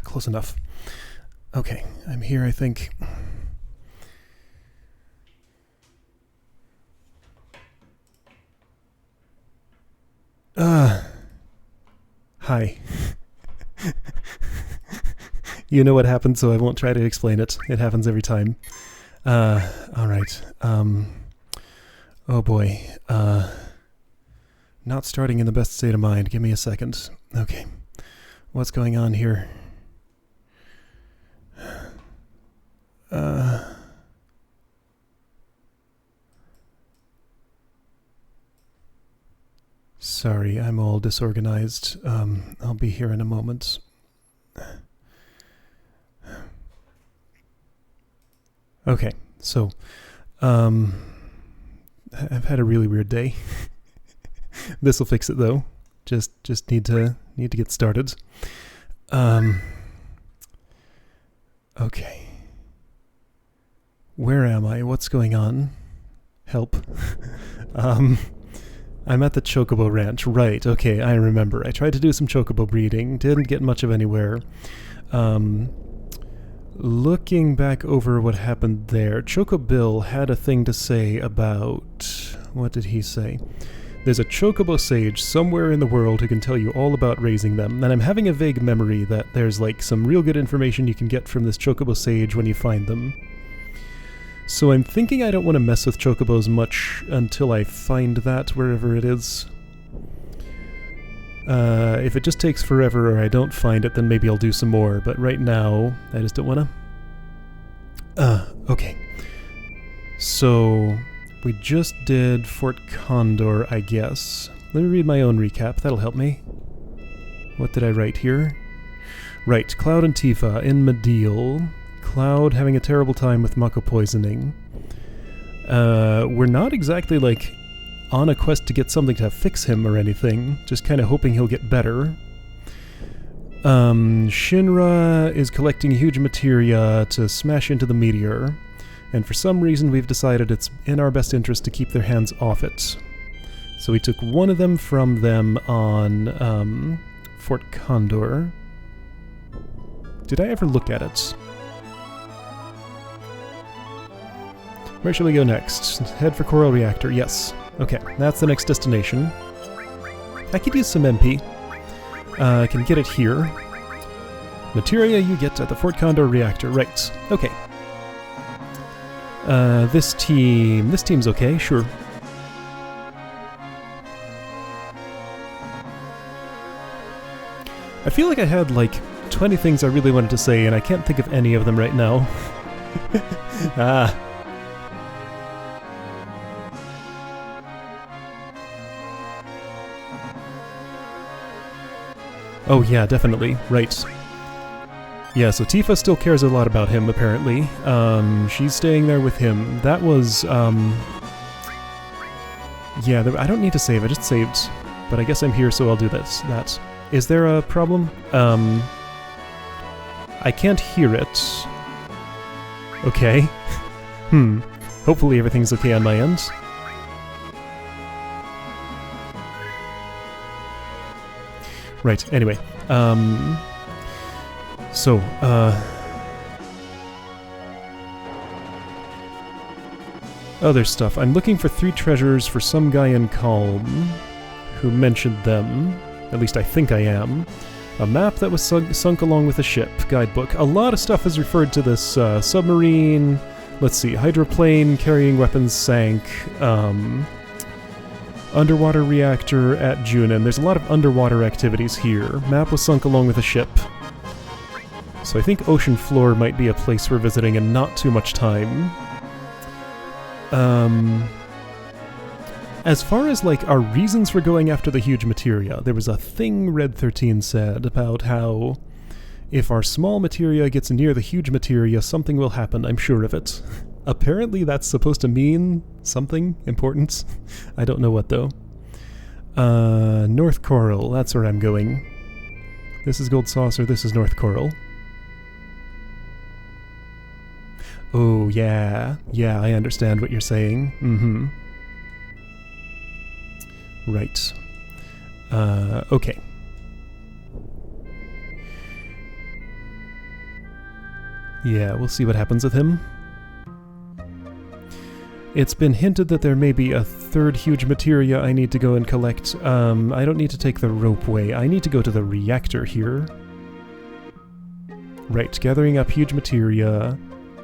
close enough. Okay, I'm here, I think. Hi. You know what happened, so I won't try to explain it. It happens every time. Alright. Oh boy. Not starting in the best state of mind. Give me a second. Okay. What's going on here? Sorry, I'm all disorganized. I'll be here in a moment. Okay, so, I've had a really weird day. This'll fix it though. Just need to get started. Okay. Where am I? What's going on? Help. I'm at the Chocobo Ranch. Right, okay, I remember. I tried to do some Chocobo breeding. Didn't get much of anywhere. Looking back over what happened there, Chocobill had a thing to say about... What did he say? There's a Chocobo sage somewhere in the world who can tell you all about raising them, and I'm having a vague memory that there's like some real good information you can get from this Chocobo sage when you find them. So I'm thinking I don't want to mess with Chocobos much until I find that wherever it is. If it just takes forever or I don't find it, then maybe I'll do some more, but right now, I just don't want to. Okay. So, we just did Fort Condor, I guess. Let me read my own recap, that'll help me. What did I write here? Right, Cloud and Tifa in Mideel. Cloud having a terrible time with Mako poisoning. We're not exactly, like, on a quest to get something to fix him or anything, just kind of hoping he'll get better. Shinra is collecting Huge Materia to smash into the meteor, and for some reason we've decided it's in our best interest to keep their hands off it. So we took one of them from them on Fort Condor. Did I ever look at it? Where shall we go next? Head for Coral Reactor, yes. Okay, that's the next destination. I could use some MP. I can get it here. Materia you get at the Fort Condor reactor, right. Okay. This team's okay, sure. I feel like I had like 20 things I really wanted to say and I can't think of any of them right now. Oh yeah, definitely. Right. Yeah, so Tifa still cares a lot about him, apparently. She's staying there with him. That was, yeah, I don't need to save, I just saved. But I guess I'm here, so I'll do that. Is there a problem? I can't hear it. Okay. Hopefully everything's okay on my end. Right, anyway. Other stuff. I'm looking for 3 treasures for some guy in Calm who mentioned them. At least I think I am. A map that was sunk along with a ship. Guidebook. A lot of stuff is referred to this submarine. Let's see. Hydroplane carrying weapons sank. Underwater reactor at Junin. There's a lot of underwater activities here. Map was sunk along with a ship. So I think ocean floor might be a place we're visiting in not too much time. As far as like our reasons for going after the Huge Materia, there was a thing Red 13 said about how if our small materia gets near the Huge Materia, something will happen, I'm sure of it. Apparently that's supposed to mean something important. I don't know what though. North Coral, that's where I'm going. This is Gold Saucer, this is North Coral. Oh, yeah. Yeah, I understand what you're saying. Right. Yeah, we'll see what happens with him. It's been hinted that there may be a third Huge Materia I need to go and collect. I don't need to take the ropeway. I need to go to the reactor here. Right, gathering up Huge Materia.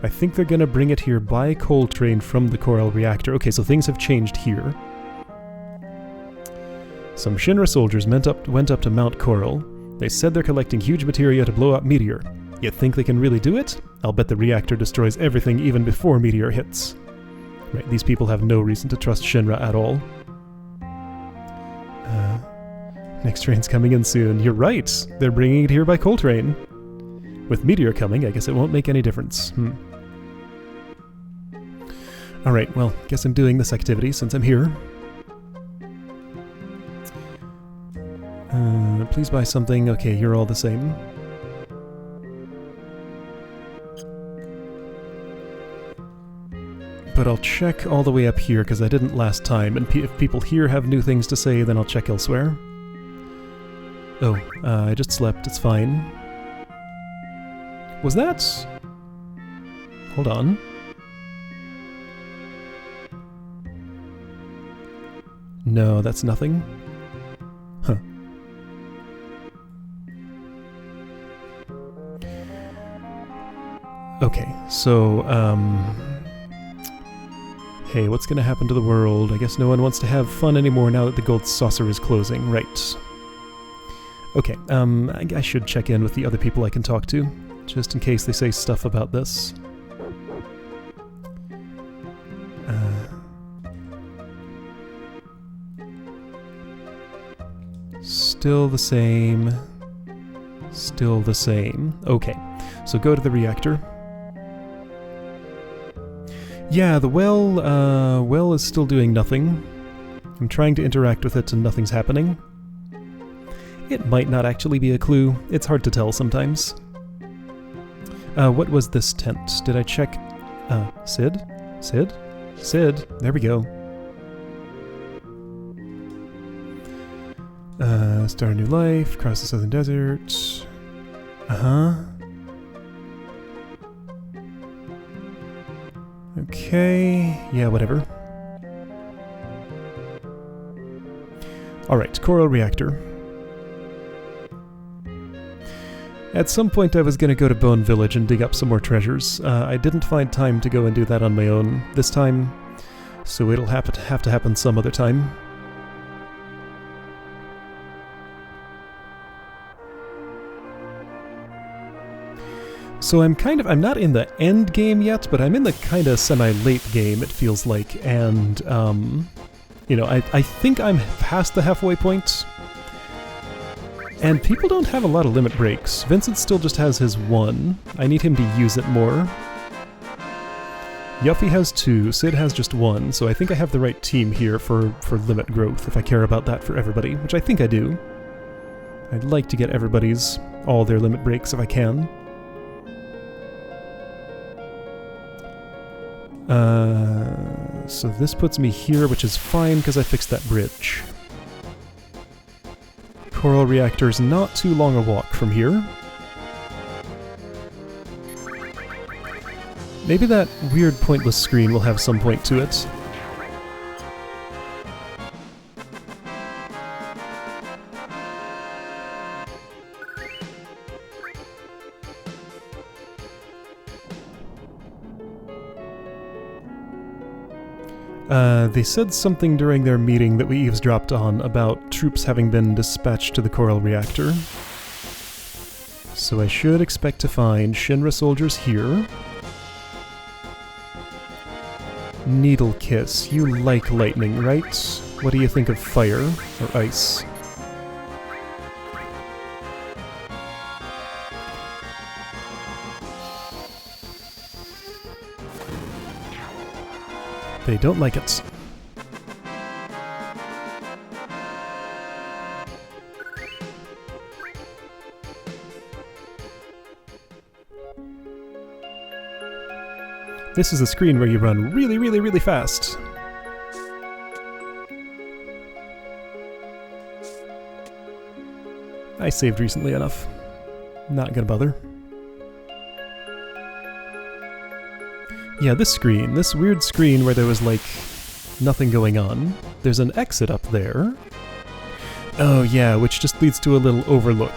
I think they're gonna bring it here by coal train from the Coral Reactor. Okay, so things have changed here. Some Shinra soldiers went up to Mount Coral. They said they're collecting Huge Materia to blow up Meteor. You think they can really do it? I'll bet the reactor destroys everything even before Meteor hits. Right, these people have no reason to trust Shinra at all. Next train's coming in soon. You're right! They're bringing it here by coal train. With Meteor coming, I guess it won't make any difference. Alright, well, guess I'm doing this activity since I'm here. Please buy something. Okay, you're all the same. But I'll check all the way up here, because I didn't last time, and if people here have new things to say, then I'll check elsewhere. Oh, I just slept, it's fine. Was that... Hold on. No, that's nothing. Huh. Okay, so, hey, what's gonna happen to the world? I guess no one wants to have fun anymore now that the gold saucer is closing, right. Okay, I should check in with the other people I can talk to, just in case they say stuff about this. Still the same. Still the same. Okay, so go to the reactor. Yeah, the well is still doing nothing. I'm trying to interact with it and nothing's happening. It might not actually be a clue. It's hard to tell sometimes. What was this tent? Did I check? Sid? Sid? Sid? There we go. Start a new life, cross the southern desert. Okay, yeah, whatever. Alright, Coral Reactor. At some point I was going to go to Bone Village and dig up some more treasures. I didn't find time to go and do that on my own this time, so it'll have to happen some other time. So I'm not in the end game yet, but I'm in the kind of semi-late game, it feels like, and, you know, I think I'm past the halfway point. And people don't have a lot of limit breaks. Vincent still just has his 1. I need him to use it more. Yuffie has 2, Sid has just 1, so I think I have the right team here for limit growth, if I care about that for everybody, which I think I do. I'd like to get everybody's, all their limit breaks if I can. So this puts me here, which is fine because I fixed that bridge. Coral Reactor's not too long a walk from here. Maybe that weird pointless screen will have some point to it. They said something during their meeting that we eavesdropped on about troops having been dispatched to the Coral Reactor. So I should expect to find Shinra soldiers here. Needle Kiss, you like lightning, right? What do you think of fire or ice? They don't like it. This is a screen where you run really, really, really fast. I saved recently enough. Not gonna bother. Yeah, this screen. This weird screen where there was, like, nothing going on. There's an exit up there. Oh, yeah, which just leads to a little overlook.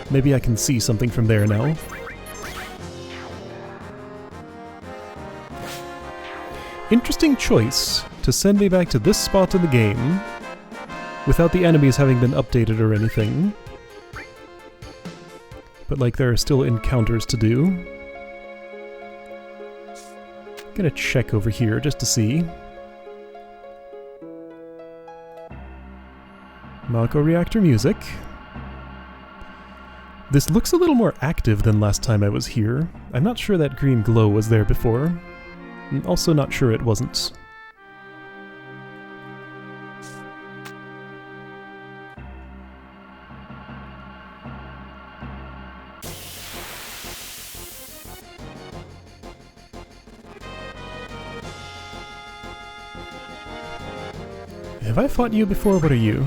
Maybe I can see something from there now. Interesting choice to send me back to this spot in the game without the enemies having been updated or anything. But, like, there are still encounters to do. Gonna check over here just to see. Mako reactor music. This looks a little more active than last time I was here. I'm not sure that green glow was there before. I'm also not sure it wasn't. Have I fought you before? What are you?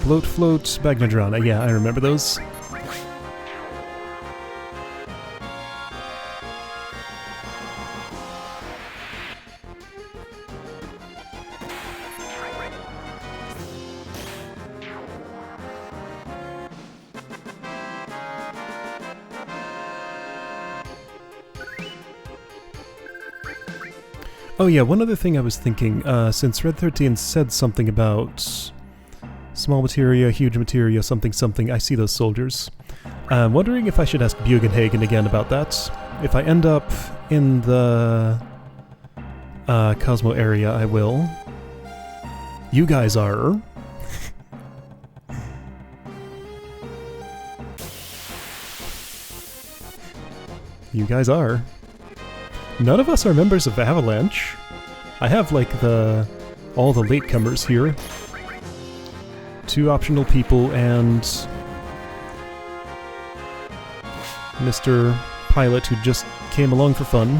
Bloat, Float, Bagnadrana. Yeah, I remember those. Oh yeah, one other thing I was thinking, since Red 13 said something about small materia, huge materia, something something, I see those soldiers. I'm wondering if I should ask Bugenhagen again about that. If I end up in the Cosmo area, I will. You guys are. You guys are. None of us are members of Avalanche. I have, like, all the latecomers here. 2 optional people and Mr. Pilot who just came along for fun.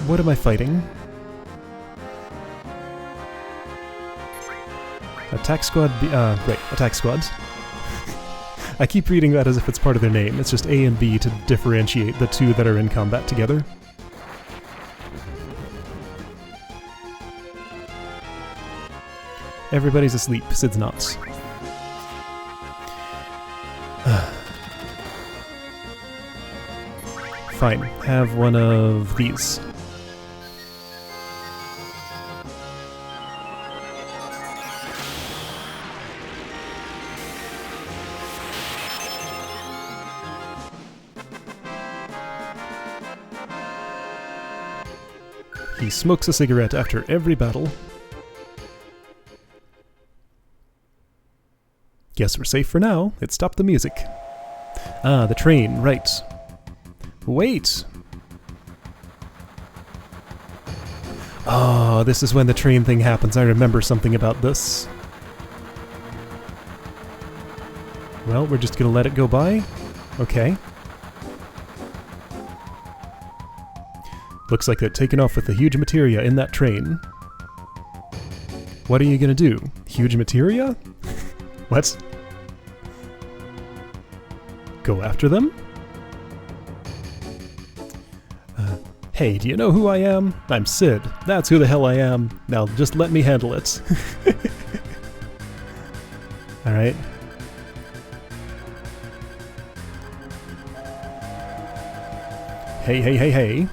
What am I fighting? Attack Squad right, Attack Squads. I keep reading that as if it's part of their name. It's just A and B to differentiate the 2 that are in combat together. Everybody's asleep. Sid's not. Fine. Have one of these. He smokes a cigarette after every battle. Guess we're safe for now. It stopped the music. Ah, the train, right. Wait! Oh, this is when the train thing happens. I remember something about this. Well, we're just gonna let it go by? Okay. Looks like they're taking off with the Huge Materia in that train. What are you gonna do? Huge Materia? What? Go after them? Hey, do you know who I am? I'm Sid. That's who the hell I am. Now just let me handle it. Alright. Hey, hey, hey, hey.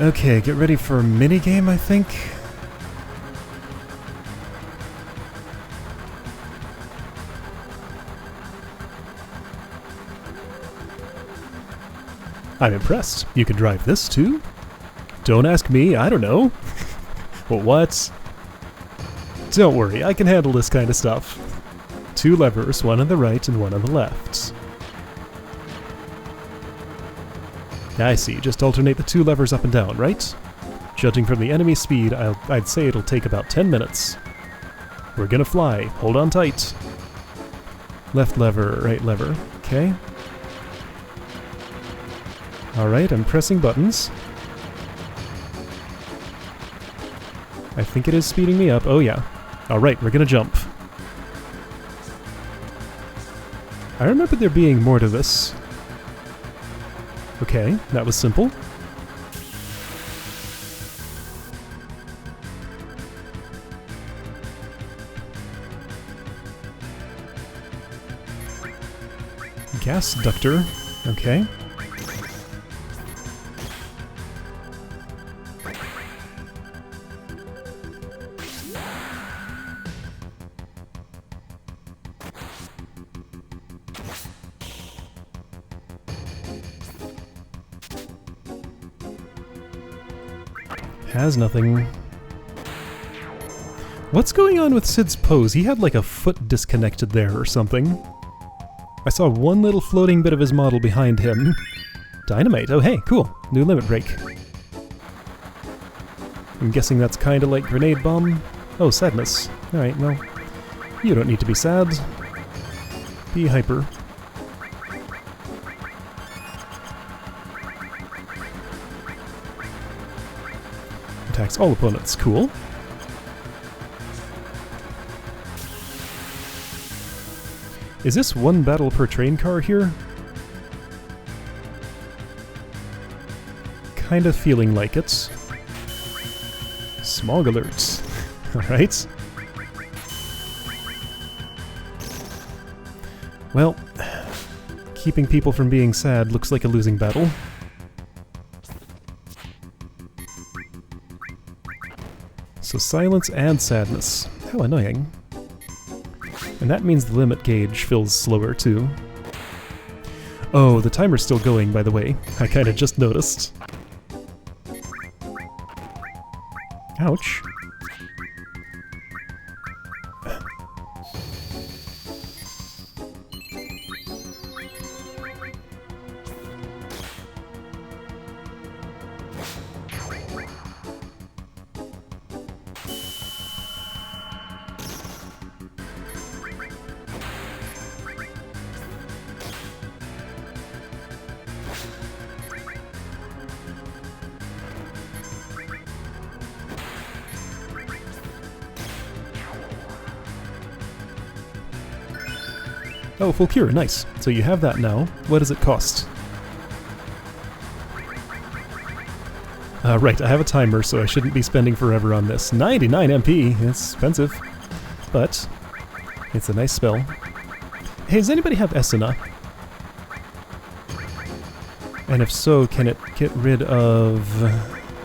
Okay, get ready for a minigame, I think. I'm impressed. You can drive this too? Don't ask me, I don't know. Well, what? Don't worry, I can handle this kind of stuff. 2 levers, one on the right and one on the left. I see, just alternate the 2 levers up and down, right? Judging from the enemy speed, I'd say it'll take about 10 minutes. We're gonna fly, hold on tight. Left lever, right lever, okay. Alright, I'm pressing buttons. I think it is speeding me up, oh yeah. Alright, we're gonna jump. I remember there being more to this. Okay, that was simple. Gas ductor. Okay. Has nothing. What's going on with Sid's pose? He had like a foot disconnected there or something. I saw one little floating bit of his model behind him. Dynamite. Oh hey, cool. New limit break. I'm guessing that's kinda like grenade bomb. Oh, sadness. Alright, well, you don't need to be sad. Be hyper. Attacks all opponents. Cool. Is this one battle per train car here? Kinda feeling like it. Smog alerts. Alright. Well, keeping people from being sad looks like a losing battle. So silence and sadness. How annoying. And that means the limit gauge fills slower too. Oh, the timer's still going, by the way. I kinda just noticed. Ouch. Oh, full cure, nice. So you have that now. What does it cost? Right, I have a timer, so I shouldn't be spending forever on this. 99 MP! It's expensive. But it's a nice spell. Hey, does anybody have Esuna? And if so, can it get rid of...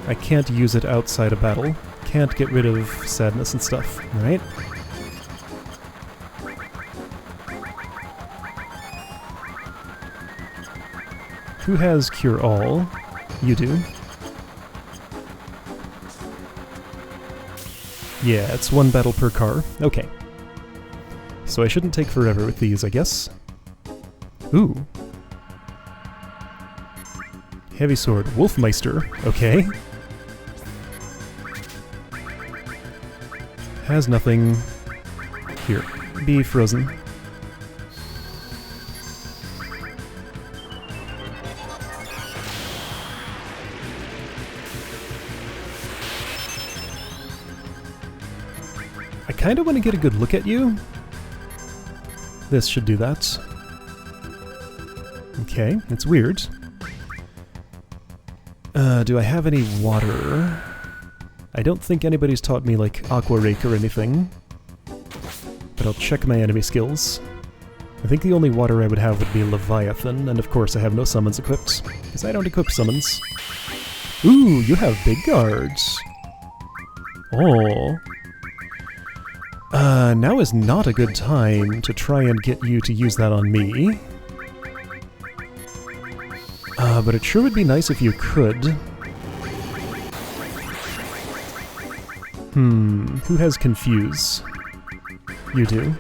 I can't use it outside a battle. Can't get rid of sadness and stuff, right? Who has Cure All? You do. Yeah, it's one battle per car. Okay. So I shouldn't take forever with these, I guess. Ooh. Heavy Sword. Wolfmeister. Okay. Has nothing. Here. Be frozen. I kinda want to get a good look at you. This should do that. Okay, it's weird. Do I have any water? I don't think anybody's taught me, like, Aqua Rake or anything. But I'll check my enemy skills. I think the only water I would have would be Leviathan, and of course I have no summons equipped, because I don't equip summons. Ooh, you have big guards. Oh. Now is not a good time to try and get you to use that on me. But it sure would be nice if you could. Who has Confuse? You do.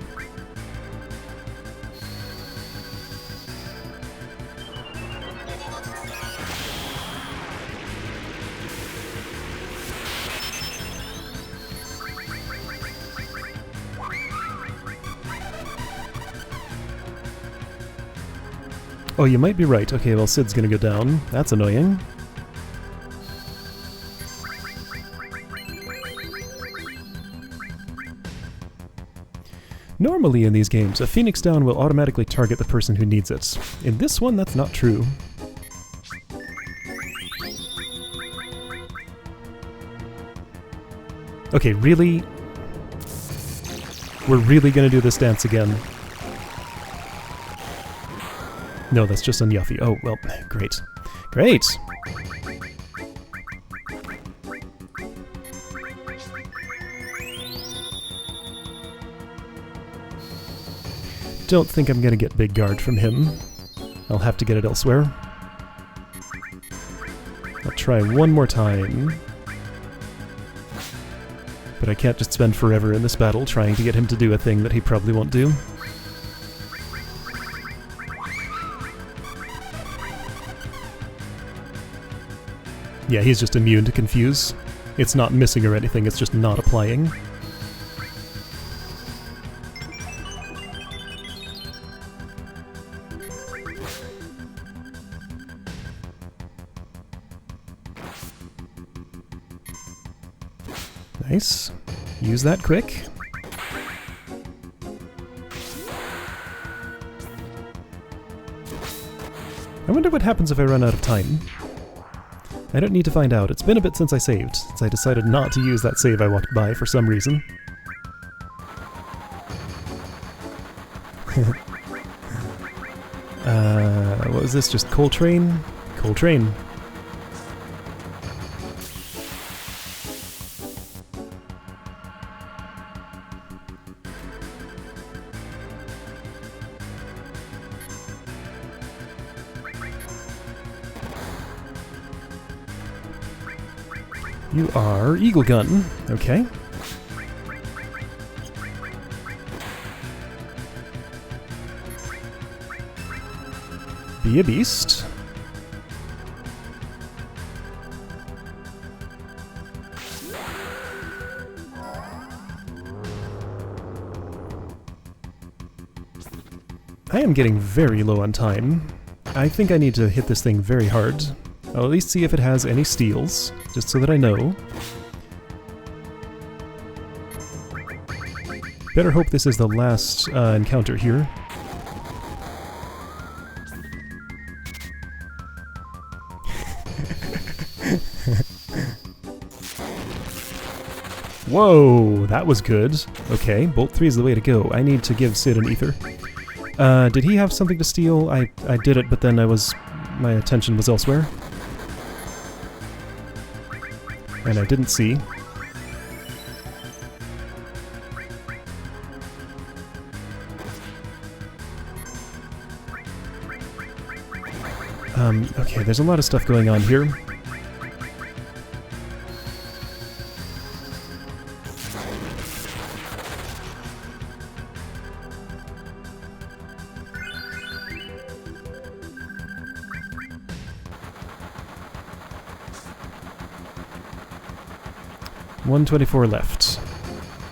Oh, you might be right. Okay, well, Sid's gonna go down. That's annoying. Normally in these games, a Phoenix Down will automatically target the person who needs it. In this one, that's not true. Okay, really? We're really gonna do this dance again. No, that's just on Yuffie. Oh, well, great. Great! Don't think I'm gonna get Big Guard from him. I'll have to get it elsewhere. I'll try one more time. But I can't just spend forever in this battle trying to get him to do a thing that he probably won't do. Yeah, he's just immune to confuse. It's not missing or anything, it's just not applying. Nice. Use that quick. I wonder what happens if I run out of time. I don't need to find out. It's been a bit since I saved, since I decided not to use that save I walked by for some reason. What was this? Just Coltrane? Coltrane. You are Eagle Gun. Okay. Be a beast. I am getting very low on time. I think I need to hit this thing very hard. I'll at least see if it has any steals, just so that I know. Better hope this is the last encounter here. Whoa, that was good. Okay, Bolt 3 is the way to go. I need to give Sid an ether. Did he have something to steal? I did it, but then my attention was elsewhere. And I didn't see. Okay, there's a lot of stuff going on here. $124 left.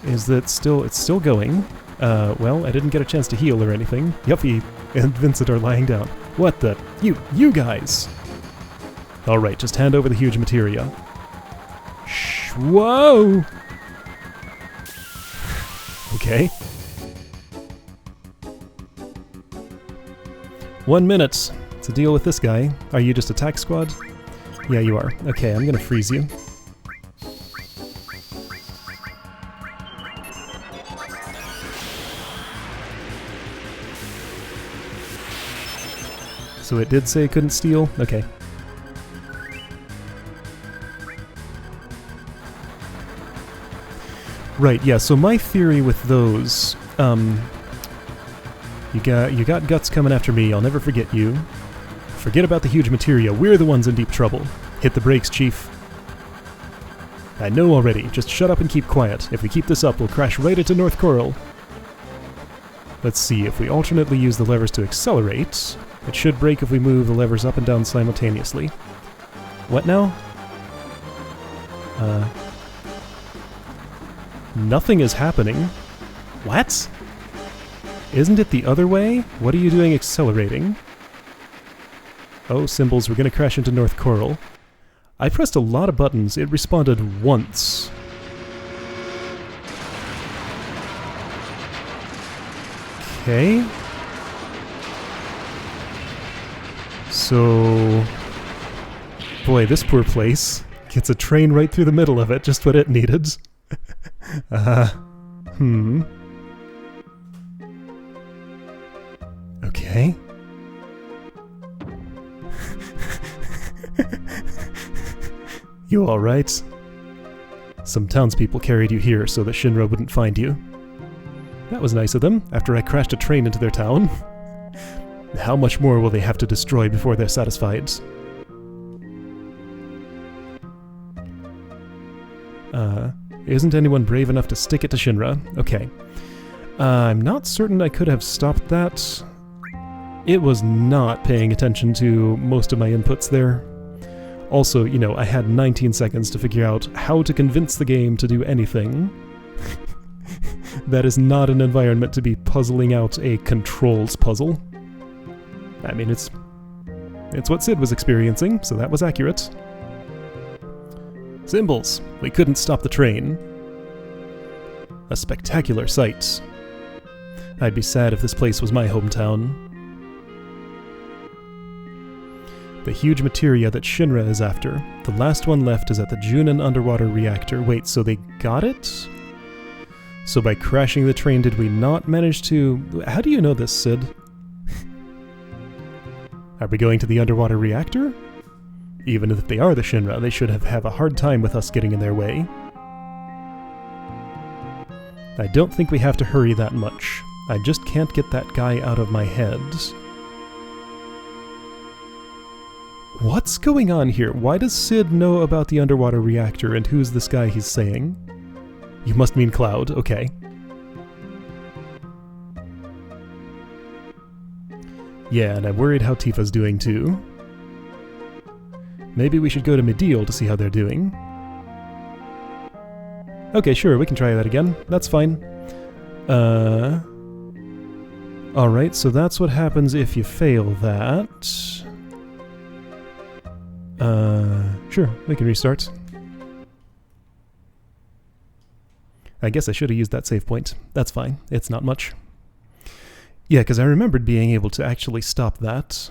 Is that still... It's still going. Well, I didn't get a chance to heal or anything. Yuffie and Vincent are lying down. What the... You guys! Alright, just hand over the Huge Materia. Shh, whoa! Okay. 1 minute to deal with this guy. Are you just attack squad? Yeah, you are. Okay, I'm gonna freeze you. So it did say it couldn't steal? Okay. Right, yeah, so my theory with those, you got guts coming after me, I'll never forget you. Forget about the Huge Materia, we're the ones in deep trouble. Hit the brakes, Chief. I know already, just shut up and keep quiet. If we keep this up, we'll crash right into North Coral. Let's see, if we alternately use the levers to accelerate... It should break if we move the levers up and down simultaneously. What now? Nothing is happening. What? Isn't it the other way? What are you doing accelerating? Oh, symbols, we're gonna crash into North Coral. I pressed a lot of buttons, it responded once. Okay. So... Boy, this poor place gets a train right through the middle of it, just what it needed. Okay. You alright? Some townspeople carried you here so that Shinra wouldn't find you. That was nice of them, after I crashed a train into their town. How much more will they have to destroy before they're satisfied? Isn't anyone brave enough to stick it to Shinra? Okay. I'm not certain I could have stopped that. It was not paying attention to most of my inputs there. Also, you know, I had 19 seconds to figure out how to convince the game to do anything. That is not an environment to be puzzling out a controls puzzle. I mean, it's what Sid was experiencing, so that was accurate. Symbols. We couldn't stop the train. A spectacular sight. I'd be sad if this place was my hometown. The huge materia that Shinra is after. The last one left is at the Junin underwater reactor. Wait, so they got it? So by crashing the train, did we not manage to... How do you know this, Sid? Are we going to the underwater reactor? Even if they are the Shinra, they should have a hard time with us getting in their way. I don't think we have to hurry that much. I just can't get that guy out of my head. What's going on here? Why does Sid know about the underwater reactor, and who's this guy he's saying? You must mean Cloud, okay. Yeah, and I'm worried how Tifa's doing too. Maybe we should go to Mideel to see how they're doing. Okay, sure, we can try that again. That's fine. Alright, so that's what happens if you fail that. Sure, we can restart. I guess I should have used that save point. That's fine. It's not much. Yeah, because I remembered being able to actually stop that.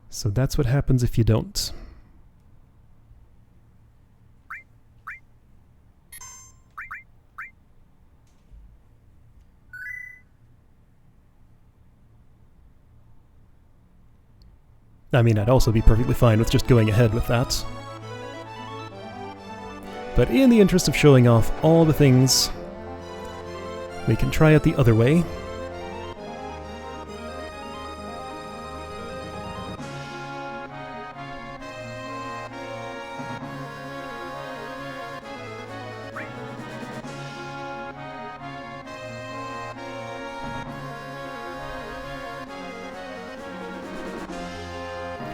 So that's what happens if you don't. I mean, I'd also be perfectly fine with just going ahead with that. But in the interest of showing off all the things, we can try it the other way.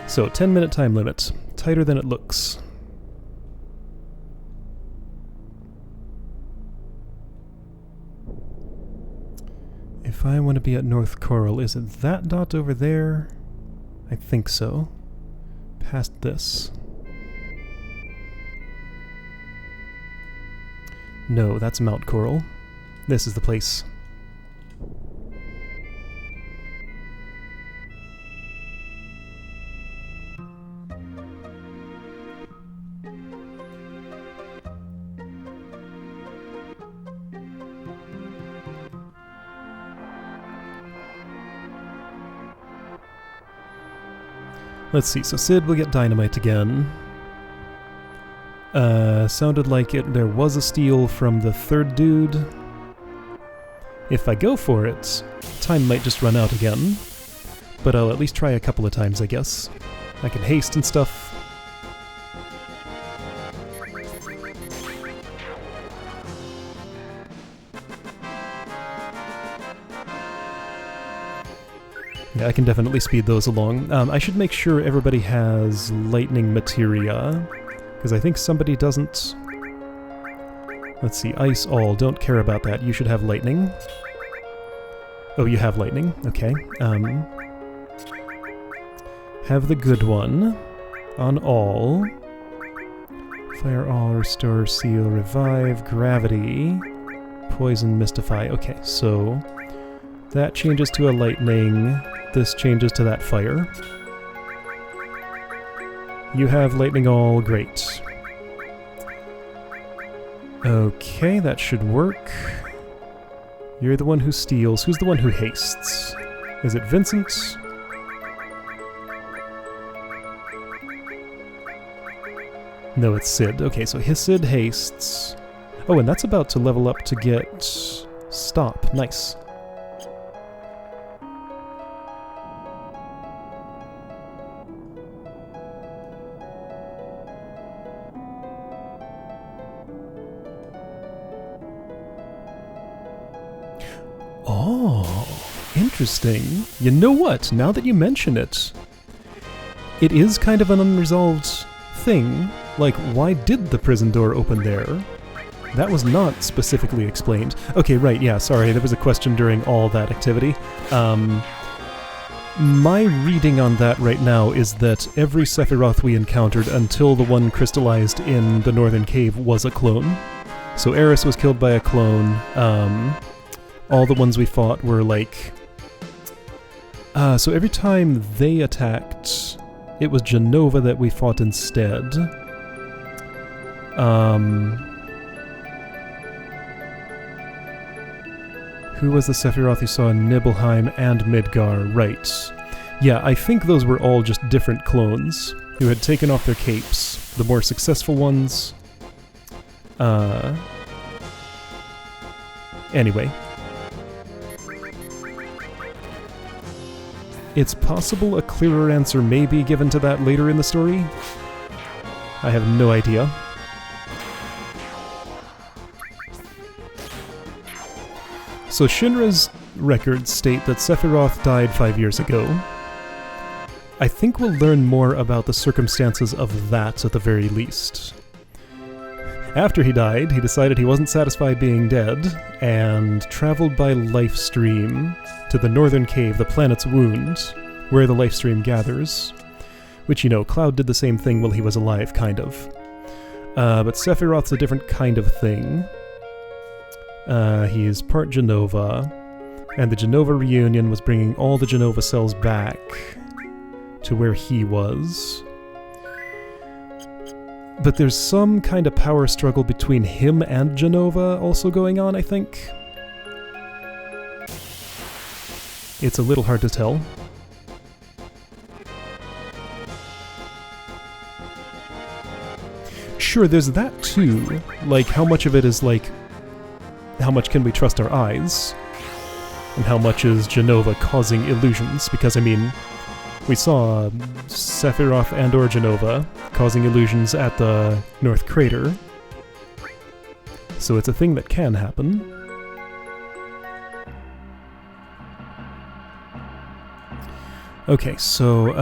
So, 10-minute time limit. Tighter than it looks. If I want to be at North Coral, is it that dot over there? I think so. Past this. No, that's Mount Coral. This is the place. Let's see, so Sid will get dynamite again. Sounded like there was a steal from the third dude. If I go for it, time might just run out again. But I'll at least try a couple of times, I guess. I can haste and stuff. Yeah, I can definitely speed those along. I should make sure everybody has lightning materia, because I think somebody doesn't. Let's see, ice all, don't care about that. You should have lightning. Oh, you have lightning, okay. Have the good one on all. Fire all, restore, seal, revive, gravity, poison, mystify. Okay, so That changes to a lightning. This changes to that fire. You have lightning all, great. Okay, that should work. You're the one who steals. Who's the one who hastes? Is it Vincent? No, it's Sid. Okay, so Sid hastes. Oh, and that's about to level up to get stop. Nice. Oh, interesting. You know what? Now that you mention it, it is kind of an unresolved thing. Like, why did the prison door open there? That was not specifically explained. Okay, right, yeah, sorry, there was a question during all that activity. My reading on that right now is that every Sephiroth we encountered until the one crystallized in the northern cave was a clone. So Eris was killed by a clone. All the ones we fought were like... so every time they attacked, it was Jenova that we fought instead. Who was the Sephiroth you saw in Nibelheim and Midgar? Right. Yeah, I think those were all just different clones who had taken off their capes. The more successful ones... Anyway. It's possible a clearer answer may be given to that later in the story. I have no idea. So Shinra's records state that Sephiroth died 5 years ago. I think we'll learn more about the circumstances of that at the very least. After he died, he decided he wasn't satisfied being dead, and traveled by Lifestream to the northern cave, the planet's wound, where the Lifestream gathers. Which, you know, Cloud did the same thing while he was alive, kind of. But Sephiroth's a different kind of thing. He is part Jenova, and the Jenova reunion was bringing all the Jenova cells back to where he was. But there's some kind of power struggle between him and Jenova also going on, I think. It's a little hard to tell. Sure, there's that too. Like, how much of it is like, how much can we trust our eyes? And how much is Jenova causing illusions? Because, I mean, we saw Sephiroth and or Jenova causing illusions at the North Crater. So it's a thing that can happen. Okay, so,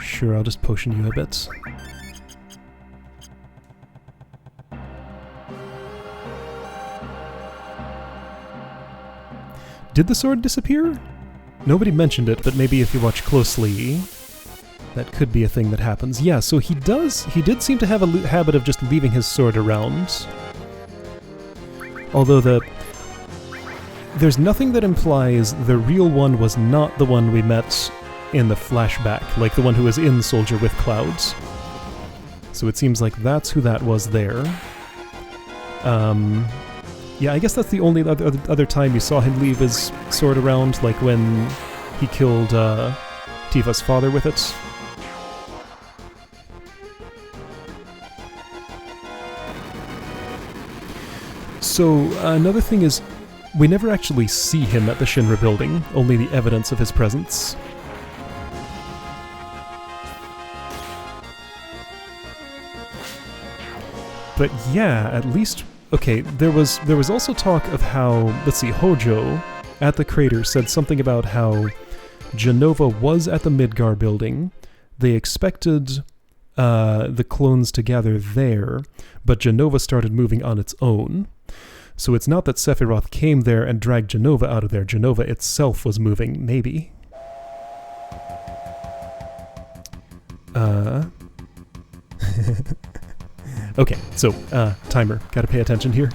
sure, I'll just potion you a bit. Did the sword disappear? Nobody mentioned it, but maybe if you watch closely, that could be a thing that happens. Yeah, so he did seem to have a habit of just leaving his sword around. Although there's nothing that implies the real one was not the one we met in the flashback, like the one who was in Soldier with Clouds. So it seems like that's who that was there. Yeah, I guess that's the only other time you saw him leave his sword around, like when he killed Tifa's father with it. So, another thing is, we never actually see him at the Shinra building, only the evidence of his presence. But yeah, at least... Okay, there was also talk of how, let's see, Hojo at the crater said something about how Jenova was at the Midgar building. They expected the clones to gather there, but Jenova started moving on its own. So it's not that Sephiroth came there and dragged Jenova out of there. Jenova itself was moving, maybe. Okay, so, timer. Gotta pay attention here.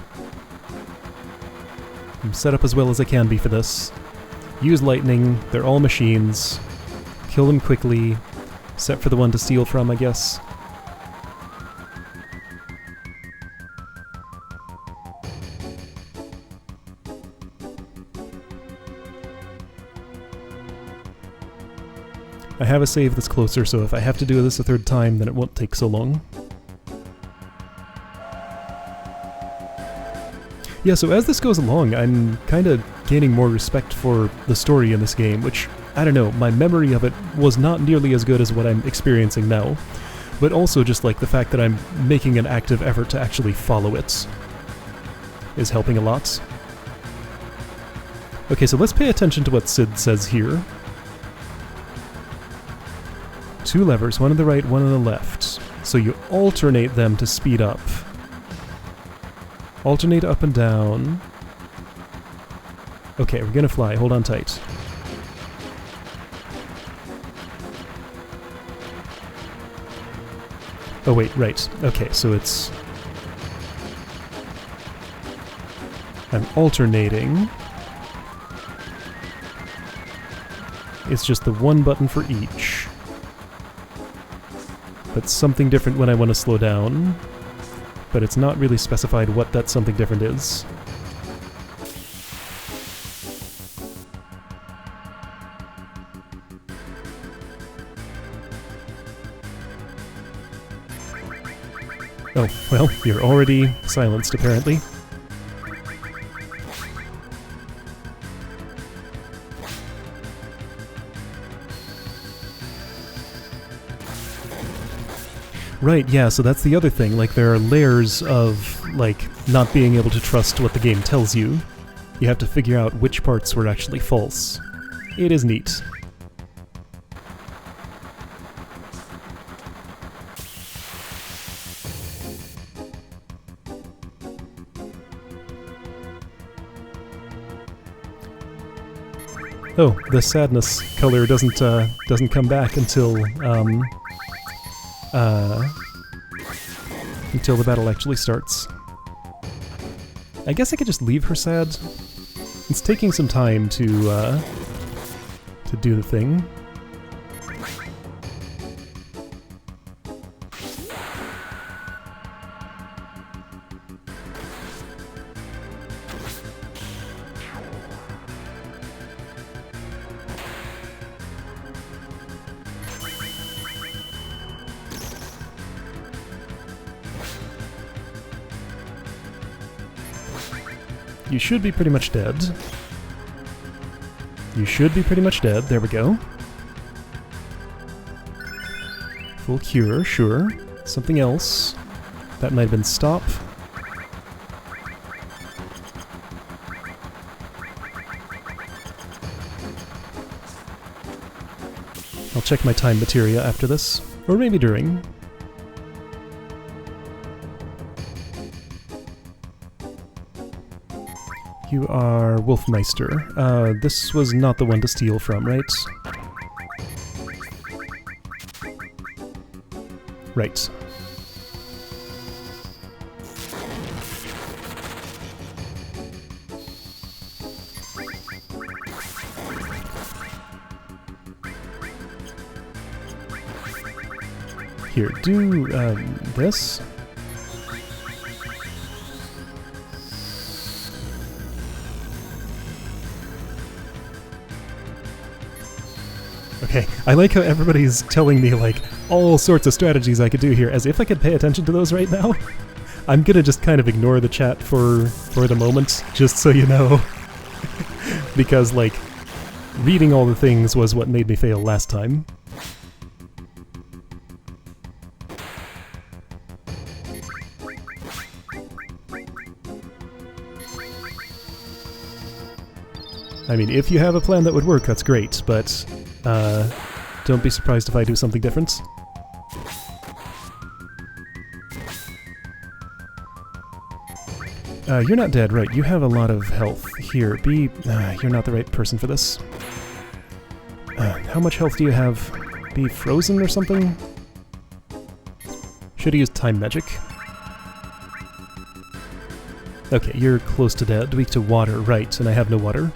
I'm set up as well as I can be for this. Use lightning, they're all machines. Kill them quickly, except for the one to steal from, I guess. I have a save that's closer, so if I have to do this a third time, then it won't take so long. Yeah, so as this goes along, I'm kind of gaining more respect for the story in this game, which, I don't know, my memory of it was not nearly as good as what I'm experiencing now, but also just like the fact that I'm making an active effort to actually follow it is helping a lot. Okay, so let's pay attention to what Sid says here. 2 levers, one on the right, one on the left. So you alternate them to speed up. Alternate up and down. Okay, we're gonna fly. Hold on tight. Oh wait, right. Okay, so it's... I'm alternating. It's just the one button for each. But something different when I want to slow down. But it's not really specified what that something different is. Oh, well, you're already silenced, apparently. Right, yeah, so that's the other thing. Like, there are layers of, like, not being able to trust what the game tells you. You have to figure out which parts were actually false. It is neat. Oh, the sadness color doesn't come back until the battle actually starts. I guess I could just leave her sad. It's taking some time to do the thing. You should be pretty much dead. You should be pretty much dead. There we go. Full cure, sure. Something else. That might have been stop. I'll check my time materia after this. Or maybe during. You are Wolfmeister. This was not the one to steal from, right? Right. Here, do this. Okay, I like how everybody's telling me, like, all sorts of strategies I could do here, as if I could pay attention to those right now. I'm gonna just kind of ignore the chat for the moment, just so you know. Because, like, reading all the things was what made me fail last time. I mean, if you have a plan that would work, that's great, but don't be surprised if I do something different. You're not dead, right? You have a lot of health. Here, be... you're not the right person for this. How much health do you have? Be frozen or something? Should've used time magic. Okay, you're close to dead. Weak to water, right, and I have no water.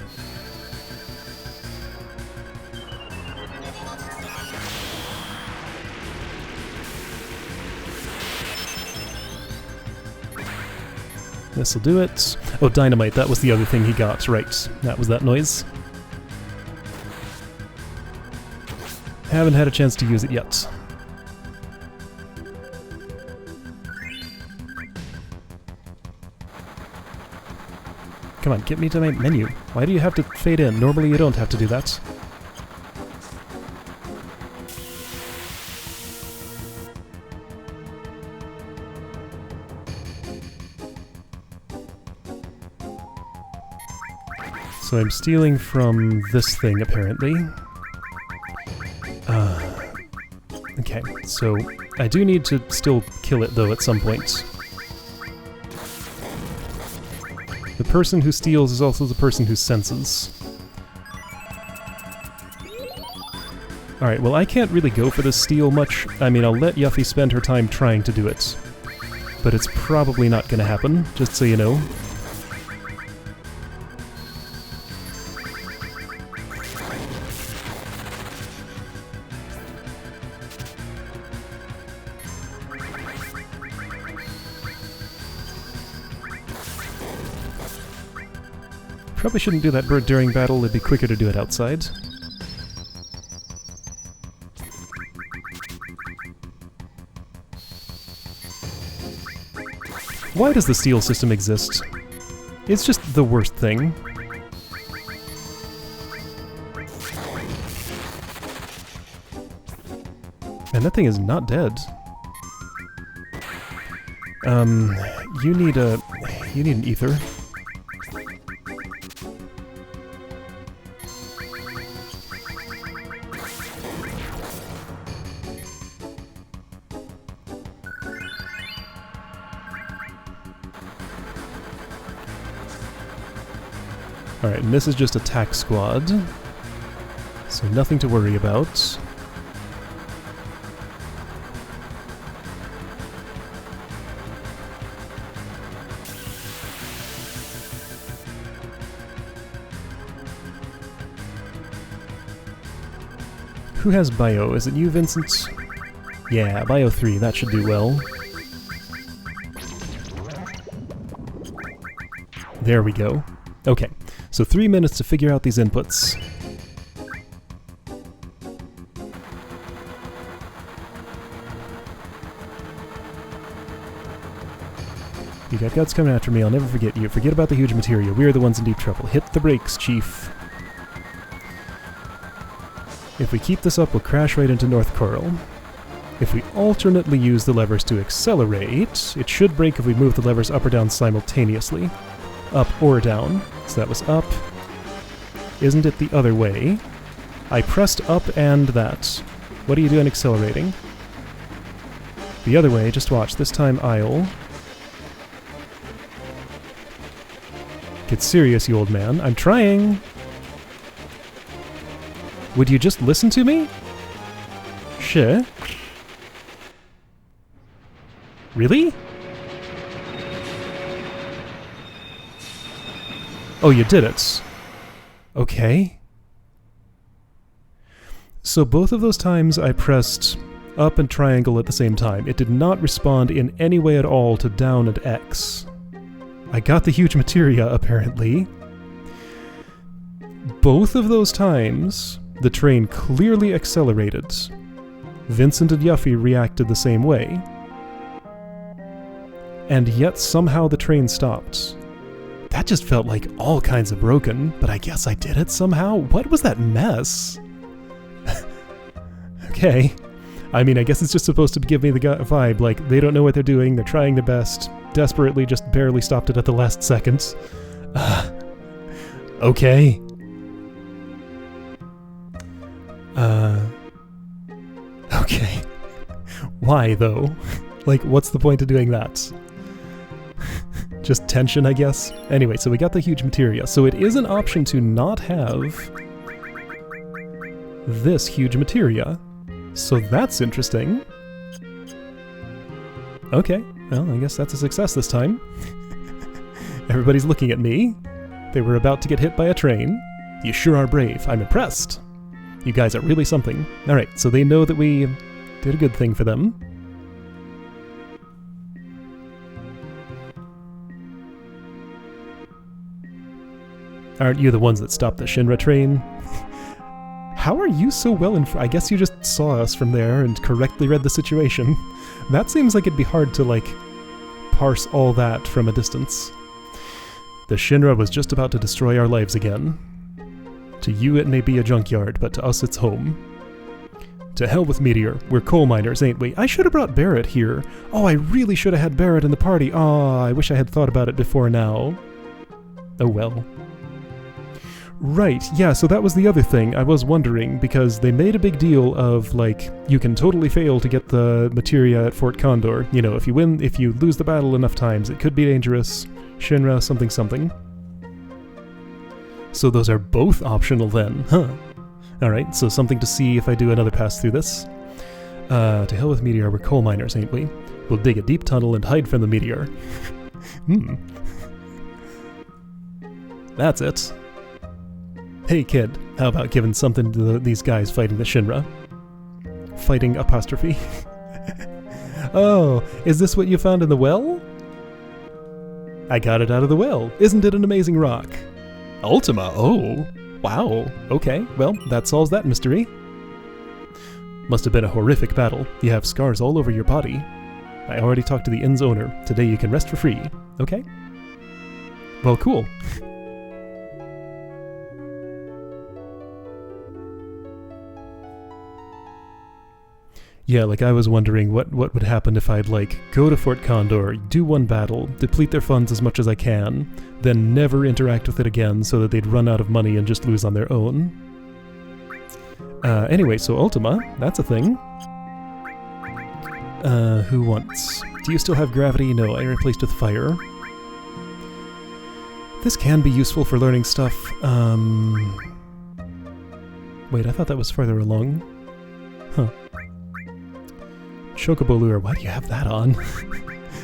This'll do it. Oh, dynamite, that was the other thing he got, right. That was that noise. Haven't had a chance to use it yet. Come on, get me to my menu. Why do you have to fade in? Normally you don't have to do that. So I'm stealing from this thing, apparently. Okay, so I do need to still kill it, though, at some point. The person who steals is also the person who senses. Alright, well I can't really go for this steal much. I mean, I'll let Yuffie spend her time trying to do it. But it's probably not gonna happen, just so you know. Probably shouldn't do that bird during battle, it'd be quicker to do it outside. Why does the steal system exist? It's just the worst thing. And that thing is not dead. You need an ether. Alright, and this is just attack squad, so nothing to worry about. Who has Bio? Is it you, Vincent? Yeah, Bio 3, that should do well. There we go. Okay. So 3 minutes to figure out these inputs. You got guts coming after me, I'll never forget you. Forget about the huge materia, we are the ones in deep trouble. Hit the brakes, Chief. If we keep this up, we'll crash right into North Coral. If we alternately use the levers to accelerate, it should break if we move the levers up or down simultaneously. Up or down. So that was up. Isn't it the other way? I pressed up and that. What are you doing accelerating? The other way, just watch. This time I'll... Get serious, you old man. I'm trying! Would you just listen to me? Sure. Really? Oh, you did it. Okay. So both of those times I pressed up and triangle at the same time. It did not respond in any way at all to down and X. I got the huge materia, apparently. Both of those times, the train clearly accelerated. Vincent and Yuffie reacted the same way. And yet somehow the train stopped. That just felt like all kinds of broken, but I guess I did it somehow? What was that mess? Okay. I mean, I guess it's just supposed to give me the vibe, like, they don't know what they're doing, they're trying their best, desperately just barely stopped it at the last second. Okay. Okay. Why, though? Like, what's the point of doing that? Just tension, I guess? Anyway, so we got the huge materia. So it is an option to not have this huge materia. So that's interesting. Okay, well, I guess that's a success this time. Everybody's looking at me. They were about to get hit by a train. You sure are brave. I'm impressed. You guys are really something. Alright, so they know that we did a good thing for them. Aren't you the ones that stopped the Shinra train? How are you so well I guess you just saw us from there and correctly read the situation. That seems like it'd be hard to, like, parse all that from a distance. The Shinra was just about to destroy our lives again. To you it may be a junkyard, but to us it's home. To hell with Meteor. We're coal miners, ain't we? I should have brought Barrett here. Oh, I really should have had Barrett in the party. Oh, I wish I had thought about it before now. Oh well. Right, yeah, so that was the other thing I was wondering, because they made a big deal of, like, you can totally fail to get the materia at Fort Condor. You know, if you lose the battle enough times, it could be dangerous. Shinra something something. So those are both optional then, huh? Alright, so something to see if I do another pass through this. To hell with Meteor, we're coal miners, ain't we? We'll dig a deep tunnel and hide from the meteor. That's it. Hey kid, how about giving something to these guys fighting the Shinra? Fighting apostrophe. Oh, is this what you found in the well? I got it out of the well. Isn't it an amazing rock? Ultima, oh. Wow, okay, well, that solves that mystery. Must have been a horrific battle. You have scars all over your body. I already talked to the inn's owner. Today you can rest for free. Okay? Well, cool. Yeah, like I was wondering what would happen if I'd, like, go to Fort Condor, do one battle, deplete their funds as much as I can, then never interact with it again so that they'd run out of money and just lose on their own. Anyway, so Ultima, that's a thing. Who wants? Do you still have gravity? No, I replaced with fire. This can be useful for learning stuff. Wait, I thought that was further along. Huh. Chocobo lure, why do you have that on?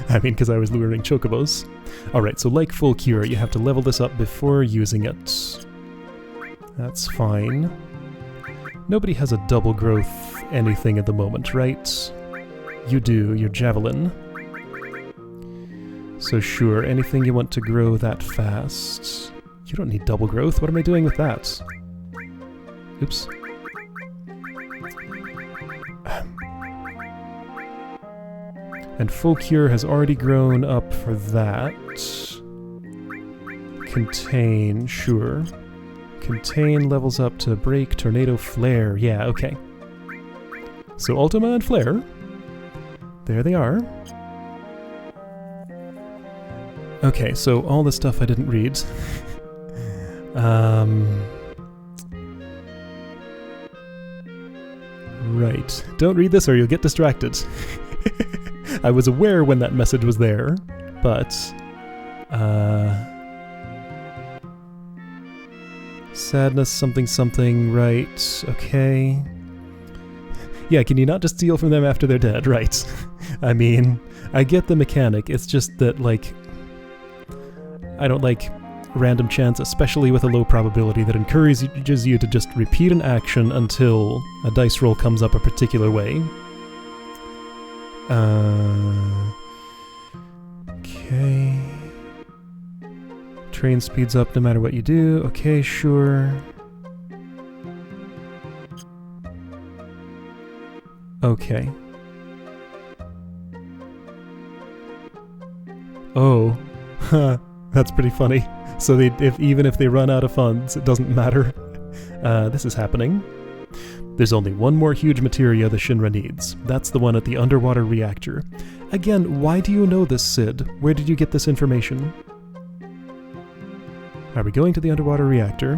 I mean, because I was luring chocobos. Alright, so like full cure, you have to level this up before using it. That's fine. Nobody has a double growth anything at the moment, right? You do, your javelin. So sure, anything you want to grow that fast. You don't need double growth, what am I doing with that? Oops. And full cure has already grown up for that. Contain, sure. Contain levels up to break, tornado, flare. Yeah, okay. So Ultima and flare. There they are. Okay, so all the stuff I didn't read. Right. Don't read this or you'll get distracted. I was aware when that message was there, but... sadness, something, something, right, okay. Yeah, can you not just steal from them after they're dead, right? I mean, I get the mechanic, it's just that, like... I don't like random chance, especially with a low probability, that encourages you to just repeat an action until a dice roll comes up a particular way. Okay. Train speeds up no matter what you do. Okay, sure. Okay. Oh. Huh. That's pretty funny. So even if they run out of funds, it doesn't matter. This is happening. There's only one more huge materia the Shinra needs. That's the one at the underwater reactor. Again, why do you know this, Sid? Where did you get this information? Are we going to the underwater reactor?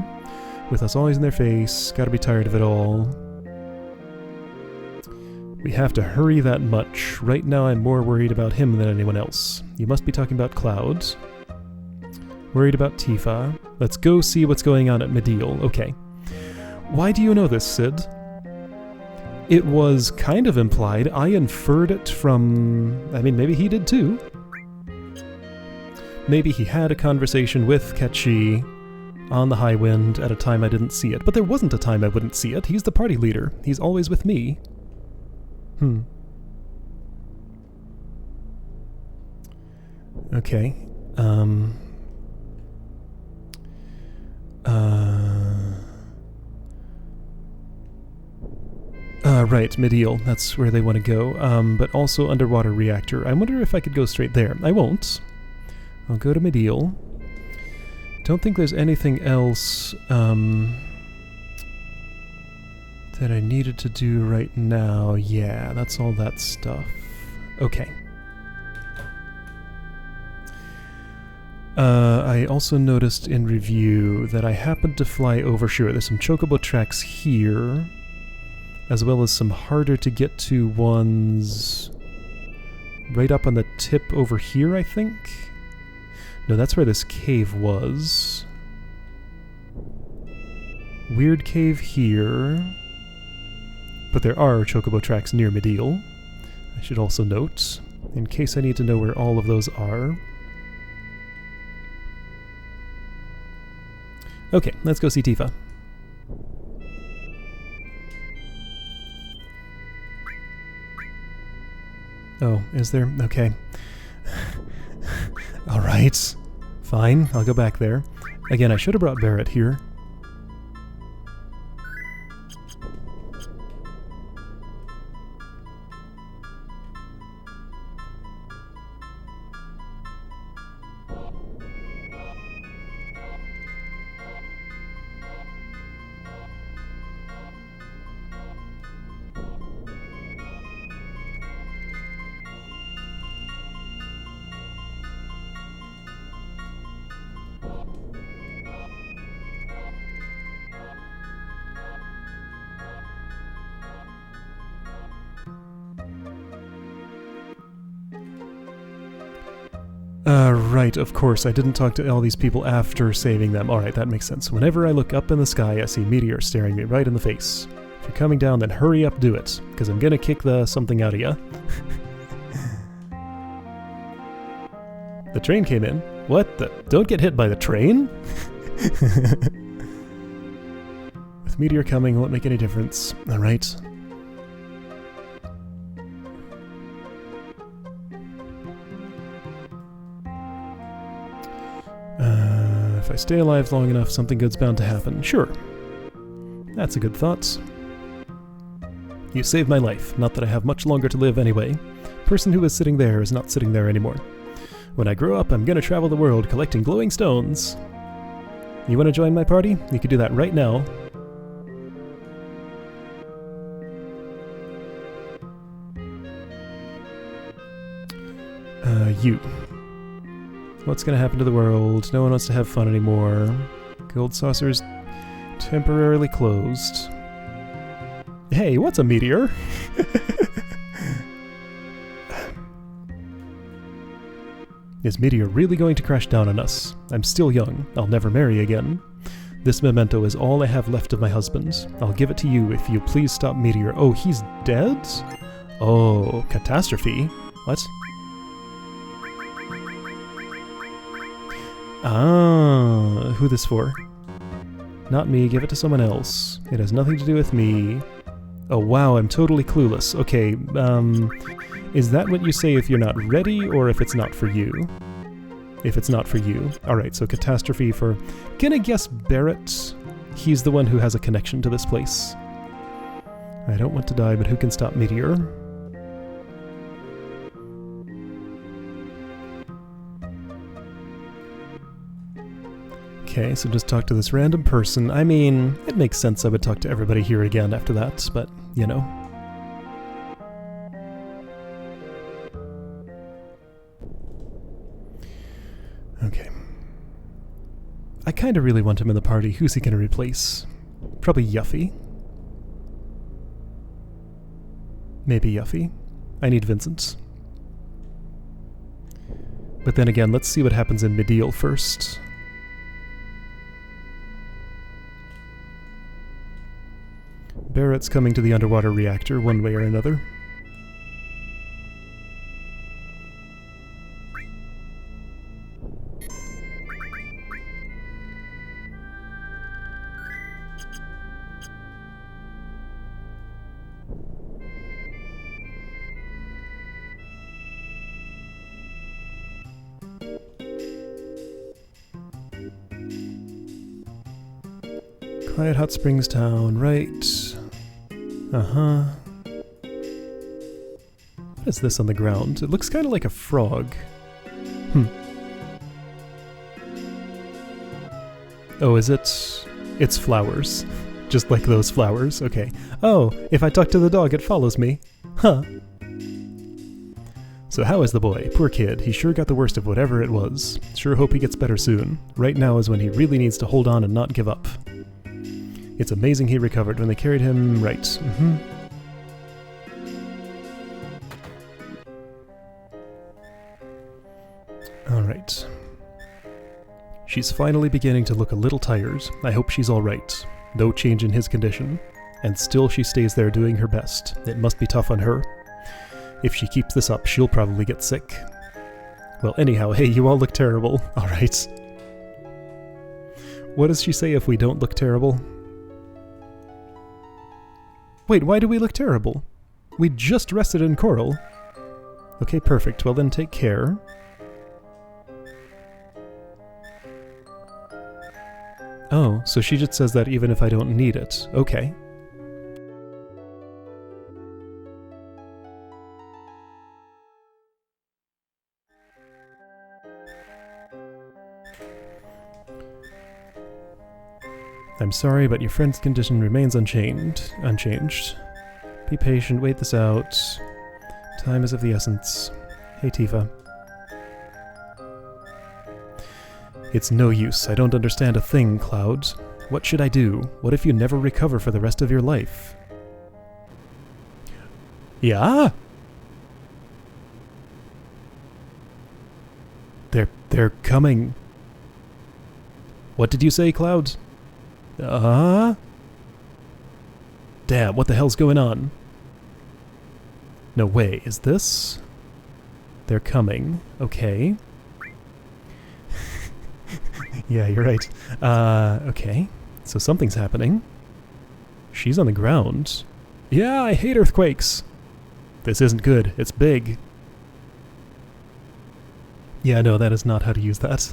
With us always in their face, gotta be tired of it all. We have to hurry that much. Right now I'm more worried about him than anyone else. You must be talking about Cloud. Worried about Tifa. Let's go see what's going on at Mideel. Okay. Why do you know this, Sid? It was kind of implied. I inferred it from... I mean, maybe he did too. Maybe he had a conversation with Ketchi on the High Wind at a time I didn't see it. But there wasn't a time I wouldn't see it. He's the party leader. He's always with me. Okay. Right, Mideel. That's where they want to go. But also underwater reactor. I wonder if I could go straight there. I won't. I'll go to Mideel. Don't think there's anything else that I needed to do right now. Yeah, that's all that stuff. Okay. I also noticed in review that I happened to fly over. Sure, there's some chocobo tracks here, as well as some harder to get to ones right up on the tip over here, I think? No, that's where this cave was. Weird cave here. But there are chocobo tracks near Mideel. I should also note, in case I need to know where all of those are. Okay, let's go see Tifa. Oh, is there? Okay. Alright. Fine, I'll go back there. Again, I should have brought Barrett here. Right, of course, I didn't talk to all these people after saving them. Alright, that makes sense. Whenever I look up in the sky, I see Meteor staring me right in the face. If you're coming down, then hurry up, do it, because I'm gonna kick the something out of ya. The train came in. What the? Don't get hit by the train? With Meteor coming, it won't make any difference. Alright. If I stay alive long enough, something good's bound to happen. Sure. That's a good thought. You saved my life. Not that I have much longer to live anyway. Person who was sitting there is not sitting there anymore. When I grow up, I'm gonna travel the world collecting glowing stones. You wanna join my party? You could do that right now. You. What's gonna happen to the world? No one wants to have fun anymore. Gold saucers temporarily closed. Hey, what's a meteor? Is Meteor really going to crash down on us? I'm still young. I'll never marry again. This memento is all I have left of my husband. I'll give it to you if you please stop Meteor. Oh, he's dead? Oh, catastrophe. What? Ah, who this for? Not me, give it to someone else. It has nothing to do with me. Oh wow, I'm totally clueless. Okay, is that what you say if you're not ready, or if it's not for you? If it's not for you. Alright, so catastrophe for... Gonna guess Barrett. He's the one who has a connection to this place. I don't want to die, but who can stop Meteor? Okay, so just talk to this random person. I mean, it makes sense I would talk to everybody here again after that, but, you know. Okay. I kinda really want him in the party. Who's he gonna replace? Probably Yuffie. Maybe Yuffie. I need Vincent. But then again, let's see what happens in Mideel first. Barrett's coming to the underwater reactor one way or another. Quiet Hot Springs Town, right. Uh-huh. What is this on the ground? It looks kind of like a frog. Oh, is it? It's flowers. Just like those flowers, okay. Oh, if I talk to the dog, it follows me. Huh. So how is the boy? Poor kid, he sure got the worst of whatever it was. Sure hope he gets better soon. Right now is when he really needs to hold on and not give up. It's amazing he recovered when they carried him right. Alright. She's finally beginning to look a little tired. I hope she's alright. No change in his condition. And still she stays there doing her best. It must be tough on her. If she keeps this up, she'll probably get sick. Well, anyhow, hey, you all look terrible. Alright. What does she say if we don't look terrible? Wait, why do we look terrible? We just rested in Coral. Okay, perfect. Well then, take care. Oh, so she just says that even if I don't need it. Okay. I'm sorry, but your friend's condition remains unchanged. Be patient, wait this out. Time is of the essence. Hey, Tifa. It's no use. I don't understand a thing, Cloud. What should I do? What if you never recover for the rest of your life? Yeah? They're coming. What did you say, Cloud? Damn, what the hell's going on? No way, is this? They're coming. Okay. Yeah, you're right. Okay. So something's happening. She's on the ground. Yeah, I hate earthquakes. This isn't good. It's big. Yeah, no, that is not how to use that.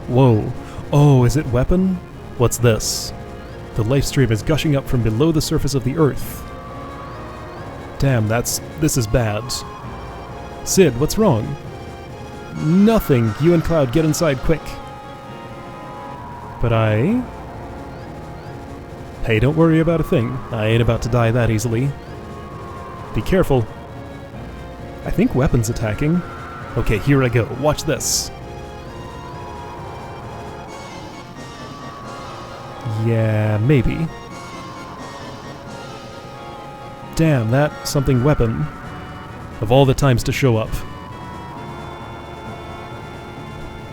Whoa. Oh, is it weapon? What's this? The Lifestream is gushing up from below the surface of the Earth. Damn, this is bad. Sid, what's wrong? Nothing. You and Cloud, get inside, quick. But Hey, don't worry about a thing. I ain't about to die that easily. Be careful. I think weapons attacking. Okay, here I go. Watch this. Yeah, maybe. Damn, that something weapon. Of all the times to show up.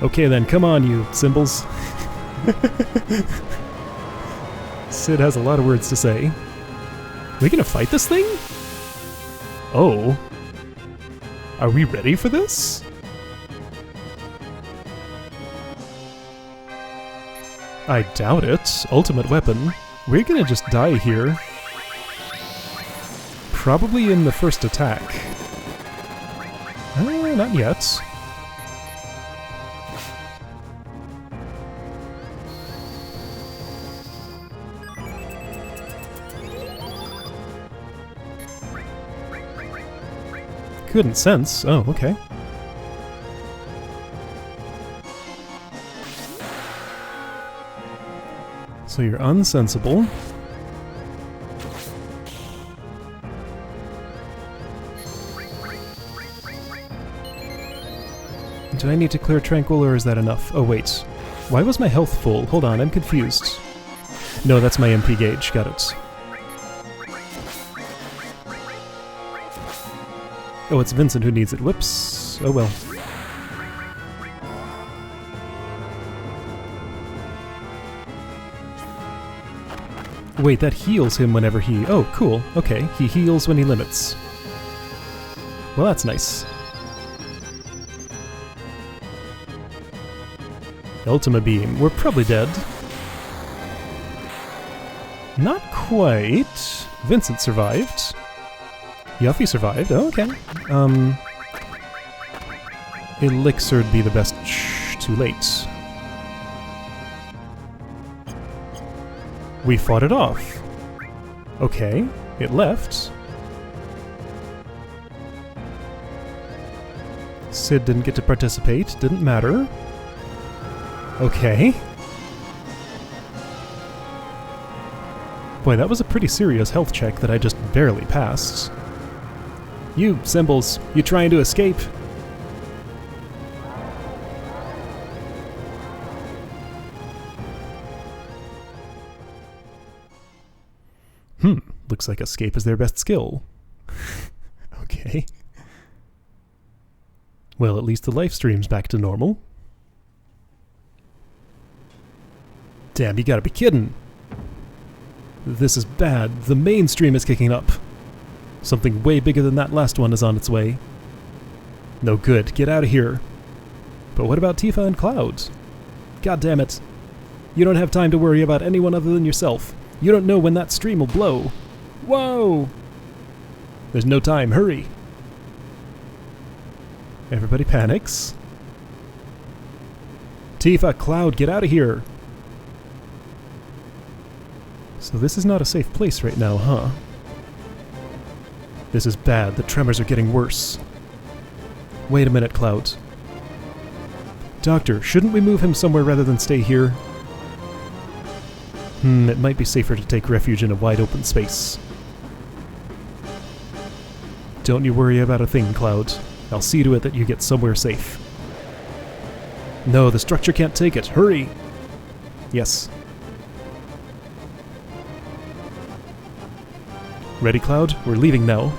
Okay then, come on you symbols. Sid has a lot of words to say. Are we gonna fight this thing? Oh. Are we ready for this? I doubt it. Ultimate weapon. We're gonna just die here. Probably in the first attack. Not yet. Couldn't sense. Oh, okay. So you're unsensible. Do I need to clear Tranquil or is that enough? Oh wait. Why was my health full? Hold on, I'm confused. No, that's my MP gauge. Got it. Oh, it's Vincent who needs it. Whoops. Oh well. Wait, that heals him whenever he... Oh, cool. Okay, he heals when he limits. Well, that's nice. Ultima Beam. We're probably dead. Not quite. Vincent survived. Yuffie survived. Oh, okay. Elixir would be the best Too late. We fought it off. Okay, it left. Sid didn't get to participate, didn't matter. Okay. Boy, that was a pretty serious health check that I just barely passed. You, Symbols, you trying to escape? Looks like escape is their best skill. Okay. Well, at least the Lifestream's back to normal. Damn, you gotta be kidding! This is bad. The mainstream is kicking up. Something way bigger than that last one is on its way. No good. Get out of here. But what about Tifa and Cloud? God damn it. You don't have time to worry about anyone other than yourself. You don't know when that stream will blow. Whoa! There's no time. Hurry! Everybody panics. Tifa, Cloud, get out of here! So this is not a safe place right now, huh? This is bad. The tremors are getting worse. Wait a minute, Cloud. Doctor, shouldn't we move him somewhere rather than stay here? It might be safer to take refuge in a wide open space. Don't you worry about a thing, Cloud. I'll see to it that you get somewhere safe. No, the structure can't take it. Hurry! Yes. Ready, Cloud? We're leaving now.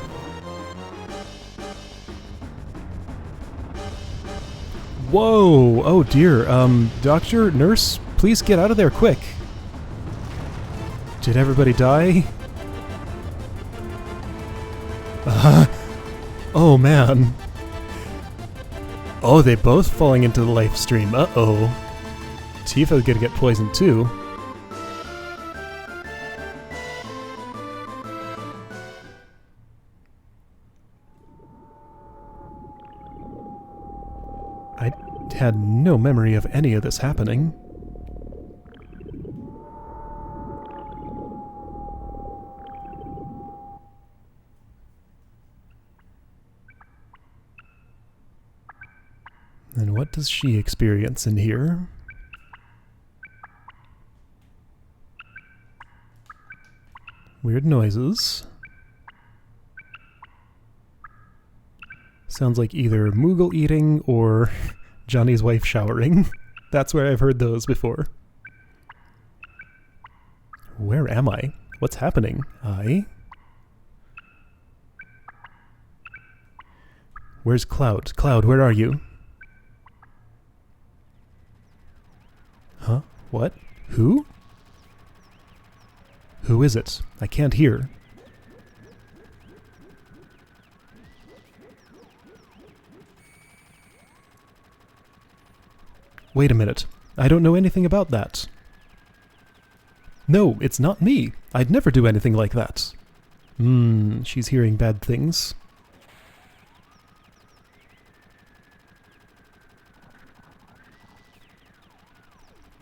Whoa! Oh dear. Doctor, nurse, please get out of there quick. Did everybody die? Oh man. Oh, they both falling into the Lifestream. Uh-oh. Tifa's gonna get poisoned too. I had no memory of any of this happening. And what does she experience in here? Weird noises. Sounds like either Moogle eating or Johnny's wife showering. That's where I've heard those before. Where am I? What's happening? Where's Cloud? Cloud, where are you? Huh? What? Who? Who is it? I can't hear. Wait a minute. I don't know anything about that. No, it's not me. I'd never do anything like that. She's hearing bad things.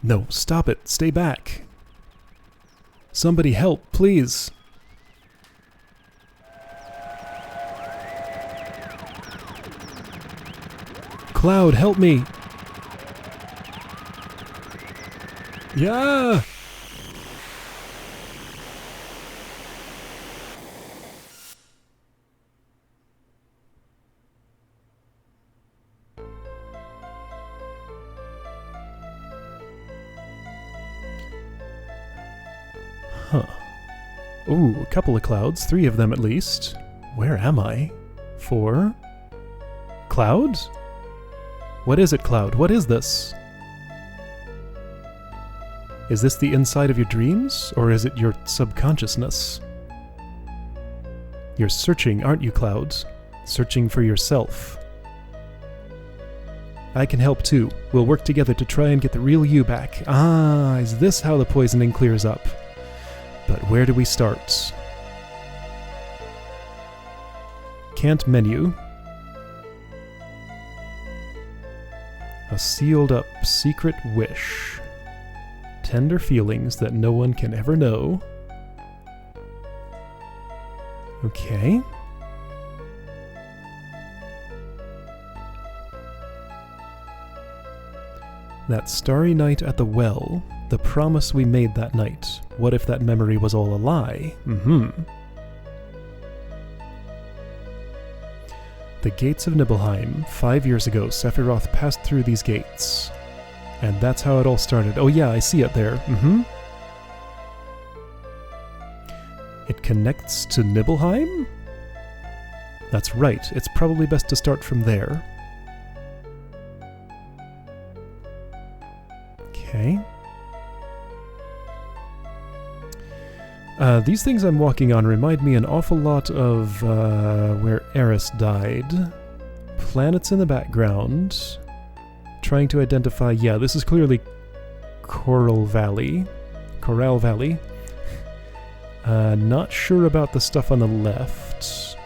No, stop it. Stay back. Somebody help, please. Cloud, help me. Yeah! Huh. Ooh, a couple of clouds, 3 of them at least. Where am I? 4? Cloud? What is it, Cloud? What is this? Is this the inside of your dreams, or is it your subconsciousness? You're searching, aren't you, Cloud? Searching for yourself. I can help too. We'll work together to try and get the real you back. Ah, is this how the poisoning clears up? But where do we start? Can't menu. A sealed up secret wish. Tender feelings that no one can ever know. Okay. That starry night at the well, the promise we made that night. What if that memory was all a lie? The gates of Nibelheim. 5 years ago, Sephiroth passed through these gates. And that's how it all started. Oh yeah, I see it there. It connects to Nibelheim? That's right. It's probably best to start from there. Okay. These things I'm walking on remind me an awful lot of where Eris died. Planets in the background. Trying to identify... Yeah, this is clearly Coral Valley. Not sure about the stuff on the left.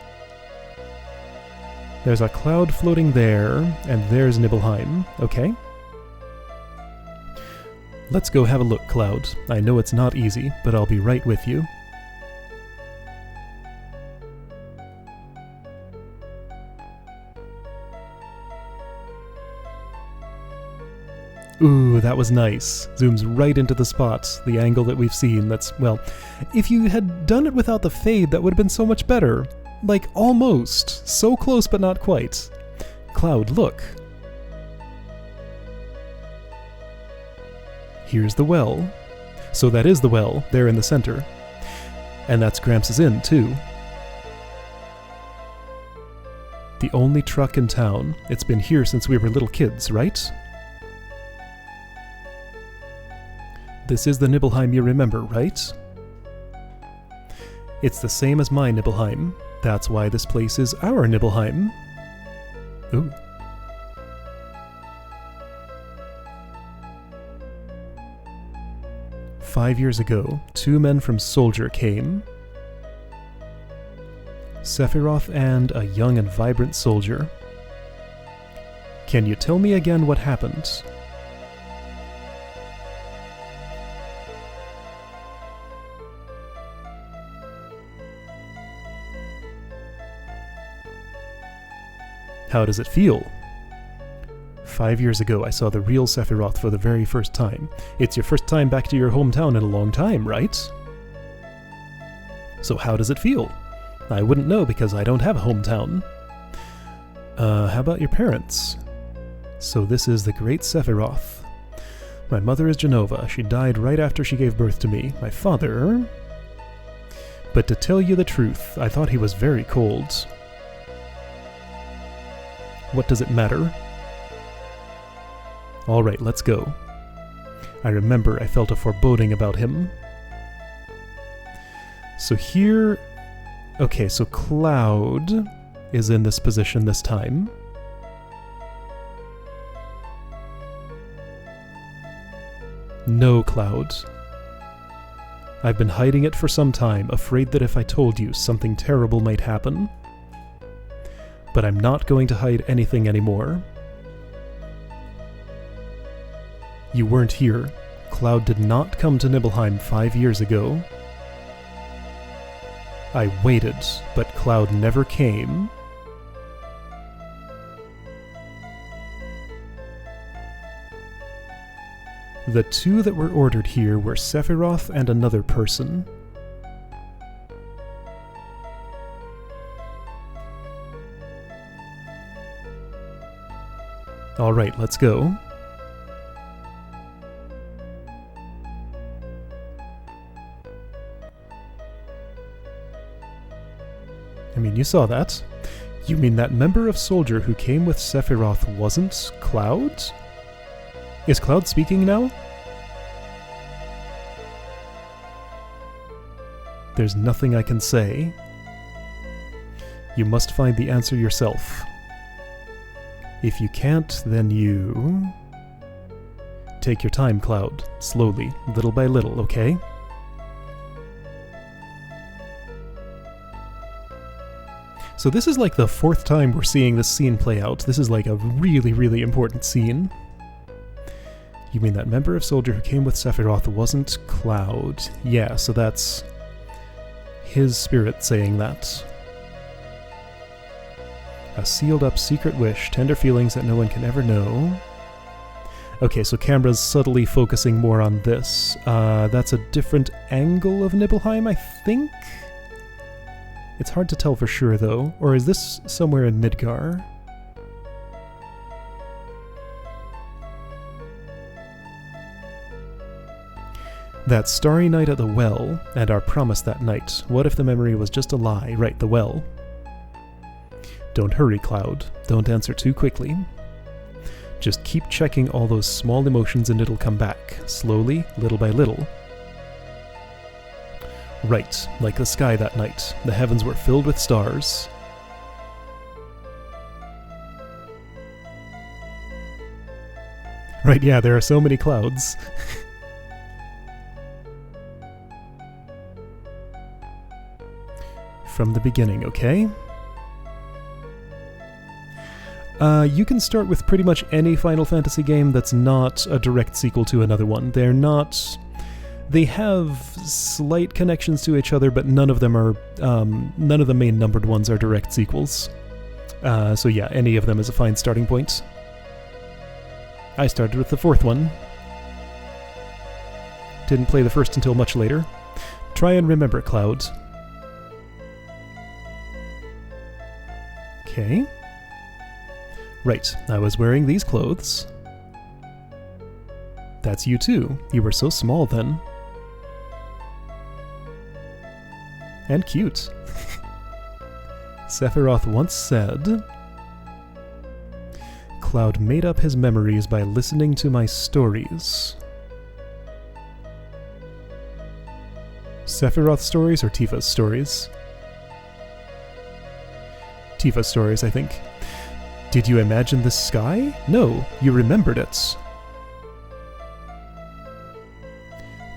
There's a cloud floating there, and there's Nibelheim. Okay. Let's go have a look, Cloud. I know it's not easy, but I'll be right with you. Ooh, that was nice. Zooms right into the spot, the angle that we've seen. That's, well, if you had done it without the fade, that would have been so much better. Like, almost. So close, but not quite. Cloud, look. Here's the well. So that is the well, there in the center. And that's Gramps' Inn, too. The only truck in town. It's been here since we were little kids, right? This is the Nibelheim you remember, right? It's the same as my Nibelheim. That's why this place is our Nibelheim. Ooh. "5 years ago, 2 men from Soldier came. Sephiroth and a young and vibrant soldier. Can you tell me again what happened?" How does it feel? 5 years ago, I saw the real Sephiroth for the very first time. It's your first time back to your hometown in a long time, right? So how does it feel? I wouldn't know because I don't have a hometown. How about your parents? So this is the great Sephiroth. My mother is Genova. She died right after she gave birth to me. My father... But to tell you the truth, I thought he was very cold. What does it matter? Alright, let's go. I remember I felt a foreboding about him. So here... Okay, so Cloud is in this position this time. No, Cloud. I've been hiding it for some time, afraid that if I told you, something terrible might happen. But I'm not going to hide anything anymore. You weren't here. Cloud did not come to Nibelheim 5 years ago. I waited, but Cloud never came. The 2 that were ordered here were Sephiroth and another person. Alright, let's go. I mean, you saw that. You mean that member of Soldier who came with Sephiroth wasn't Cloud? Is Cloud speaking now? There's nothing I can say. You must find the answer yourself. If you can't, then you... Take your time, Cloud. Slowly, little by little, okay? So this is like the 4th time we're seeing this scene play out. This is like a really, really important scene. You mean that member of Soldier who came with Sephiroth wasn't Cloud? Yeah, so that's his spirit saying that. A sealed-up secret wish, tender feelings that no one can ever know. Okay, so camera's subtly focusing more on this. That's a different angle of Nibelheim, I think? It's hard to tell for sure, though. Or is this somewhere in Midgar? That starry night at the well, and our promise that night. What if the memory was just a lie? Right, the well. Don't hurry, Cloud. Don't answer too quickly. Just keep checking all those small emotions and it'll come back. Slowly, little by little. Right, like the sky that night. The heavens were filled with stars. Right, yeah, there are so many clouds. From the beginning, okay? You can start with pretty much any Final Fantasy game that's not a direct sequel to another one. They're not... They have slight connections to each other, but none of them are... none of the main numbered ones are direct sequels. So yeah, any of them is a fine starting point. I started with the fourth one. Didn't play the first until much later. Try and remember, Cloud. Okay. Right, I was wearing these clothes. That's you too. You were so small then. And cute. Sephiroth once said, Cloud made up his memories by listening to my stories. Sephiroth's stories or Tifa's stories? Tifa's stories, I think. Did you imagine the sky? No, you remembered it.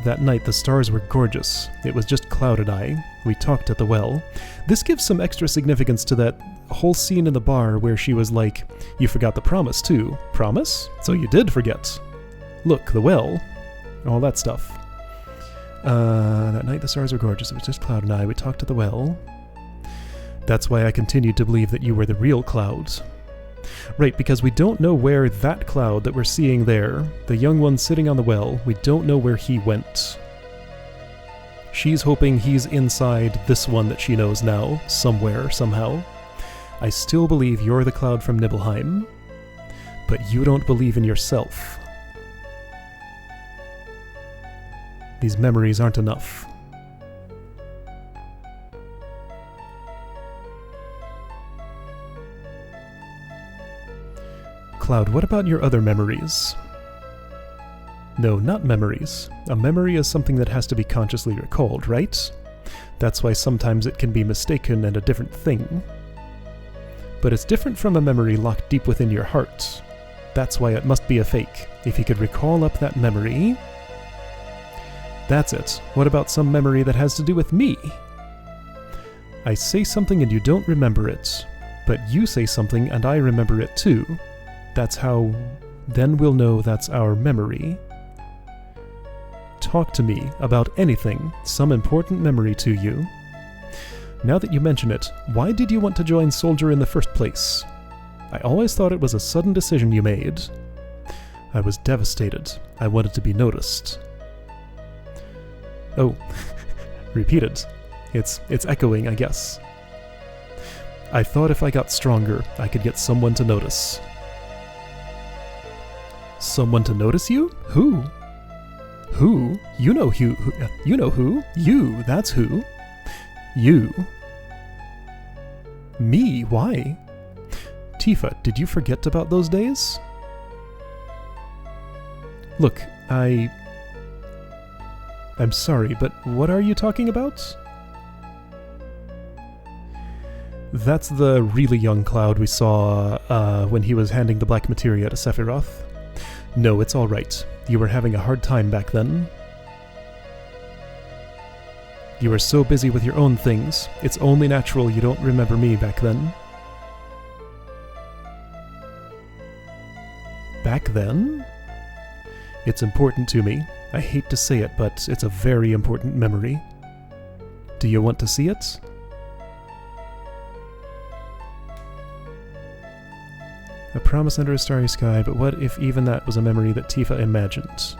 That night the stars were gorgeous. It was just Cloud and I. We talked at the well. This gives some extra significance to that whole scene in the bar where she was like, you forgot the promise too. Promise? So you did forget. Look, the well. All that stuff. That night the stars were gorgeous. It was just Cloud and I. We talked at the well. That's why I continued to believe that you were the real Cloud. Right, because we don't know where that Cloud that we're seeing there, the young one sitting on the well, we don't know where he went. She's hoping he's inside this one that she knows now, somewhere, somehow. I still believe you're the Cloud from Nibelheim, but you don't believe in yourself. These memories aren't enough. Cloud, what about your other memories? No, not memories. A memory is something that has to be consciously recalled, right? That's why sometimes it can be mistaken and a different thing. But it's different from a memory locked deep within your heart. That's why it must be a fake. If you could recall up that memory... That's it. What about some memory that has to do with me? I say something and you don't remember it, but you say something and I remember it too. That's how... Then we'll know that's our memory. Talk to me about anything, some important memory to you. Now that you mention it, why did you want to join Soldier in the first place? I always thought it was a sudden decision you made. I was devastated. I wanted to be noticed. Oh, repeated. It's echoing, I guess. I thought if I got stronger, I could get someone to notice. Someone to notice you? Who? Who? You know who? You know who? You, that's who. You. Me? Why? Tifa, did you forget about those days? Look, I'm sorry, but what are you talking about? That's the really young Cloud we saw when he was handing the black materia to Sephiroth. No, it's all right. You were having a hard time back then. You were so busy with your own things. It's only natural you don't remember me back then. Back then? It's important to me. I hate to say it, but it's a very important memory. Do you want to see it? A promise under a starry sky, but what if even that was a memory that Tifa imagined?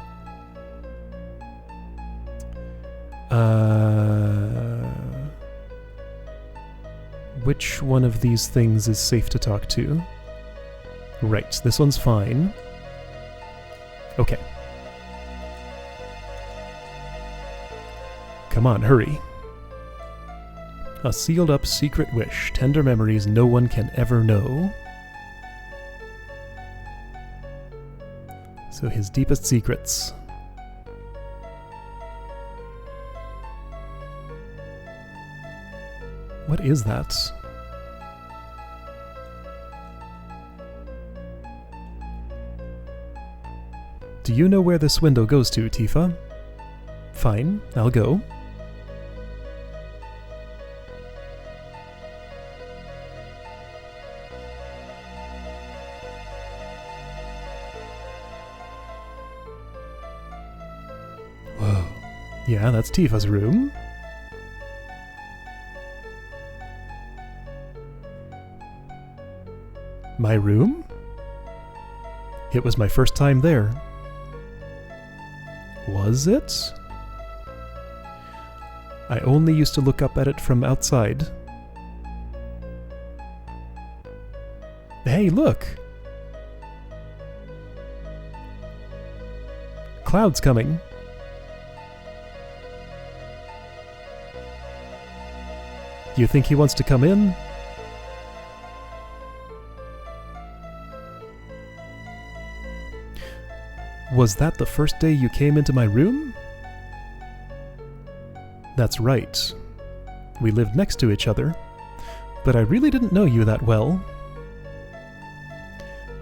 Which one of these things is safe to talk to? Right, this one's fine. Okay. Come on, hurry. A sealed up secret wish, tender memories no one can ever know. So his deepest secrets. What is that? Do you know where this window goes to, Tifa? Fine, I'll go. Whoa. Yeah, that's Tifa's room. My room? It was my first time there. Was it? I only used to look up at it from outside. Hey, look! Cloud's coming. Do you think he wants to come in? Was that the first day you came into my room? That's right. We lived next to each other, but I really didn't know you that well.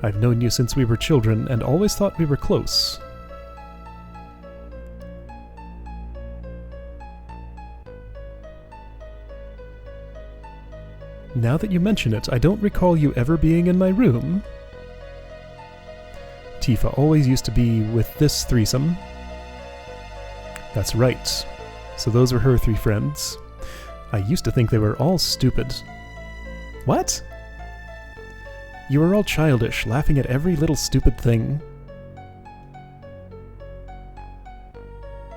I've known you since we were children and always thought we were close. Now that you mention it, I don't recall you ever being in my room. Tifa always used to be with this threesome. That's right. So those were her three friends. I used to think they were all stupid. What? You were all childish, laughing at every little stupid thing.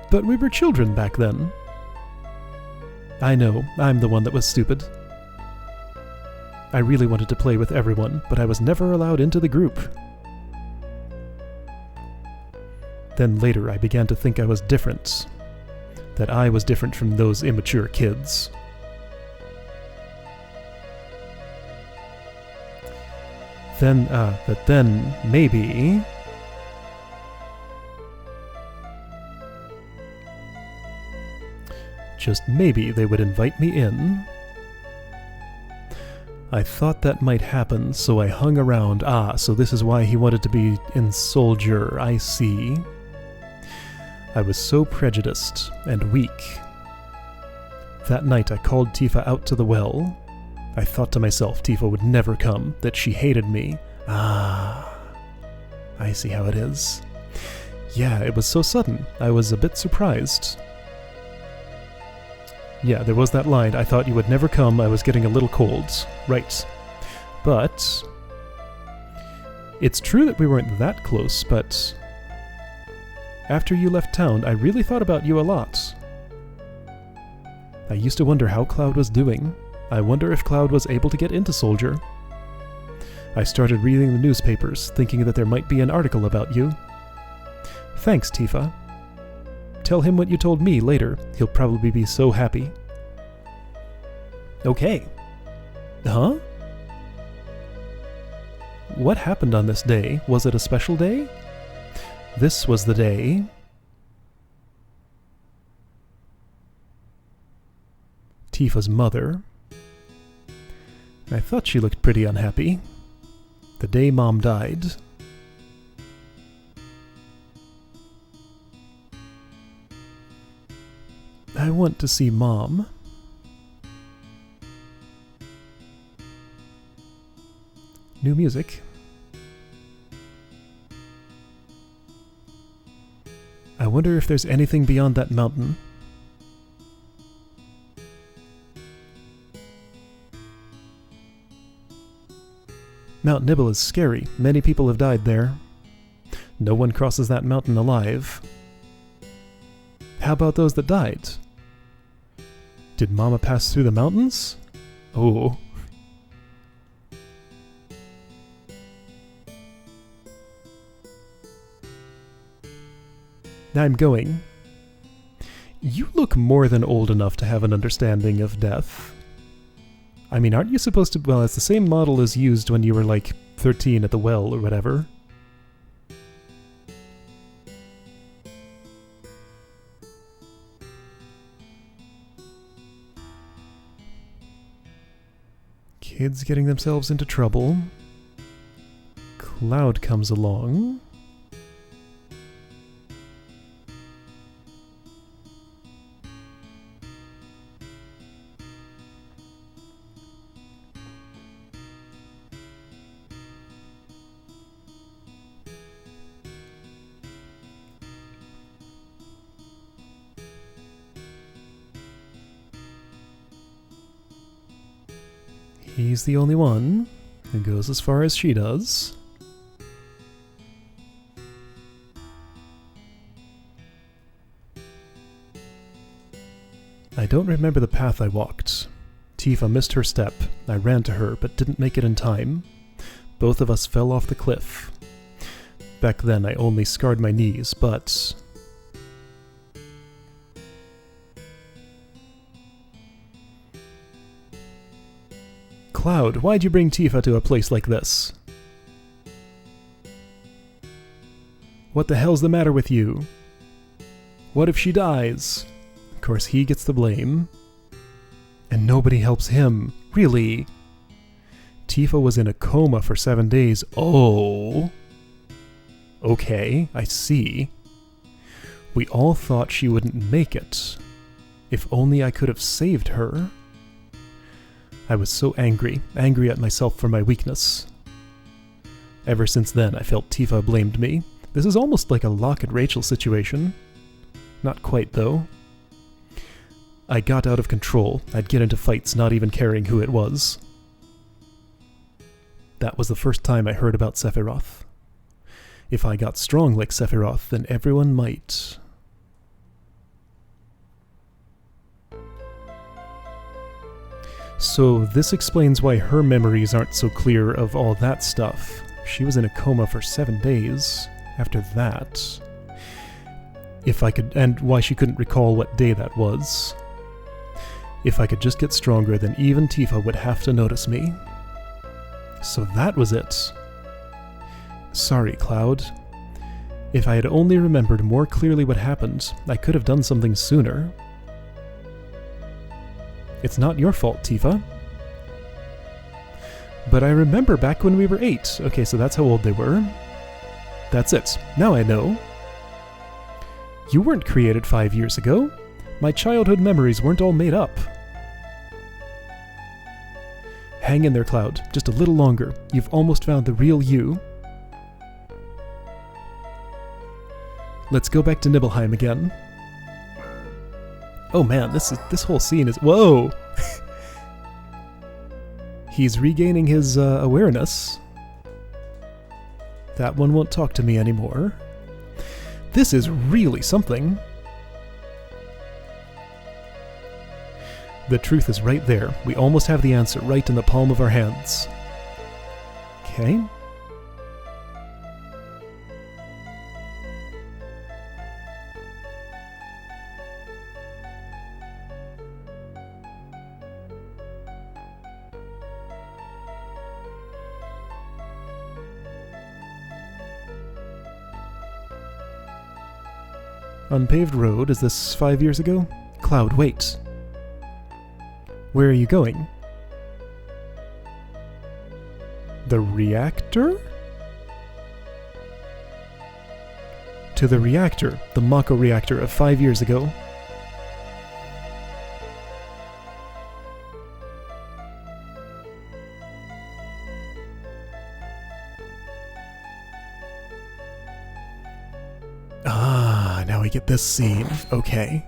But we were children back then. I know, I'm the one that was stupid. I really wanted to play with everyone, but I was never allowed into the group. Then later I began to think I was different. That I was different from those immature kids. Then maybe... just maybe they would invite me in. I thought that might happen, so I hung around. Ah, so this is why he wanted to be in Soldier, I see. I was so prejudiced and weak. That night I called Tifa out to the well. I thought to myself Tifa would never come, that she hated me. Ah, I see how it is. Yeah, it was so sudden. I was a bit surprised. Yeah, there was that line, I thought you would never come, I was getting a little cold. Right. But... it's true that we weren't that close, but... after you left town, I really thought about you a lot. I used to wonder how Cloud was doing. I wonder if Cloud was able to get into Soldier. I started reading the newspapers, thinking that there might be an article about you. Thanks, Tifa. Tell him what you told me later. He'll probably be so happy. Okay. Huh? What happened on this day? Was it a special day? This was the day... Tifa's mother... I thought she looked pretty unhappy. The day Mom died... I want to see Mom. New music. wonder if there's anything beyond that mountain. Mount Nibble is scary. Many people have died there. No one crosses that mountain alive. How about those that died? Did Mama pass through the mountains? Oh. I'm going. You look more than old enough to have an understanding of death. I mean, aren't you supposed to... Well, it's the same model as used when you were, like, 13 at the well or whatever. Kids getting themselves into trouble. Cloud comes along. He's the only one who goes as far as she does. I don't remember the path I walked. Tifa missed her step. I ran to her, but didn't make it in time. Both of us fell off the cliff. Back then I only scarred my knees, but... Cloud, why'd you bring Tifa to a place like this? What the hell's the matter with you? What if she dies? Of course he gets the blame. And nobody helps him. Really? Tifa was in a coma for 7 days. Oh. Okay, I see. We all thought she wouldn't make it. If only I could have saved her. I was so angry at myself for my weakness. Ever since then, I felt Tifa blamed me. This is almost like a Locke and Rachel situation. Not quite, though. I got out of control. I'd get into fights not even caring who it was. That was the first time I heard about Sephiroth. If I got strong like Sephiroth, then everyone might... So this explains why her memories aren't so clear of all that stuff. She was in a coma for 7 days after that. If I could, and why she couldn't recall what day that was. If I could just get stronger, then even Tifa would have to notice me. So that was it. Sorry, Cloud. If I had only remembered more clearly what happened, I could have done something sooner. It's not your fault, Tifa. But I remember back when we were 8. Okay, so that's how old they were. That's it. Now I know. You weren't created 5 years ago. My childhood memories weren't all made up. Hang in there, Cloud. Just a little longer. You've almost found the real you. Let's go back to Nibelheim again. Oh man, this whole scene is... Whoa! He's regaining his awareness. That one won't talk to me anymore. This is really something. The truth is right there. We almost have the answer right in the palm of our hands. Okay. Unpaved road, is this 5 years ago? Cloud, wait. Where are you going? The reactor? To the reactor, the Mako reactor of 5 years ago. Now we get this scene. Okay.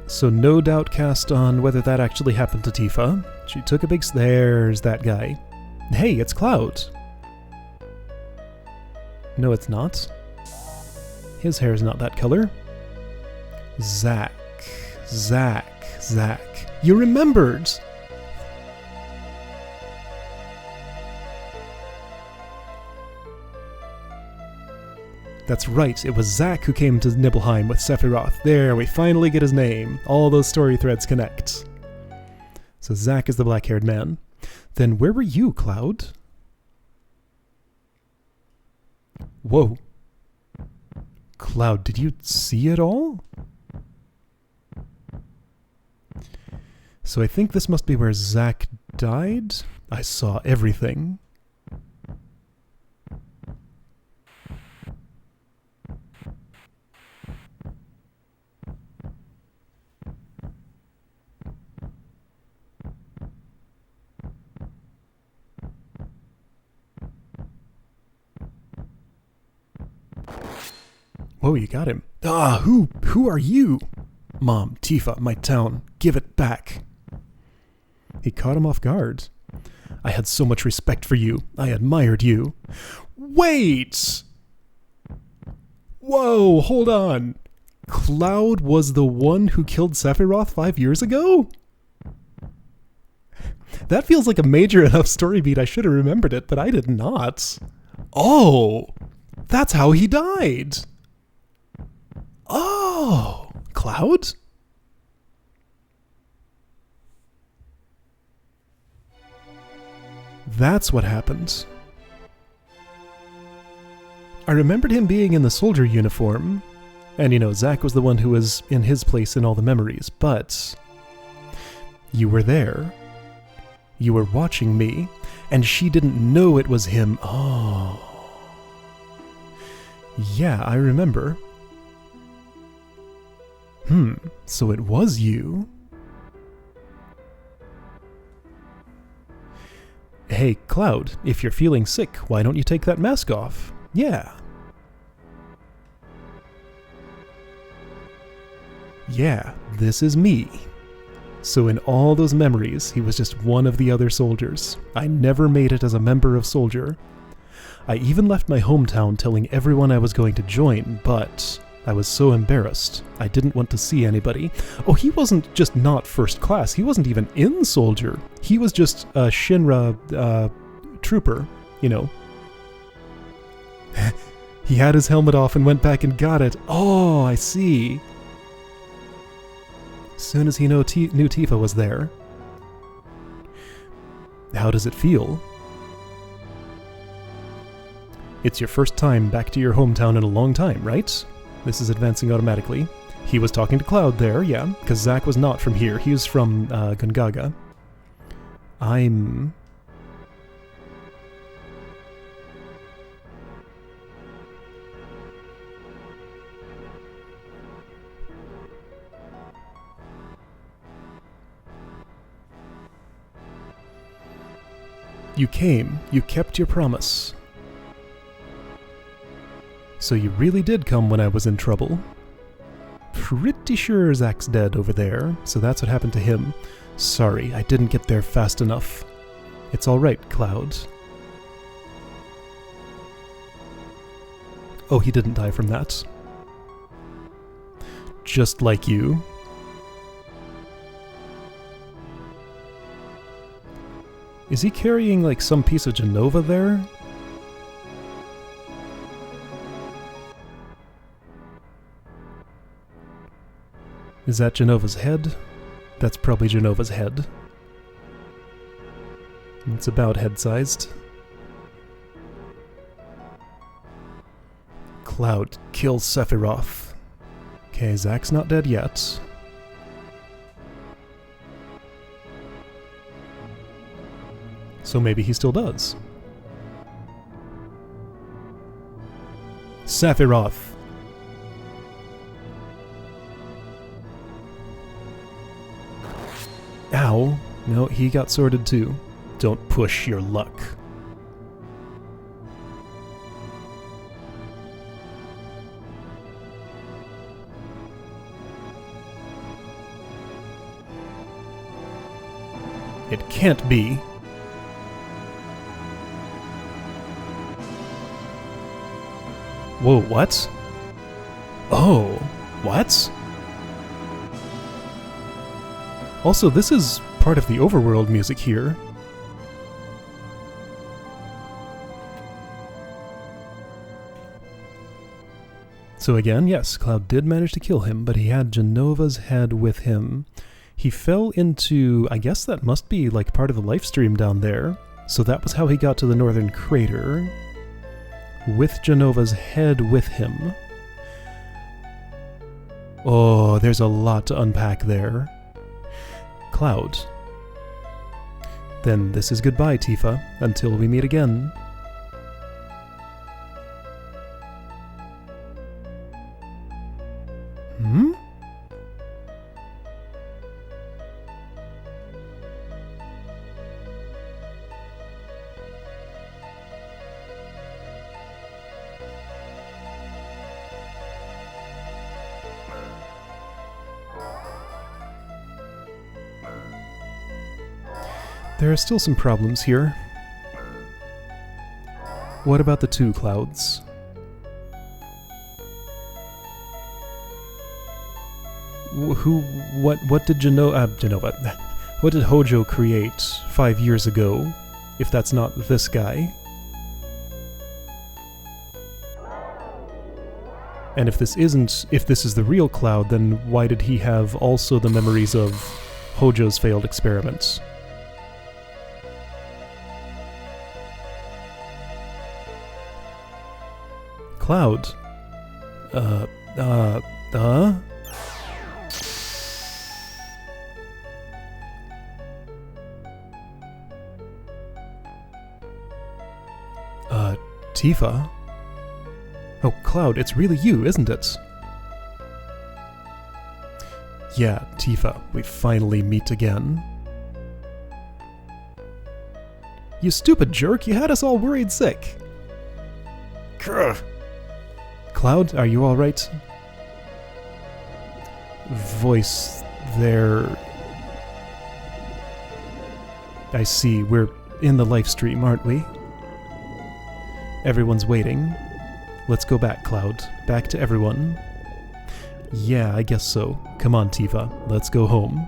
So no doubt cast on whether that actually happened to Tifa. She took a big... There's that guy. Hey, it's Cloud. No, it's not. His hair's not that color. Zack. You remembered! That's right, it was Zack who came to Nibelheim with Sephiroth. There, we finally get his name. All those story threads connect. So Zack is the black-haired man. Then where were you, Cloud? Whoa. Cloud, did you see it all? So I think this must be where Zack died? I saw everything. Whoa, you got him. Who are you? Mom, Tifa, my town, give it back. He caught him off guard. I had so much respect for you. I admired you. Wait! Whoa, hold on. Cloud was the one who killed Sephiroth 5 years ago? That feels like a major enough story beat I should have remembered it, but I did not. Oh, that's how he died. Oh, Cloud? That's what happened. I remembered him being in the soldier uniform, and you know, Zack was the one who was in his place in all the memories, but you were there. You were watching me, and she didn't know it was him. Oh. Yeah, I remember. So it was you. Hey, Cloud, if you're feeling sick, why don't you take that mask off? Yeah. Yeah, this is me. So in all those memories, he was just one of the other soldiers. I never made it as a member of Soldier. I even left my hometown telling everyone I was going to join, but I was so embarrassed. I didn't want to see anybody. Oh, he wasn't just not first class. He wasn't even in Soldier. He was just a Shinra trooper, you know. He had his helmet off and went back and got it. Oh, I see. As soon as he knew Tifa was there. How does it feel? It's your first time back to your hometown in a long time, right? This is advancing automatically. He was talking to Cloud there, yeah, because Zack was not from here. He was from Gungaga. You came. You kept your promise. So you really did come when I was in trouble. Pretty sure Zack's dead over there, so that's what happened to him. Sorry, I didn't get there fast enough. It's alright, Cloud. Oh, he didn't die from that. Just like you. Is he carrying, like, some piece of Genova there? Is that Genova's head? That's probably Genova's head. It's about head-sized. Cloud kills Sephiroth. Okay, Zack's not dead yet. So maybe he still does. Sephiroth! Ow. No, he got sorted too. Don't push your luck. It can't be. Whoa, what? Oh, what? Also, this is part of the overworld music here. So again, yes, Cloud did manage to kill him, but he had Genova's head with him. He fell into, I guess that must be like part of the Lifestream down there. So that was how he got to the northern crater. With Genova's head with him. Oh, there's a lot to unpack there. Cloud. Then this is goodbye, Tifa, until we meet again. Hmm? There are still some problems here. What about the two clouds? What did Genova, what did Hojo create 5 years ago, if that's not this guy? And if this is the real Cloud, then why did he have also the memories of Hojo's failed experiments? Cloud. Tifa? Oh, Cloud, it's really you, isn't it? Yeah, Tifa, we finally meet again. You stupid jerk, you had us all worried sick. Grr. Cloud, are you alright? Voice there. I see, we're in the Lifestream, aren't we? Everyone's waiting. Let's go back, Cloud. Back to everyone. Yeah, I guess so. Come on, Tifa. Let's go home.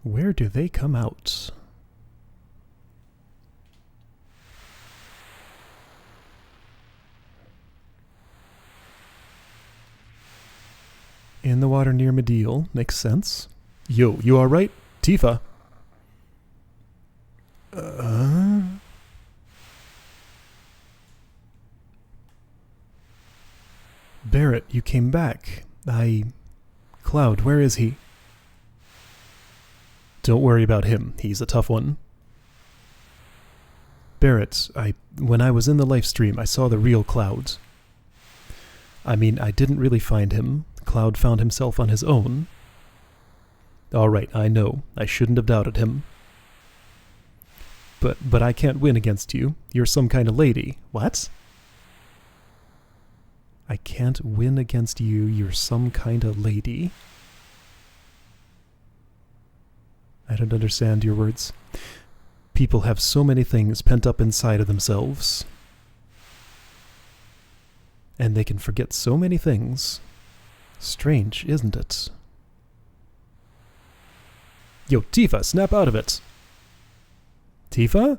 Where do they come out? In the water near Mideel. Makes sense. Yo, you alright? Tifa? Barrett, you came back. Cloud, where is he? Don't worry about him. He's a tough one. Barrett, when I was in the Lifestream, I saw the real Cloud. I mean, I didn't really find him. Cloud found himself on his own. Alright, I know. I shouldn't have doubted him. But I can't win against you. You're some kind of lady. What? I can't win against you. You're some kind of lady. I don't understand your words. People have so many things pent up inside of themselves. And they can forget so many things. Strange, isn't it? Yo, Tifa, snap out of it! Tifa?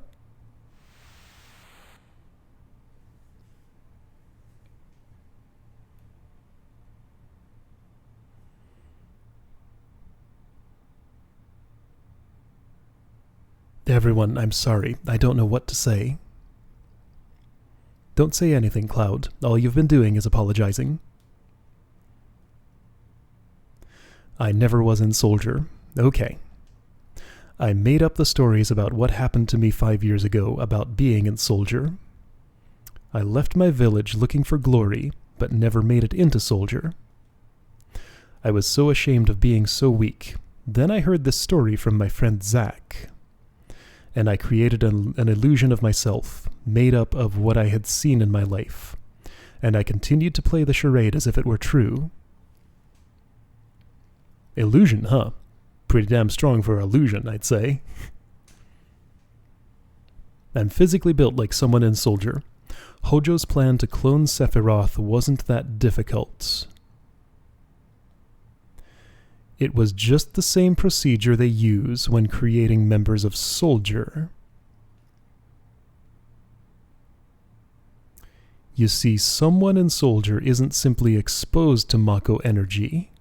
Everyone, I'm sorry. I don't know what to say. Don't say anything, Cloud. All you've been doing is apologizing. I never was in Soldier. Okay. I made up the stories about what happened to me 5 years ago about being in Soldier. I left my village looking for glory, but never made it into Soldier. I was so ashamed of being so weak. Then I heard this story from my friend Zack. and I created an illusion of myself, made up of what I had seen in my life, and I continued to play the charade as if it were true. Illusion, huh? Pretty damn strong for illusion, I'd say. I'm physically built like someone in Soldier. Hojo's plan to clone Sephiroth wasn't that difficult. It was just the same procedure they use when creating members of Soldier. You see, someone in Soldier isn't simply exposed to Mako energy.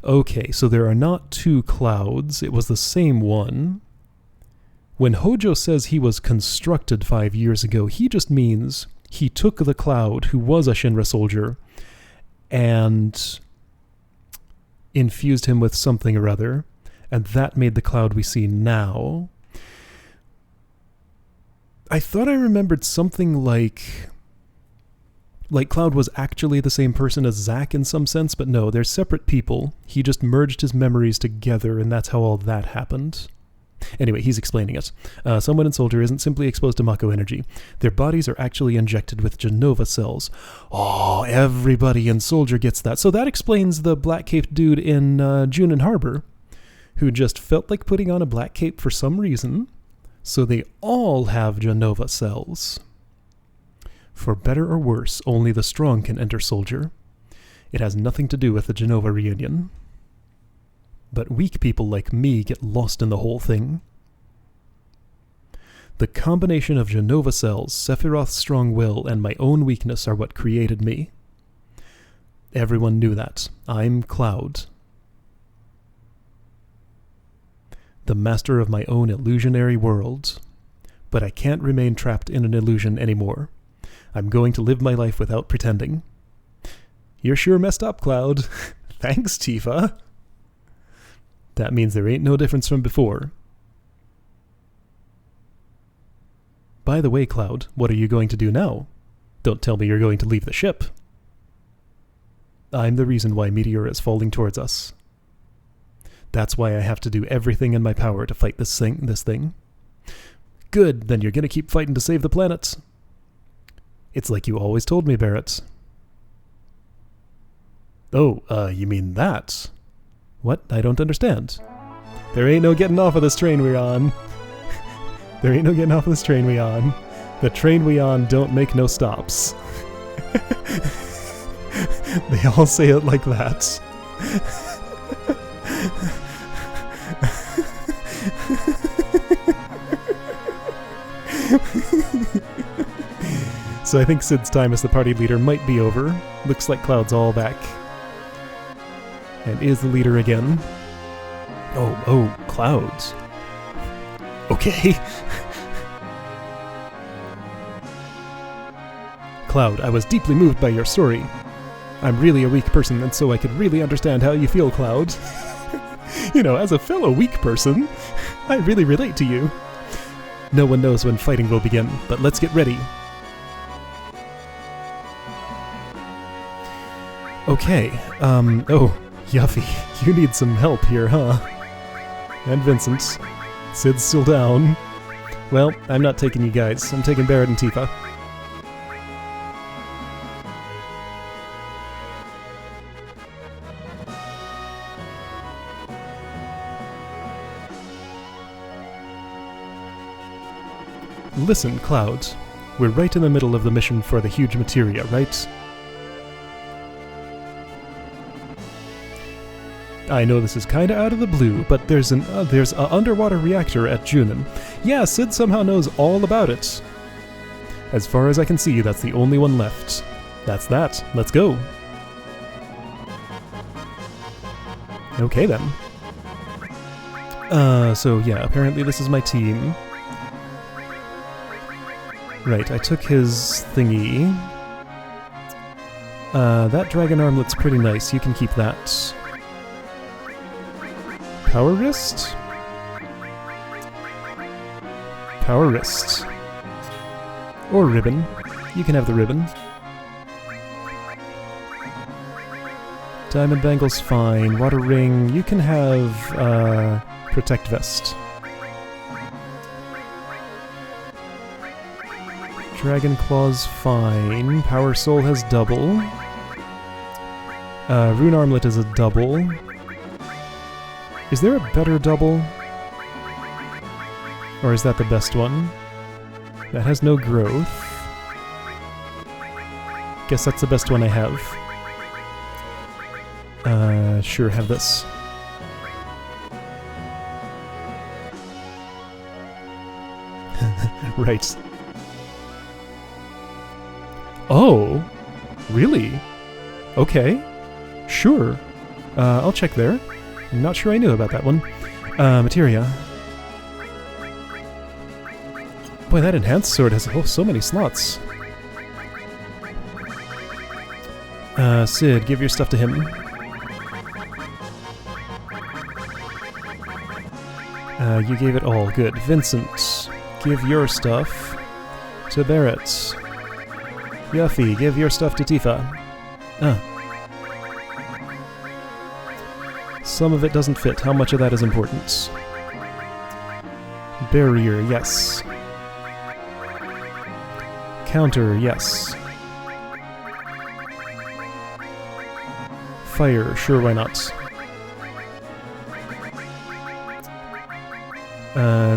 Okay, so there are not two Clouds, it was the same one. When Hojo says he was constructed 5 years ago, he just means he took the Cloud, who was a Shinra soldier, and infused him with something or other, and that made the Cloud we see now. I thought I remembered something like Cloud was actually the same person as Zack in some sense, but no, they're separate people. He just merged his memories together, and that's how all that happened. Anyway, he's explaining it. Someone in Soldier isn't simply exposed to Mako energy. Their bodies are actually injected with Genova cells. Oh, everybody in Soldier gets that. So that explains the black-caped dude in Junin Harbor, who just felt like putting on a black cape for some reason. So they all have Genova cells. For better or worse, only the strong can enter Soldier. It has nothing to do with the Genova reunion. But weak people like me get lost in the whole thing. The combination of Genova cells, Sephiroth's strong will, and my own weakness are what created me. Everyone knew that. I'm Cloud. The master of my own illusionary world. But I can't remain trapped in an illusion anymore. I'm going to live my life without pretending. You're sure messed up, Cloud. Thanks, Tifa. That means there ain't no difference from before. By the way, Cloud, what are you going to do now? Don't tell me you're going to leave the ship. I'm the reason why Meteor is falling towards us. That's why I have to do everything in my power to fight this thing. Good, then you're gonna keep fighting to save the planet. It's like you always told me, Barrett. Oh, you mean that? What? I don't understand. There ain't no getting off of this train we're on. There ain't no getting off of this train we on. The train we on don't make no stops. They all say it like that. So I think Cid's time as the party leader might be over. Looks like Cloud's all back. And is the leader again. Oh, Clouds. Okay. Cloud, I was deeply moved by your story. I'm really a weak person, and so I could really understand how you feel, Cloud. You know, as a fellow weak person, I really relate to you. No one knows when fighting will begin, but let's get ready. Okay, oh, Yuffie, you need some help here, huh? And Vincent. Cid's still down. Well, I'm not taking you guys. I'm taking Barrett and Tifa. Listen, Cloud. We're right in the middle of the mission for the Huge Materia, right? I know this is kinda out of the blue, but there's an underwater reactor at Junin. Yeah, Cid somehow knows all about it. As far as I can see, that's the only one left. That's that. Let's go. Okay then. So yeah, apparently this is my team. Right, I took his thingy. That dragon armlet's pretty nice, you can keep that. Power wrist? Power wrist. Or ribbon. You can have the ribbon. Diamond bangle's fine. Water ring, you can have, protect vest. Dragon Claw's fine. Power Soul has double. Rune Armlet is a double. Is there a better double? Or is that the best one? That has no growth. Guess that's the best one I have. Sure, have this. Right. Oh! Really? Okay. Sure. I'll check there. I'm not sure I knew about that one. Materia. Boy, that enhanced sword has so many slots. Sid, give your stuff to him. You gave it all. Good. Vincent, give your stuff to Barrett. Yuffie, give your stuff to Tifa. Some of it doesn't fit. How much of that is important? Barrier, yes. Counter, yes. Fire, sure, why not?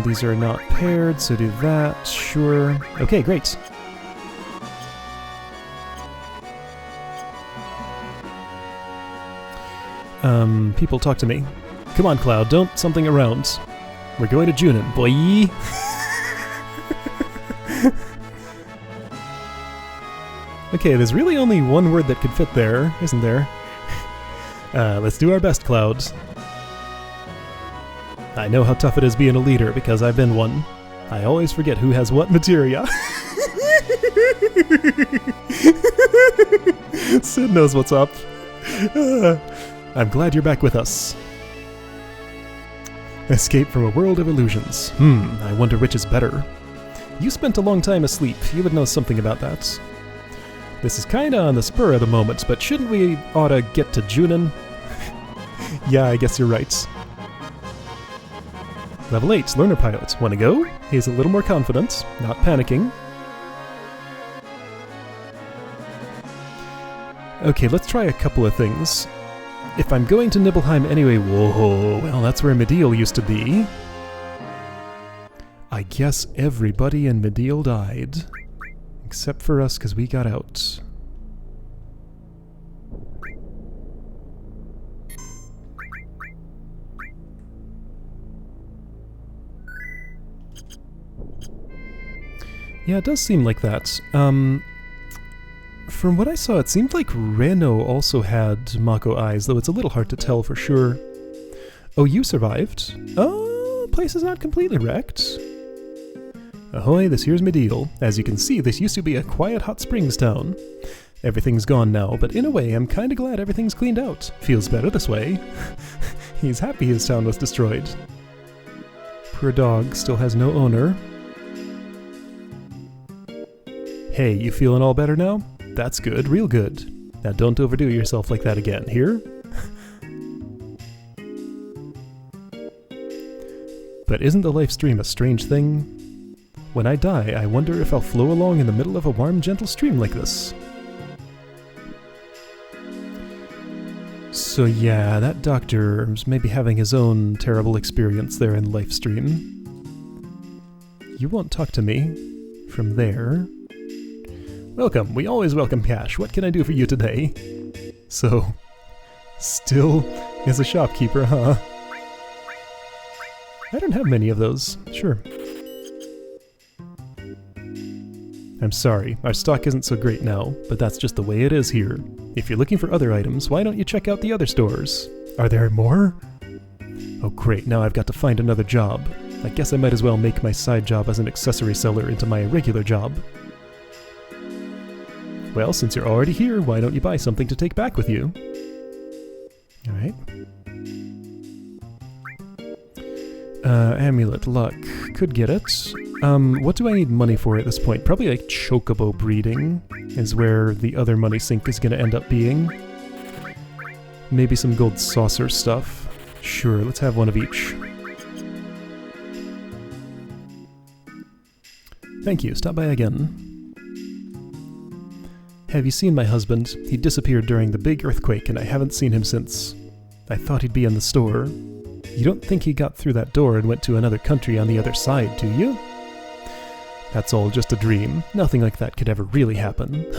These are not paired, so do that, sure. Okay, great. People talk to me. Come on, Cloud, don't something around. We're going to Junin, boy! Okay, there's really only one word that could fit there, isn't there? Let's do our best, Cloud. I know how tough it is being a leader, because I've been one. I always forget who has what materia. Sid knows what's up. I'm glad you're back with us. Escape from a world of illusions. I wonder which is better. You spent a long time asleep. You would know something about that. This is kinda on the spur of the moment, but shouldn't we oughta get to Junin? Yeah, I guess you're right. Level 8, Learner Pilot. Wanna go? He's a little more confident, not panicking. Okay, let's try a couple of things. If I'm going to Nibelheim anyway, whoa, well, that's where Mideel used to be. I guess everybody in Mideel died. Except for us, because we got out. Yeah, it does seem like that. From what I saw, it seemed like Reno also had Mako eyes, though it's a little hard to tell for sure. Oh, you survived? Oh, place is not completely wrecked. Ahoy, this here's Mideel. As you can see, this used to be a quiet hot springs town. Everything's gone now, but in a way, I'm kinda glad everything's cleaned out. Feels better this way. He's happy his town was destroyed. Poor dog still has no owner. Hey, you feeling all better now? That's good, real good. Now don't overdo yourself like that again, here? But isn't the Lifestream a strange thing? When I die, I wonder if I'll flow along in the middle of a warm, gentle stream like this. So yeah, that doctor's maybe having his own terrible experience there in Lifestream. You won't talk to me from there. Welcome, we always welcome cash. What can I do for you today? So, still is a shopkeeper, huh? I don't have many of those. Sure. I'm sorry, our stock isn't so great now, but that's just the way it is here. If you're looking for other items, why don't you check out the other stores? Are there more? Oh great, now I've got to find another job. I guess I might as well make my side job as an accessory seller into my regular job. Well, since you're already here, why don't you buy something to take back with you? Alright. Amulet, luck. Could get it. What do I need money for at this point? Probably like chocobo breeding is where the other money sink is gonna end up being. Maybe some gold saucer stuff. Sure, let's have one of each. Thank you, stop by again. Have you seen my husband? He disappeared during the big earthquake and I haven't seen him since. I thought he'd be in the store. You don't think he got through that door and went to another country on the other side, do you? That's all just a dream. Nothing like that could ever really happen.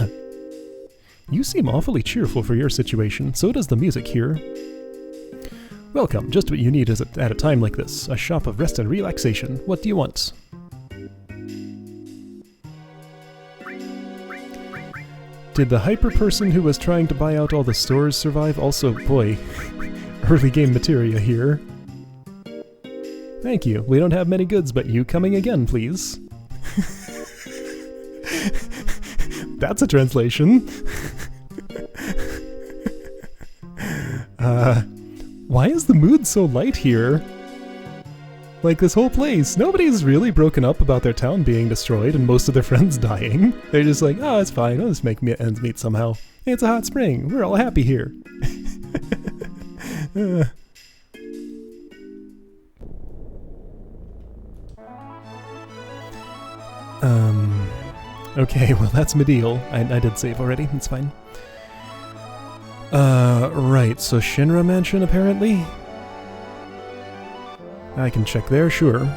You seem awfully cheerful for your situation, so does the music here. Welcome, just what you need is at a time like this. A shop of rest and relaxation. What do you want? Did the hyper person who was trying to buy out all the stores survive? Also, boy, early game materia here. Thank you. We don't have many goods, but you coming again, please. That's a translation. Why is the mood so light here? Like, this whole place, nobody's really broken up about their town being destroyed and most of their friends dying. They're just like, oh, it's fine, I'll just make ends meet somehow. It's a hot spring, we're all happy here. Okay, well that's Mideel. I did save already, it's fine. Right, so Shinra Mansion apparently? I can check there, sure.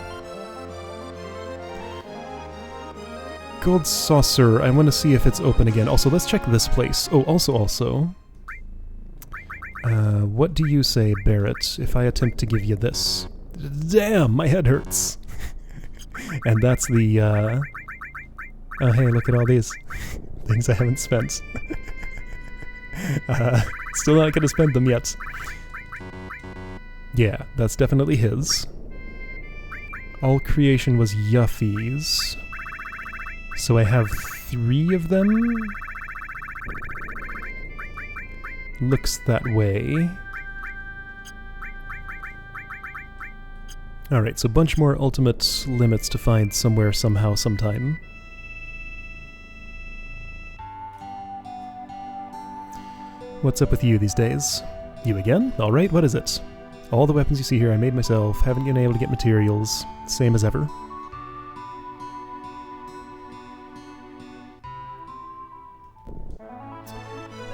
Gold Saucer, I want to see if it's open again. Also, let's check this place. Oh, also. What do you say, Barrett, if I attempt to give you this? Damn, my head hurts! And that's the, oh hey, look at all these things I haven't spent. Still not gonna spend them yet. Yeah, that's definitely his. All creation was Yuffie's. So I have 3 of them? Looks that way. Alright, so a bunch more ultimate limits to find somewhere, somehow, sometime. What's up with you these days? You again? Alright, what is it? All the weapons you see here I made myself, haven't been able to get materials, same as ever.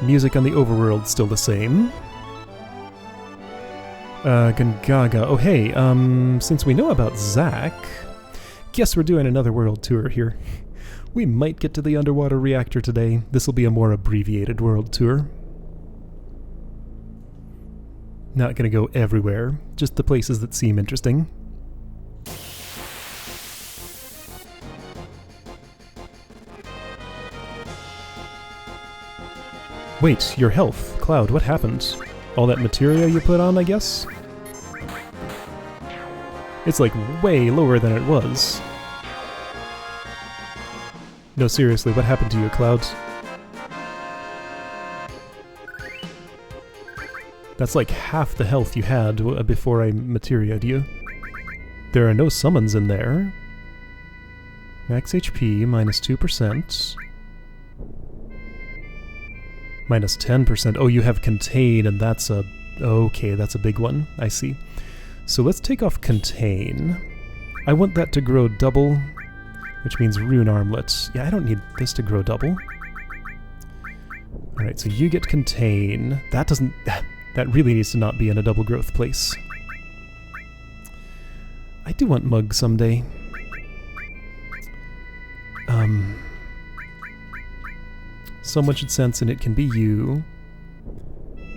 Music on the overworld still the same. Gongaga. Oh hey, since we know about Zack, guess we're doing another world tour here. We might get to the underwater reactor today. This'll be a more abbreviated world tour. Not gonna go everywhere, just the places that seem interesting. Wait, your health. Cloud, what happened? All that materia you put on, I guess? It's like way lower than it was. No, seriously, what happened to you, Cloud? That's like half the health you had before I materia'd you. There are no summons in there. Max HP, minus 2%. Minus 10%. Oh, you have Contain, and that's a... Okay, that's a big one. I see. So let's take off Contain. I want that to grow double, which means Rune Armlet. Yeah, I don't need this to grow double. Alright, so you get Contain. That doesn't... That really needs to not be in a double growth place. I do want Mug someday. Someone should sense and it can be you.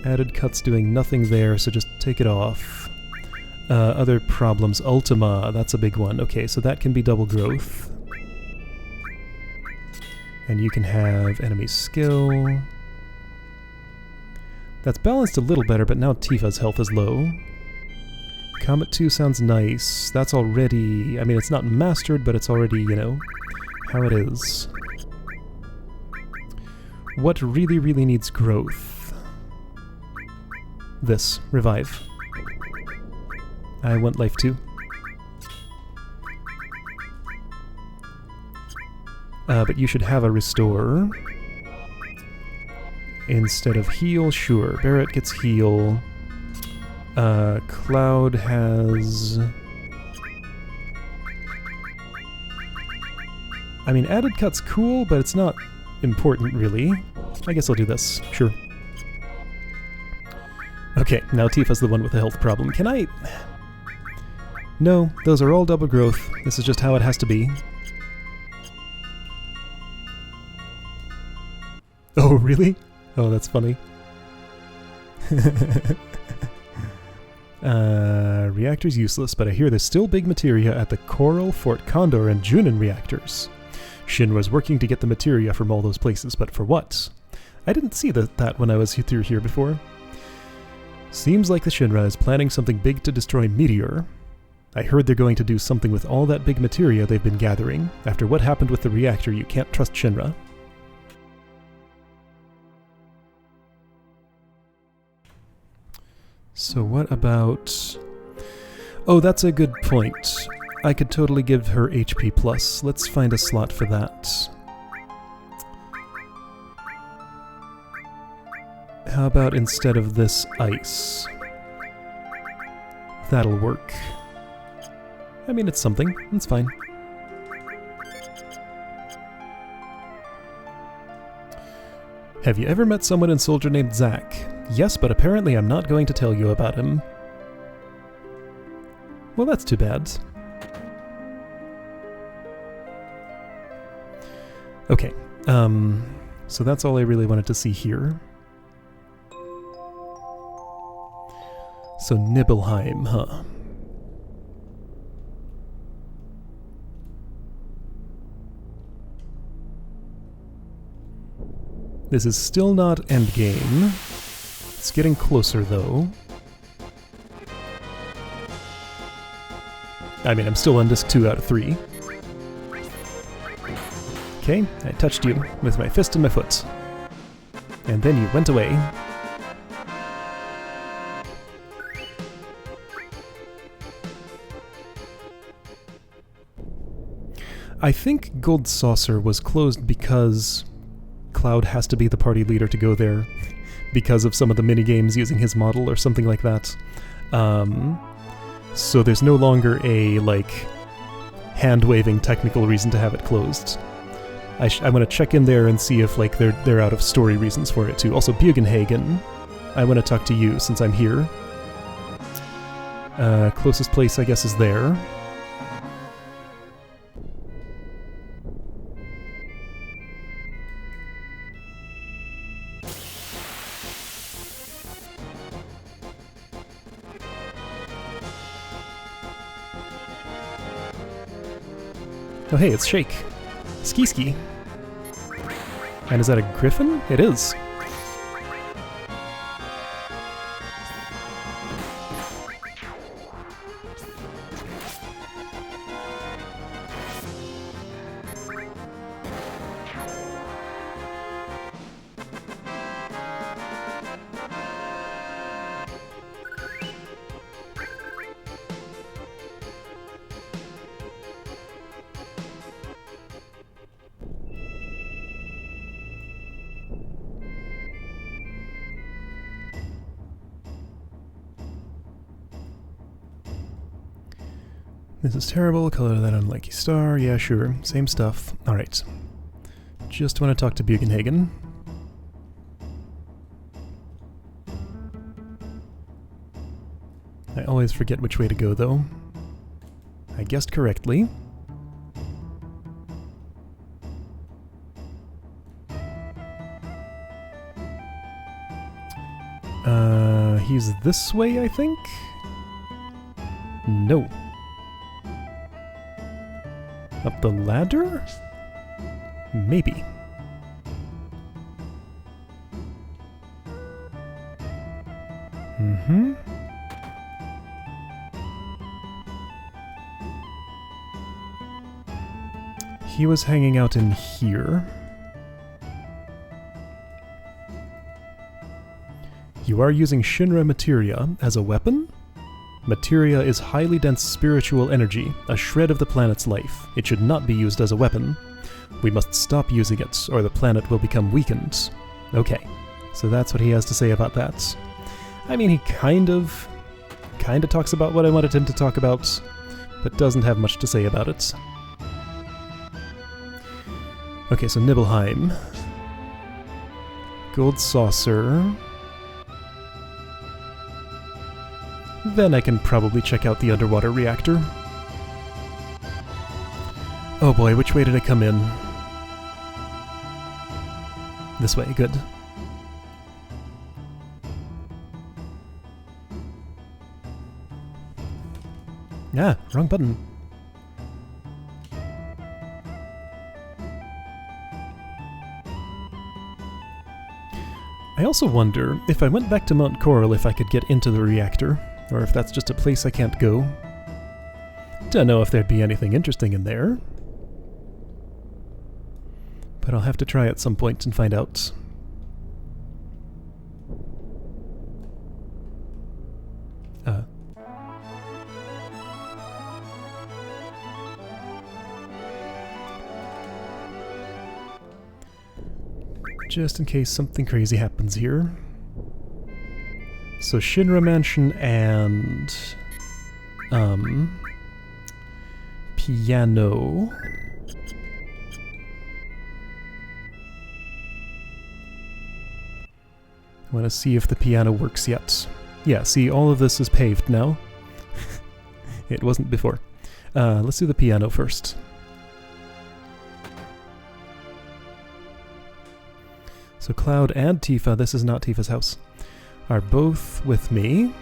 Added cut's doing nothing there, so just take it off. Other problems. Ultima, that's a big one. Okay, so that can be double growth. And you can have enemy skill. That's balanced a little better, but now Tifa's health is low. Comet 2 sounds nice. That's already... I mean, it's not mastered, but it's already, you know, how it is. What really, really needs growth? This. Revive. I want life 2. But you should have a restore. Instead of heal, sure. Barrett gets heal. Cloud has... I mean, added cut's cool, but it's not important, really. I guess I'll do this. Sure. Okay, now Tifa's the one with the health problem. Can I... No, those are all double growth. This is just how it has to be. Oh, really? Oh, that's funny. Reactor's useless, but I hear there's still big materia at the Coral, Fort Condor, and Junin reactors. Shinra's working to get the materia from all those places, but for what? I didn't see that when I was through here before. Seems like the Shinra is planning something big to destroy Meteor. I heard they're going to do something with all that big materia they've been gathering. After what happened with the reactor, you can't trust Shinra. So what about... Oh, that's a good point. I could totally give her HP plus. Let's find a slot for that. How about instead of this ice? That'll work. I mean, it's something. It's fine. Have you ever met someone in Soldier named Zack? Yes, but apparently I'm not going to tell you about him. Well, that's too bad. Okay, so that's all I really wanted to see here. So Nibelheim, huh? This is still not endgame. It's getting closer, though. I mean, I'm still on disc 2 out of 3. Okay, I touched you with my fist and my foot. And then you went away. I think Gold Saucer was closed because Cloud has to be the party leader to go there because of some of the minigames using his model or something like that. So there's no longer a, like, hand-waving technical reason to have it closed. I'm gonna check in there and see if, like, they're out of story reasons for it too. Also, Bugenhagen, I want to talk to you since I'm here. Closest place, I guess, is there. Oh hey, it's Shake. Ski. And is that a griffin? It is. This is terrible, color that unlucky star, yeah sure, same stuff. Alright. Just want to talk to Bugenhagen. I always forget which way to go though. I guessed correctly. He's this way, I think? No. Up the ladder? Maybe. Mm-hmm. He was hanging out in here. You are using Shinra Materia as a weapon? Materia is highly dense spiritual energy, a shred of the planet's life. It should not be used as a weapon. We must stop using it, or the planet will become weakened. Okay, so that's what he has to say about that. I mean, he kind of talks about what I wanted him to talk about, but doesn't have much to say about it. Okay, so Nibelheim. Gold saucer. Then I can probably check out the underwater reactor. Oh boy, which way did I come in? This way, good. Ah, wrong button. I also wonder, if I went back to Mount Coral, if I could get into the reactor, or if that's just a place I can't go. Don't know if there'd be anything interesting in there. But I'll have to try at some point and find out. Just in case something crazy happens here. So Shinra Mansion and piano. I want to see if the piano works yet. Yeah, see, all of this is paved now. It wasn't before. Let's do the piano first. So Cloud and Tifa, this is not Tifa's house, are both with me.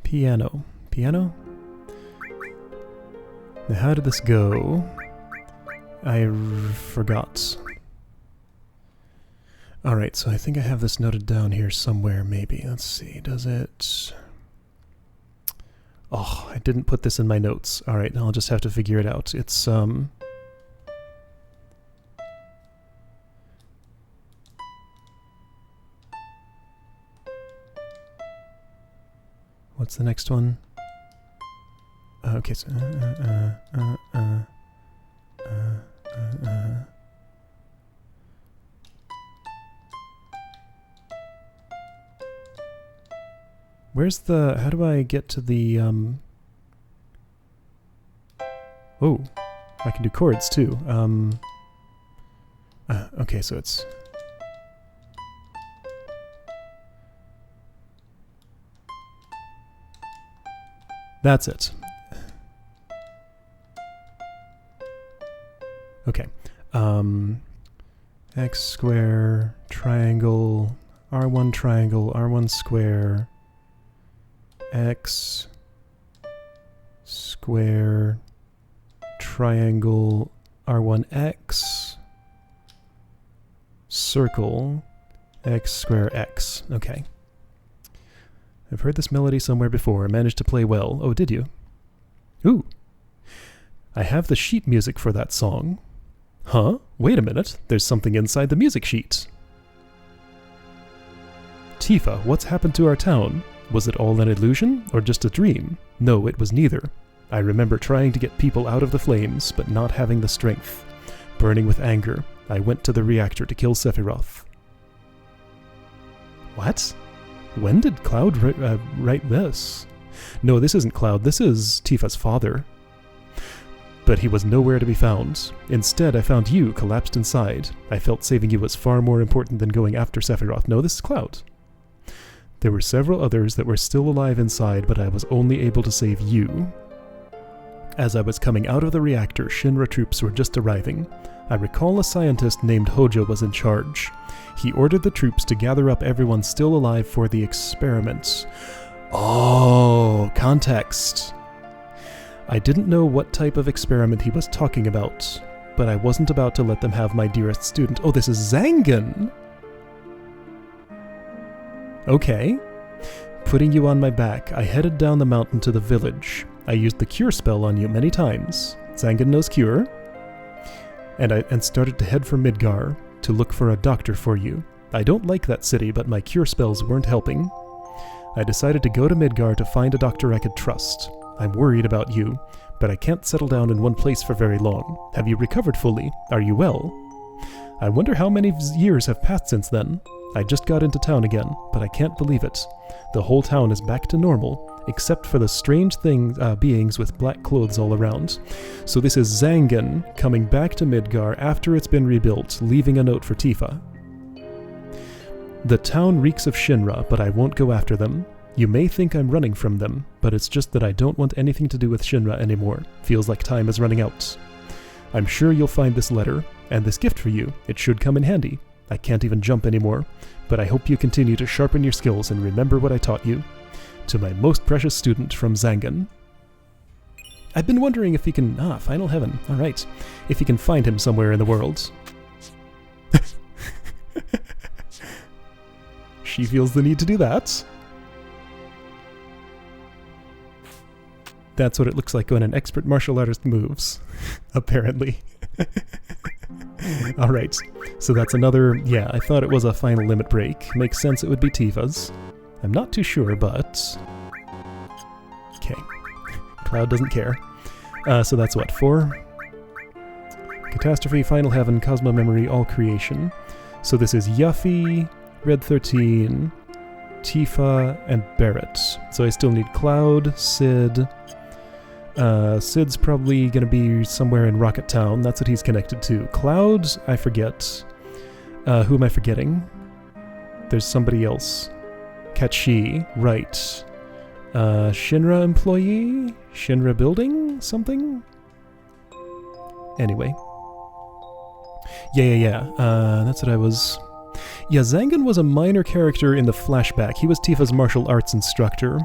Piano. Piano? Now how did this go? I forgot. Alright, so I think I have this noted down here somewhere, maybe. Let's see, does it... Oh, I didn't put this in my notes. Alright, I'll just have to figure it out. It's, what's the next one? Okay, so... Where's the... How do I get to the, Oh, I can do chords too. Okay, so it's... That's it. Okay. X square, triangle, R1 triangle, R1 square, X square, triangle, R1X, circle, X square X. Okay. I've heard this melody somewhere before. Managed to play well. Oh, did you? Ooh. I have the sheet music for that song. Huh? Wait a minute. There's something inside the music sheet. Tifa, what's happened to our town? Was it all an illusion, or just a dream? No, it was neither. I remember trying to get people out of the flames, but not having the strength. Burning with anger, I went to the reactor to kill Sephiroth. What? When did Cloud write this? No, this isn't Cloud, this is Tifa's father. But he was nowhere to be found. Instead, I found you collapsed inside. I felt saving you was far more important than going after Sephiroth. No, this is Cloud. There were several others that were still alive inside, but I was only able to save you. As I was coming out of the reactor, Shinra troops were just arriving. I recall a scientist named Hojo was in charge. He ordered the troops to gather up everyone still alive for the experiment. Oh, context. I didn't know what type of experiment he was talking about, but I wasn't about to let them have my dearest student. Oh, this is Zangan! Okay. Putting you on my back, I headed down the mountain to the village. I used the cure spell on you many times. Zangan knows cure. And started to head for Midgar to look for a doctor for you. I don't like that city, but my cure spells weren't helping. I decided to go to Midgar to find a doctor I could trust. I'm worried about you, but I can't settle down in one place for very long. Have you recovered fully? Are you well? I wonder how many years have passed since then. I just got into town again, but I can't believe it. The whole town is back to normal, except for the strange beings with black clothes all around. So this is Zangan coming back to Midgar after it's been rebuilt, leaving a note for Tifa. The town reeks of Shinra, but I won't go after them. You may think I'm running from them, but it's just that I don't want anything to do with Shinra anymore. Feels like time is running out. I'm sure you'll find this letter, and this gift for you. It should come in handy. I can't even jump anymore, but I hope you continue to sharpen your skills and remember what I taught you. To my most precious student from Zangan. I've been wondering if he can... Final Heaven. Alright. If he can find him somewhere in the world. She feels the need to do that. That's what it looks like when an expert martial artist moves. Apparently. Alright. So that's another... Yeah, I thought it was a final limit break. Makes sense it would be Tifa's. I'm not too sure, but... Okay. Cloud doesn't care. So that's what, 4? Catastrophe, Final Heaven, Cosmo Memory, All Creation. So this is Yuffie, Red 13, Tifa, and Barrett. So I still need Cloud, Sid. Sid's probably going to be somewhere in Rocket Town. That's what he's connected to. Cloud, I forget. Who am I forgetting? There's somebody else. Kachi, right. Shinra employee? Shinra building? Something? Anyway. Yeah. That's what I was... Yeah, Zangan was a minor character in the flashback. He was Tifa's martial arts instructor.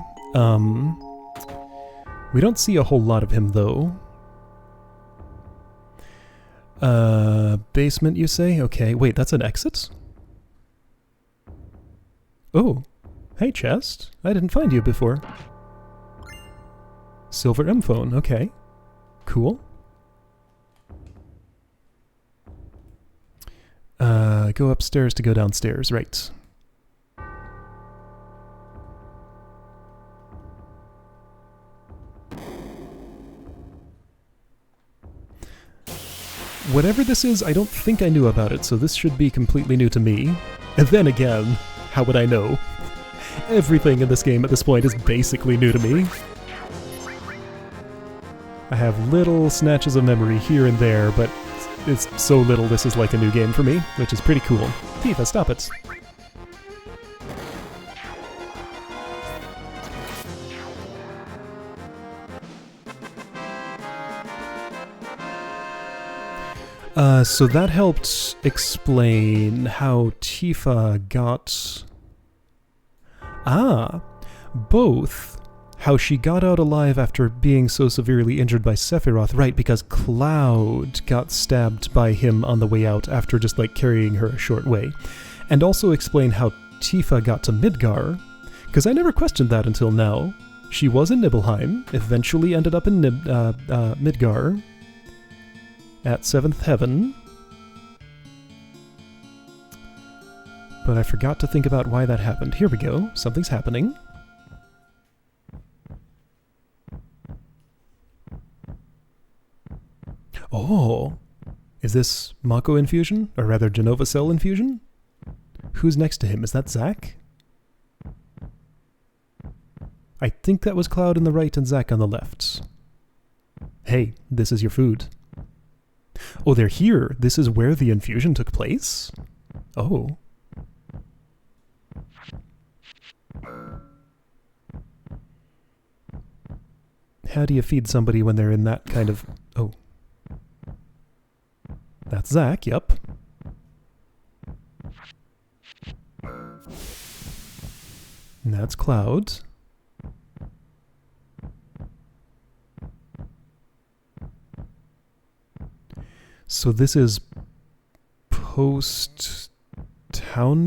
We don't see a whole lot of him, though. Basement, you say? Okay, wait, that's an exit? Oh. Hey, chest. I didn't find you before. Silver M phone. Okay. Cool. Go upstairs to go downstairs. Right. Whatever this is, I don't think I knew about it, so this should be completely new to me. And then again, how would I know? Everything in this game at this point is basically new to me. I have little snatches of memory here and there, but it's so little this is like a new game for me, which is pretty cool. Tifa, stop it. So that helped explain how Tifa got... both how she got out alive after being so severely injured by Sephiroth, right, because Cloud got stabbed by him on the way out after just, like, carrying her a short way. And also explain how Tifa got to Midgar, because I never questioned that until now. She was in Nibelheim, eventually ended up in Midgar, at 7th Heaven. But I forgot to think about why that happened. Here we go. Something's happening. Oh! Is this Mako infusion? Or rather, Genova Cell infusion? Who's next to him? Is that Zack? I think that was Cloud on the right and Zack on the left. Hey, this is your food. Oh, they're here. This is where the infusion took place? Oh. How do you feed somebody when they're in that kind of... Oh. That's Zack, yep. And that's Cloud. So this is post-town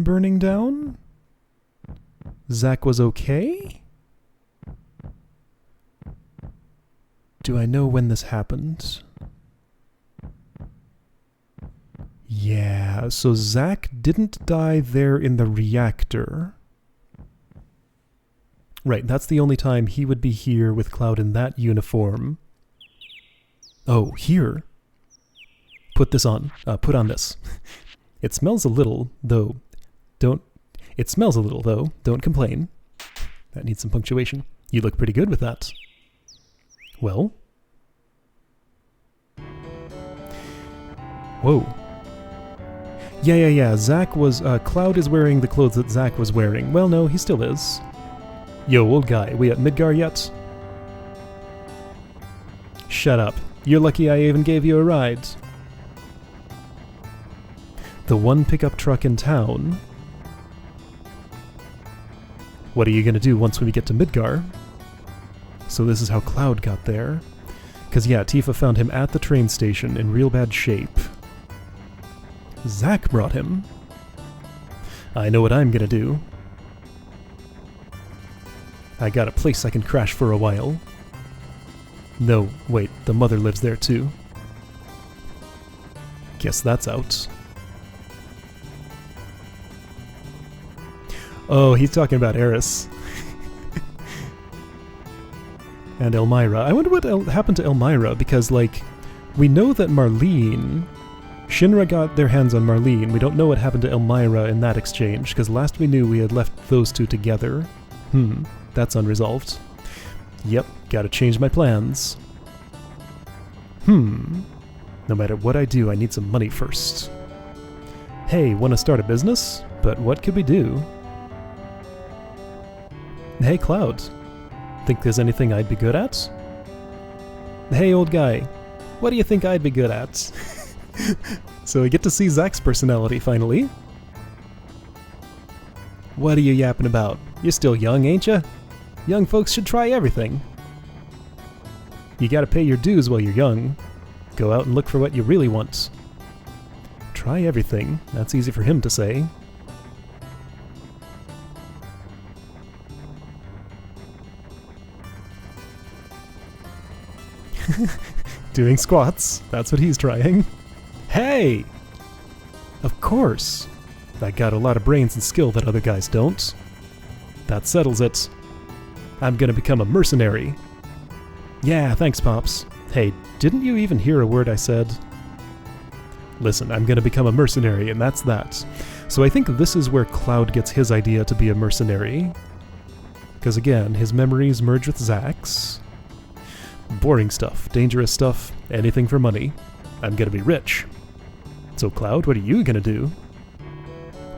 burning down? Zack was okay? Do I know when this happened? Yeah, so Zack didn't die there in the reactor. Right, that's the only time he would be here with Cloud in that uniform. Oh, here? Put this on. Put on this. It smells a little, though. Don't It smells a little, though. Don't complain. That needs some punctuation. You look pretty good with that. Well? Whoa. Yeah. Zach was... Cloud is wearing the clothes that Zach was wearing. Well, no, he still is. Yo, old guy, we at Midgar yet? Shut up. You're lucky I even gave you a ride. The one pickup truck in town. What are you gonna do once we get to Midgar? So this is how Cloud got there. Because yeah, Tifa found him at the train station in real bad shape. Zach brought him. I know what I'm gonna do. I got a place I can crash for a while. No, wait, the mother lives there too. Guess that's out. Oh, he's talking about Eris. And Elmira. I wonder what happened to Elmira, because, like, we know that Marlene... Shinra got their hands on Marlene. We don't know what happened to Elmira in that exchange, because last we knew we had left those two together. That's unresolved. Yep, gotta change my plans. No matter what I do, I need some money first. Hey, wanna start a business? But what could we do? Hey, Cloud. Think there's anything I'd be good at? Hey, old guy. What do you think I'd be good at? So we get to see Zach's personality, finally. What are you yapping about? You're still young, ain't ya? Young folks should try everything. You gotta pay your dues while you're young. Go out and look for what you really want. Try everything. That's easy for him to say. Doing squats. That's what he's trying. Hey! Of course. I got a lot of brains and skill that other guys don't. That settles it. I'm gonna become a mercenary. Yeah, thanks, Pops. Hey, didn't you even hear a word I said? Listen, I'm gonna become a mercenary, and that's that. So I think this is where Cloud gets his idea to be a mercenary. Because again, his memories merge with Zach's. Boring stuff, dangerous stuff, anything for money. I'm gonna be rich. So Cloud, what are you gonna do?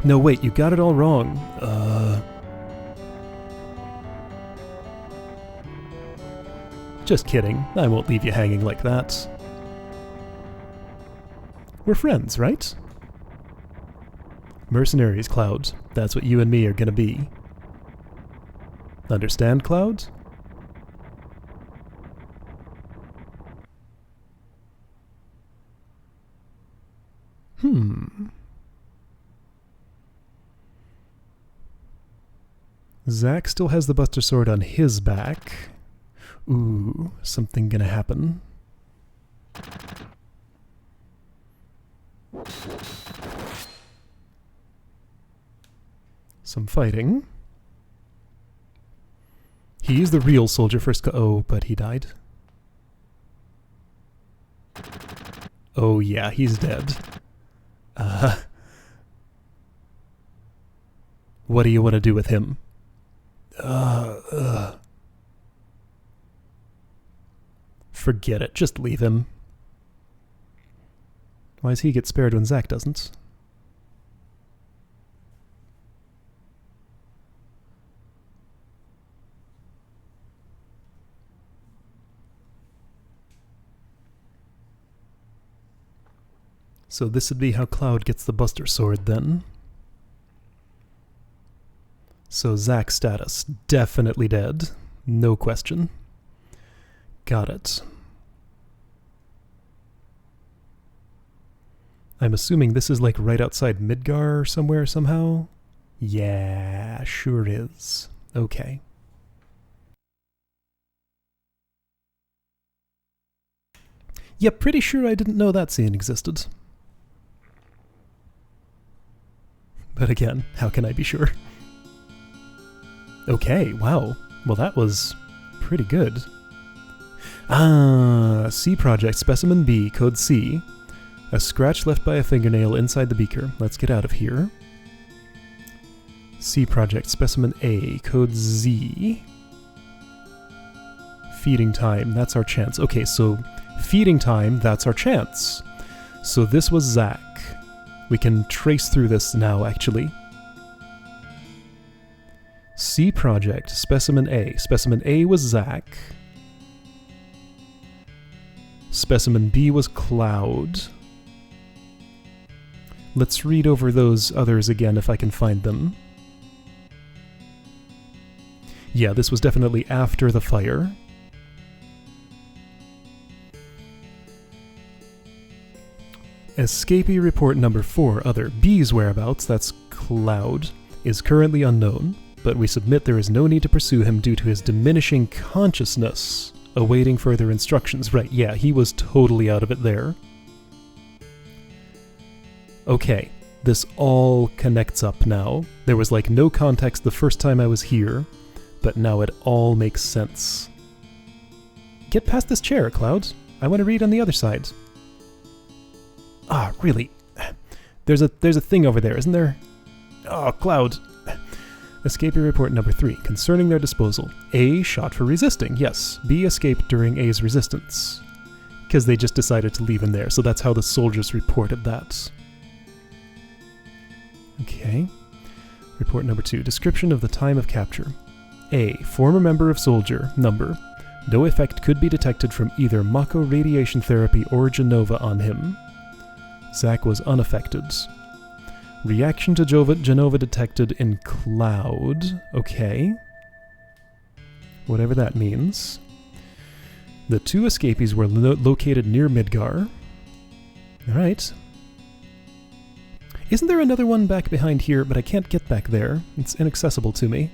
No, wait, you got it all wrong. Just kidding. I won't leave you hanging like that. We're friends, right? Mercenaries, Cloud. That's what you and me are gonna be. Understand, Cloud? Zach still has the Buster Sword on his back. Ooh, something gonna happen. Some fighting. He is the real soldier first. Oh, but he died. Oh yeah, he's dead. What do you want to do with him? Forget it, just leave him. Why does he get spared when Zach doesn't? So this would be how Cloud gets the Buster Sword then. So Zach's status, definitely dead. No question. Got it. I'm assuming this is like right outside Midgar or somewhere somehow? Yeah, sure is. Okay. Yeah, pretty sure I didn't know that scene existed. But again, how can I be sure? Okay, wow. Well, that was pretty good. Ah, C Project, Specimen B, Code C. A scratch left by a fingernail inside the beaker. Let's get out of here. C project, specimen A, code Z. Feeding time, that's our chance. Okay, so feeding time, that's our chance. So this was Zach. We can trace through this now, actually. C project, specimen A. Specimen A was Zach. Specimen B was Cloud. Let's read over those others again if I can find them. Yeah, this was definitely after the fire. Escapee report number 4, other. B's whereabouts, that's Cloud, is currently unknown, but we submit there is no need to pursue him due to his diminishing consciousness. Awaiting further instructions. Right, yeah, he was totally out of it there. Okay, this all connects up now. There was like no context the first time I was here, but now it all makes sense. Get past this chair, Cloud. I want to read on the other side. Ah, really? There's a thing over there, isn't there? Oh, Cloud. Escapee report number 3, concerning their disposal. A shot for resisting, yes. B escaped during A's resistance. Because they just decided to leave him there, so that's how the soldiers reported that. Okay. Report number 2, description of the time of capture. A, former member of soldier, number. No effect could be detected from either Mako radiation therapy or Genova on him. Zach was unaffected. Reaction to Genova detected in Cloud. Okay. Whatever that means. The 2 escapees were located near Midgar. Alright. Isn't there another one back behind here, but I can't get back there? It's inaccessible to me.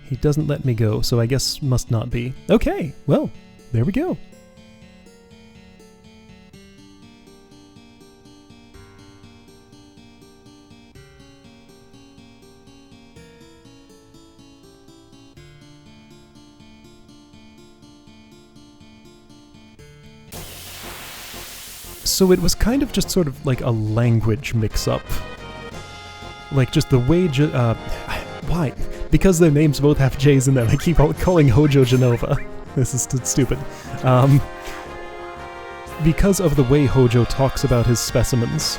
He doesn't let me go, so I guess must not be. Okay, well, there we go. So it was kind of just sort of like a language mix-up. Like just the way... why? Because their names both have J's in them, I keep calling Hojo Genova. This is stupid. Because of the way Hojo talks about his specimens,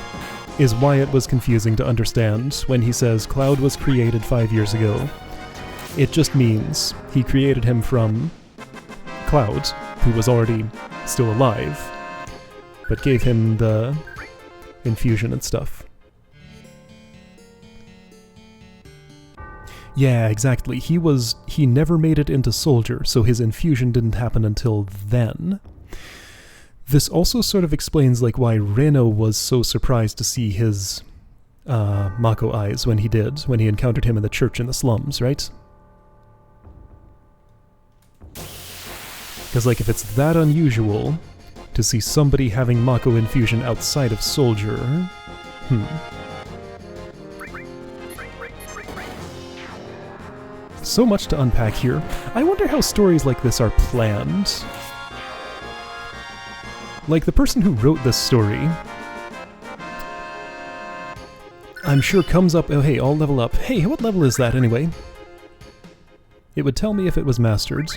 is why it was confusing to understand when he says Cloud was created 5 years ago. It just means he created him from Cloud, who was already still alive, but gave him the infusion and stuff. Yeah, exactly. He never made it into soldier, so his infusion didn't happen until then. This also sort of explains like why Reno was so surprised to see his Mako eyes when he encountered him in the church in the slums, right? Because like if it's that unusual to see somebody having Mako infusion outside of soldier, So much to unpack here. I wonder how stories like this are planned. Like, the person who wrote this story, I'm sure comes up, oh hey, I'll level up. Hey, what level is that anyway? It would tell me if it was mastered.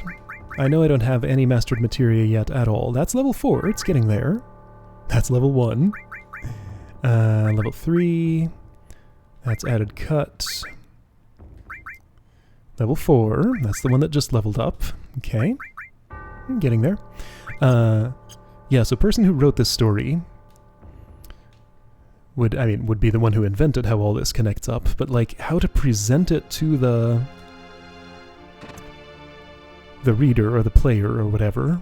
I know I don't have any mastered materia yet at all. That's level 4, it's getting there. That's level 1. Level 3. That's added cut. Level 4, that's the one that just leveled up. Okay. I'm getting there. Yeah, so person who wrote this story would be the one who invented how all this connects up, but like how to present it to the reader or the player or whatever.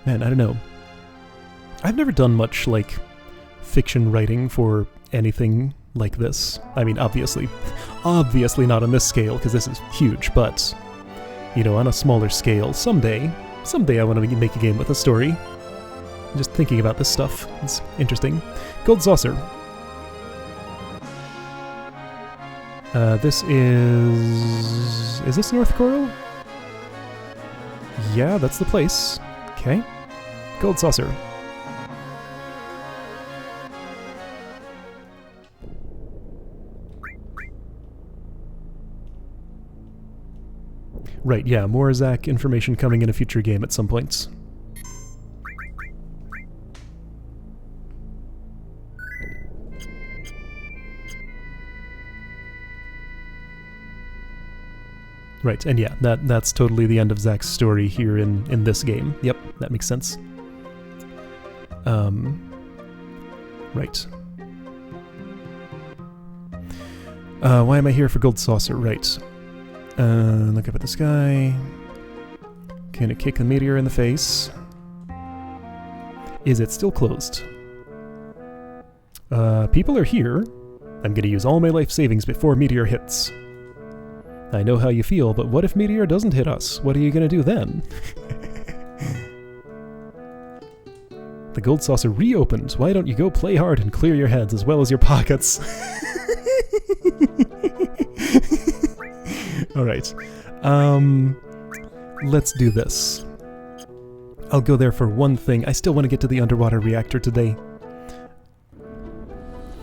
Man, I don't know. I've never done much like fiction writing for anything like this. I mean, obviously not on this scale because this is huge, but you know, on a smaller scale, someday I want to make a game with a story. I'm just thinking about this stuff. It's interesting. Gold saucer. This is this North Coral? Yeah, that's the place. Okay. Gold saucer. Right, yeah, more Zack information coming in a future game at some point. Right, and yeah, that's totally the end of Zack's story here in this game. Yep, that makes sense. Right. Why am I here for Gold Saucer? Right. Look up at the sky. Gonna kick the meteor in the face. Is it still closed? People are here. I'm gonna use all my life savings before meteor hits. I know how you feel, but what if meteor doesn't hit us? What are you gonna do then? The Gold Saucer reopened. Why don't you go play hard and clear your heads as well as your pockets? Alright. Let's do this. I'll go there for one thing. I still want to get to the underwater reactor today.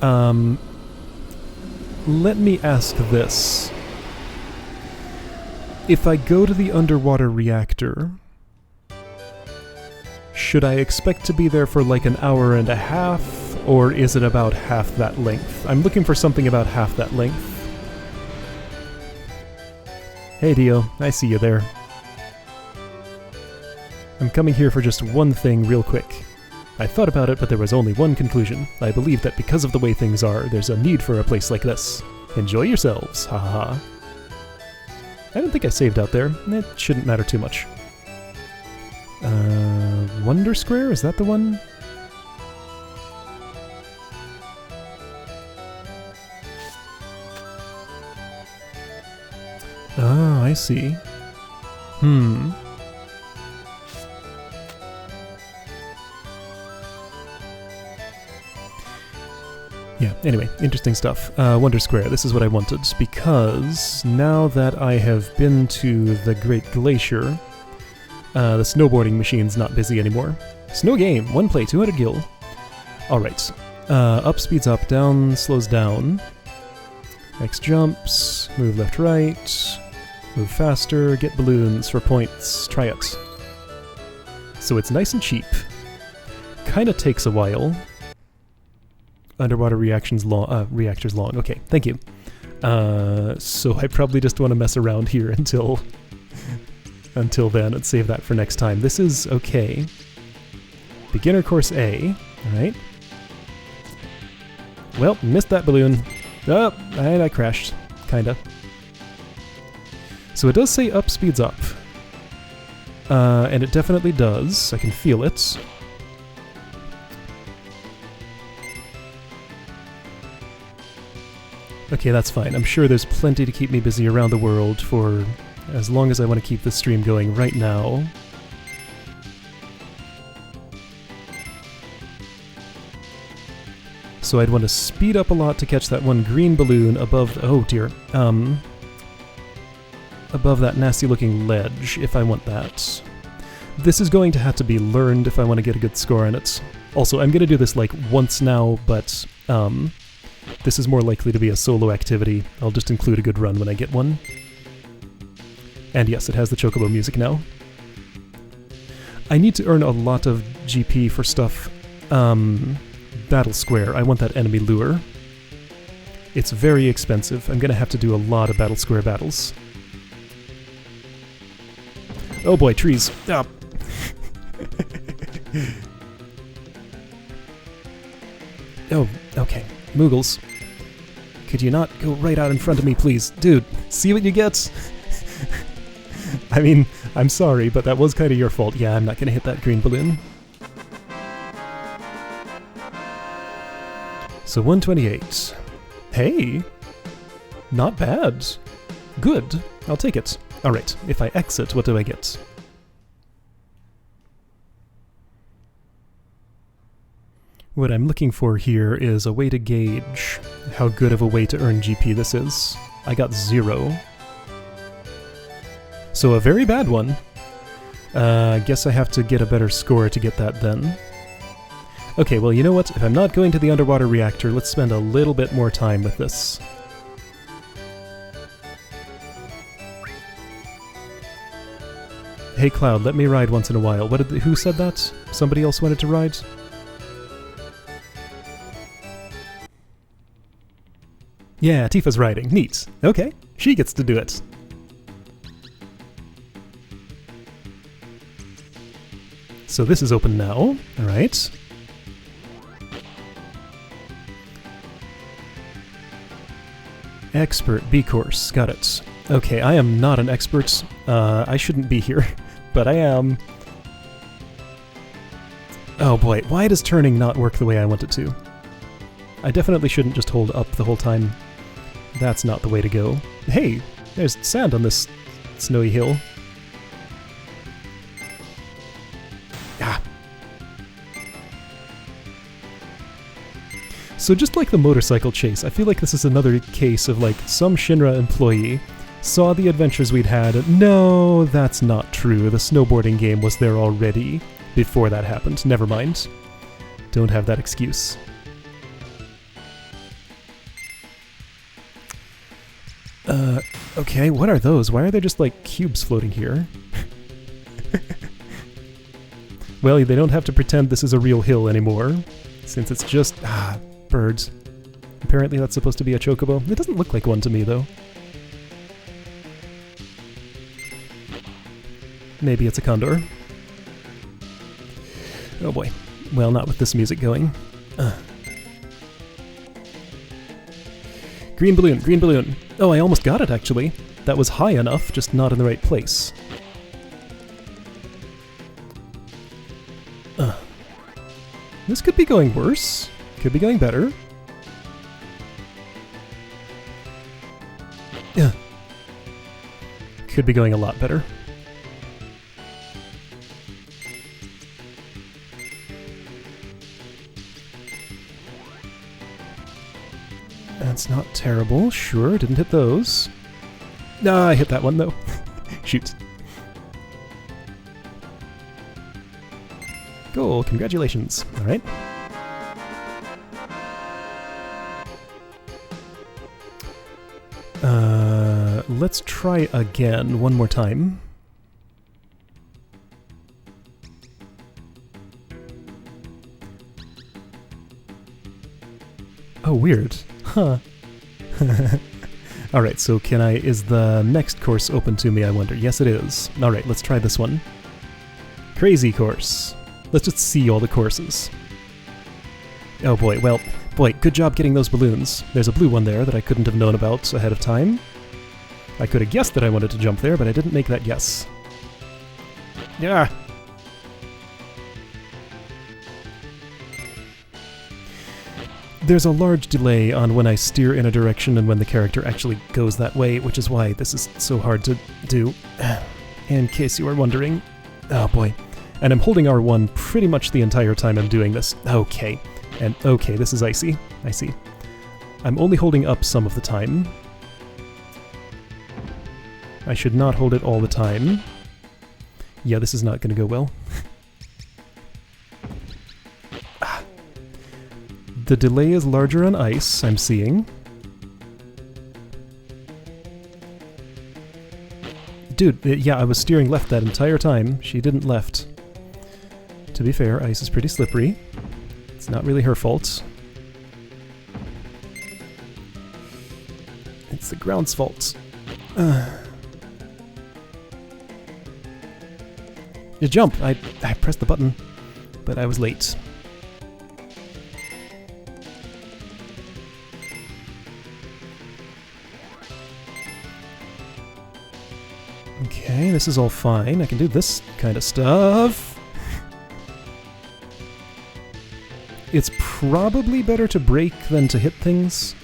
Let me ask this. If I go to the underwater reactor, should I expect to be there for like an hour and a half, or is it about half that length? I'm looking for something about half that length. Hey Dio, I see you there. I'm coming here for just one thing real quick. I thought about it, but there was only one conclusion. I believe that because of the way things are, there's a need for a place like this. Enjoy yourselves, ha ha ha. I don't think I saved out there. It shouldn't matter too much. Wonder Square? Is that the one? Oh, I see. Yeah, anyway, interesting stuff. Wonder Square, this is what I wanted, because now that I have been to the Great Glacier, the snowboarding machine's not busy anymore. Snow game, 1 play, 200 gil. Alright, up speeds up, down slows down. X jumps, move left right, move faster, get balloons for points, try it. So it's nice and cheap. Kinda takes a while. Underwater reactors long. Okay, thank you. So I probably just want to mess around here until then and save that for next time. This is okay. Beginner course A, alright. Well, missed that balloon. Oh, and I crashed. Kinda. So it does say up speeds up. And it definitely does. I can feel it. Okay, that's fine. I'm sure there's plenty to keep me busy around the world for as long as I want to keep the stream going right now. So I'd want to speed up a lot to catch that one green balloon above... oh dear. Above that nasty looking ledge, if I want that. This is going to have to be learned if I want to get a good score on it. Also, I'm going to do this like once now, but this is more likely to be a solo activity. I'll just include a good run when I get one. And yes, it has the Chocobo music now. I need to earn a lot of GP for stuff. Battle Square, I want that enemy lure. It's very expensive. I'm gonna have to do a lot of Battle Square battles. Oh boy, trees. Ah. Oh, okay. Moogles. Could you not go right out in front of me, please? Dude, see what you get? I mean, I'm sorry, but that was kind of your fault. Yeah, I'm not gonna hit that green balloon. So 128. Hey! Not bad. Good. I'll take it. Alright, if I exit, what do I get? What I'm looking for here is a way to gauge how good of a way to earn GP this is. I got 0. So a very bad one. I guess I have to get a better score to get that then. Okay, well, you know what? If I'm not going to the underwater reactor, let's spend a little bit more time with this. Hey Cloud, let me ride once in a while. Who said that? Somebody else wanted to ride? Yeah, Tifa's riding. Neat. Okay, she gets to do it. So this is open now. Alright. Expert B course. Got it. Okay, I am not an expert. I shouldn't be here, but I am. Oh boy, why does turning not work the way I want it to? I definitely shouldn't just hold up the whole time. That's not the way to go. Hey, there's sand on this snowy hill. Ah. So just like the motorcycle chase, I feel like this is another case of like some Shinra employee saw the adventures we'd had and no, that's not true. The snowboarding game was there already before that happened. Never mind. Don't have that excuse. Okay, what are those? Why are there just like cubes floating here? Well, they don't have to pretend this is a real hill anymore, since it's just, birds. Apparently that's supposed to be a chocobo. It doesn't look like one to me, though. Maybe it's a condor. Oh boy. Well, not with this music going. Green balloon, green balloon. Oh, I almost got it, actually. That was high enough, just not in the right place. This could be going worse. Could be going better. Could be going a lot better. That's not terrible. Sure, didn't hit those. Nah, I hit that one, though. Shoot. Cool, congratulations. Alright. Let's try again one more time. Oh, weird. Huh. Alright, so is the next course open to me, I wonder? Yes, it is. Alright, let's try this one. Crazy course. Let's just see all the courses. Oh boy, well, boy, good job getting those balloons. There's a blue one there that I couldn't have known about ahead of time. I could have guessed that I wanted to jump there, but I didn't make that guess. Yeah. There's a large delay on when I steer in a direction and when the character actually goes that way, which is why this is so hard to do. In case you were wondering. Oh boy. And I'm holding R1 pretty much the entire time I'm doing this. Okay. And okay, this is icy. I see. I'm only holding up some of the time. I should not hold it all the time. Yeah, this is not going to go well. The delay is larger on ice, I'm seeing. Dude, yeah, I was steering left that entire time. She didn't left. To be fair, ice is pretty slippery. It's not really her fault. It's the ground's fault. You jump! I pressed the button, but I was late. Okay, this is all fine. I can do this kind of stuff. It's probably better to brake than to hit things.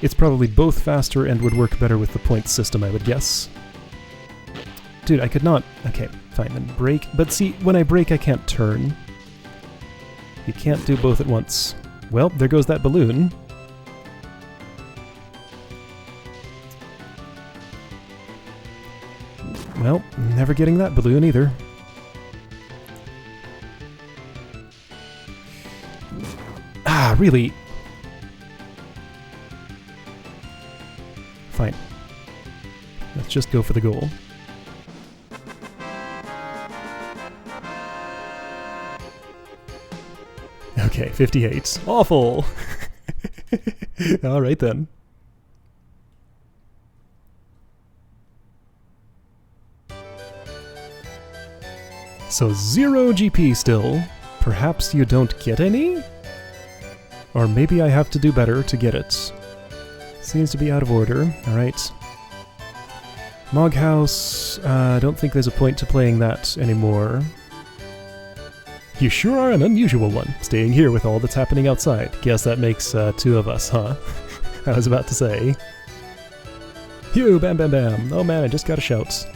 It's probably both faster and would work better with the points system, I would guess. Dude, I could not... Okay, fine, then brake. But see, when I brake, I can't turn. You can't do both at once. Well, there goes that balloon. Well, never getting that balloon either. Ah, really? Fine. Let's just go for the goal. Okay, 58. Awful! Alright then. So 0 GP still. Perhaps you don't get any? Or maybe I have to do better to get it. Seems to be out of order. Alright. Moghouse, I don't think there's a point to playing that anymore. You sure are an unusual one, staying here with all that's happening outside. Guess that makes 2 of us, huh? I was about to say. Phew, bam bam bam. Oh man, I just got a shout.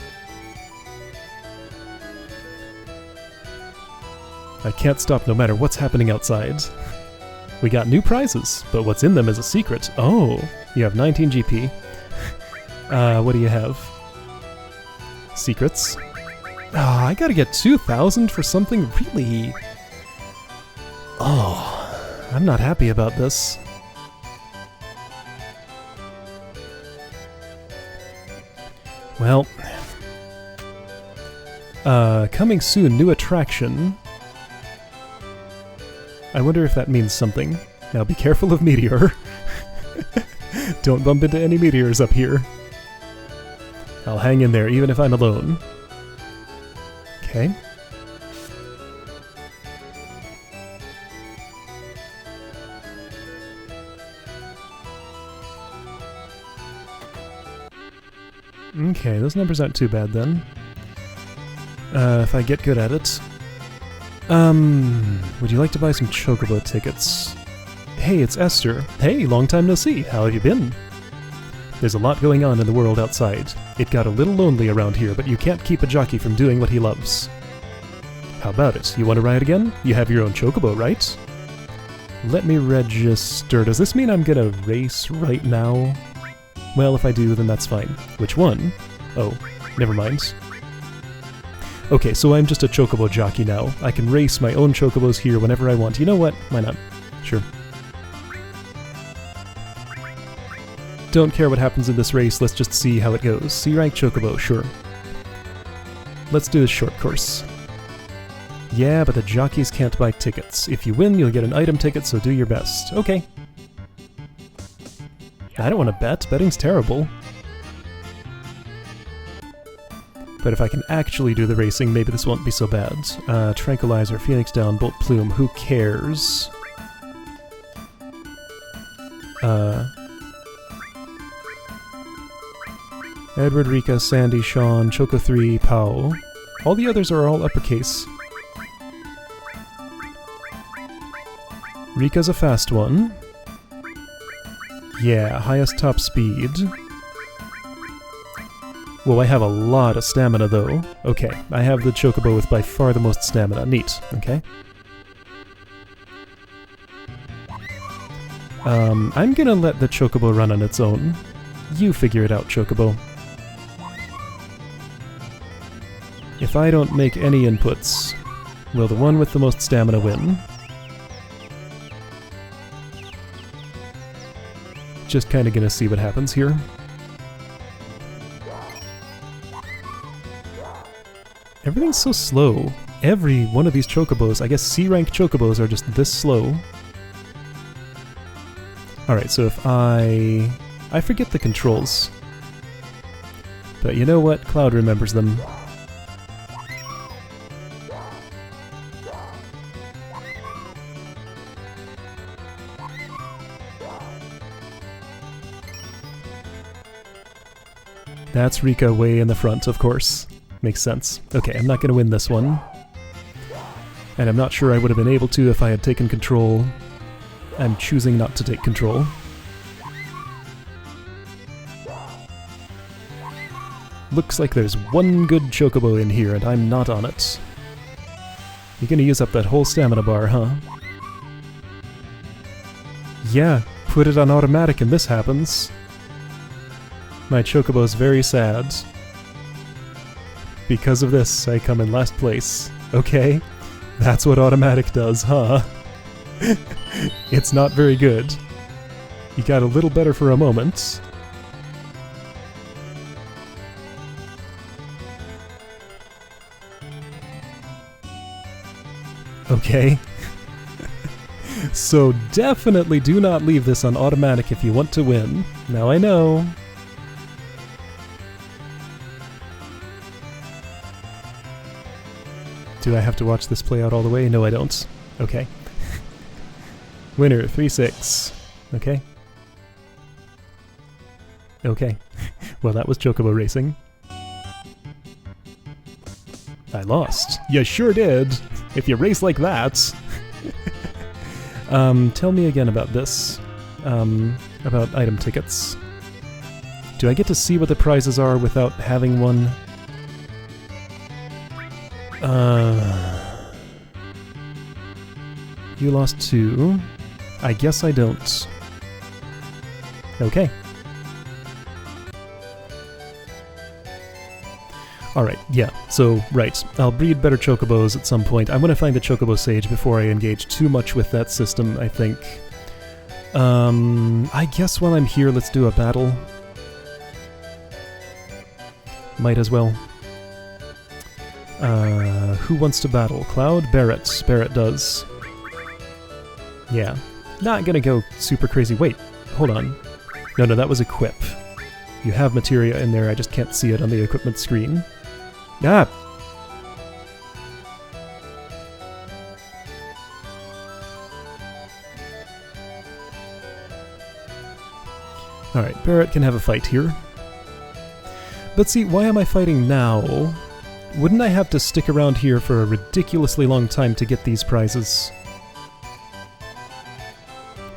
I can't stop no matter what's happening outside. We got new prizes, but what's in them is a secret. Oh, you have 19 GP. What do you have? Secrets. Oh, I gotta get 2,000 for something really... Oh, I'm not happy about this. Well... coming soon, new attraction. I wonder if that means something. Now be careful of Meteor. Don't bump into any meteors up here. I'll hang in there even if I'm alone. Okay. Okay, those numbers aren't too bad then. If I get good at it. Would you like to buy some Chocobo tickets? Hey, it's Esther. Hey, long time no see. How have you been? There's a lot going on in the world outside. It got a little lonely around here, but you can't keep a jockey from doing what he loves. How about it? You want to ride again? You have your own Chocobo, right? Let me register. Does this mean I'm gonna race right now? Well, if I do, then that's fine. Which one? Oh, never mind. Okay, so I'm just a Chocobo jockey now. I can race my own Chocobos here whenever I want. You know what? Why not? Sure. Don't care what happens in this race, let's just see how it goes. C-rank Chocobo, sure. Let's do a short course. Yeah, but the jockeys can't buy tickets. If you win, you'll get an item ticket, so do your best. Okay. I don't want to bet. Betting's terrible. But if I can actually do the racing, maybe this won't be so bad. Tranquilizer, Phoenix Down, Bolt Plume, who cares? Edward, Rika, Sandy, Sean, Choco 3, Pao. All the others are all uppercase. Rika's a fast one. Yeah, highest top speed. Whoa, I have a lot of stamina though. Okay, I have the Chocobo with by far the most stamina. Neat, okay. I'm gonna let the Chocobo run on its own. You figure it out, Chocobo. If I don't make any inputs, will the one with the most stamina win? Just kinda gonna see what happens here. Everything's so slow. Every one of these Chocobos, I guess C-rank Chocobos are just this slow. Alright, so if I forget the controls. But you know what? Cloud remembers them. That's Rika way in the front, of course. Makes sense. Okay, I'm not going to win this one. And I'm not sure I would have been able to if I had taken control. I'm choosing not to take control. Looks like there's one good Chocobo in here and I'm not on it. You're gonna use up that whole stamina bar, huh? Yeah, put it on automatic and this happens. My Chocobo's very sad. Because of this, I come in last place. Okay, that's what automatic does, huh? It's not very good. You got a little better for a moment. Okay. So definitely do not leave this on automatic if you want to win. Now I know. Do I have to watch this play out all the way? No, I don't. Okay. Winner, 3-6. Okay. Okay. Well, that was Chocobo Racing. I lost. You sure did. If you race like that. Tell me again about this. About item tickets. Do I get to see what the prizes are without having one? You lost 2. I guess I don't. Okay. Alright, yeah, so, right. I'll breed better chocobos at some point. I want to find the chocobo sage before I engage too much with that system, I think. I guess while I'm here, let's do a battle. Might as well. Who wants to battle? Cloud? Barrett. Barrett does. Yeah. Not gonna go super crazy. Wait, hold on. No, that was equip. You have materia in there, I just can't see it on the equipment screen. Ah! Alright, Barrett can have a fight here. But see, why am I fighting now? Wouldn't I have to stick around here for a ridiculously long time to get these prizes?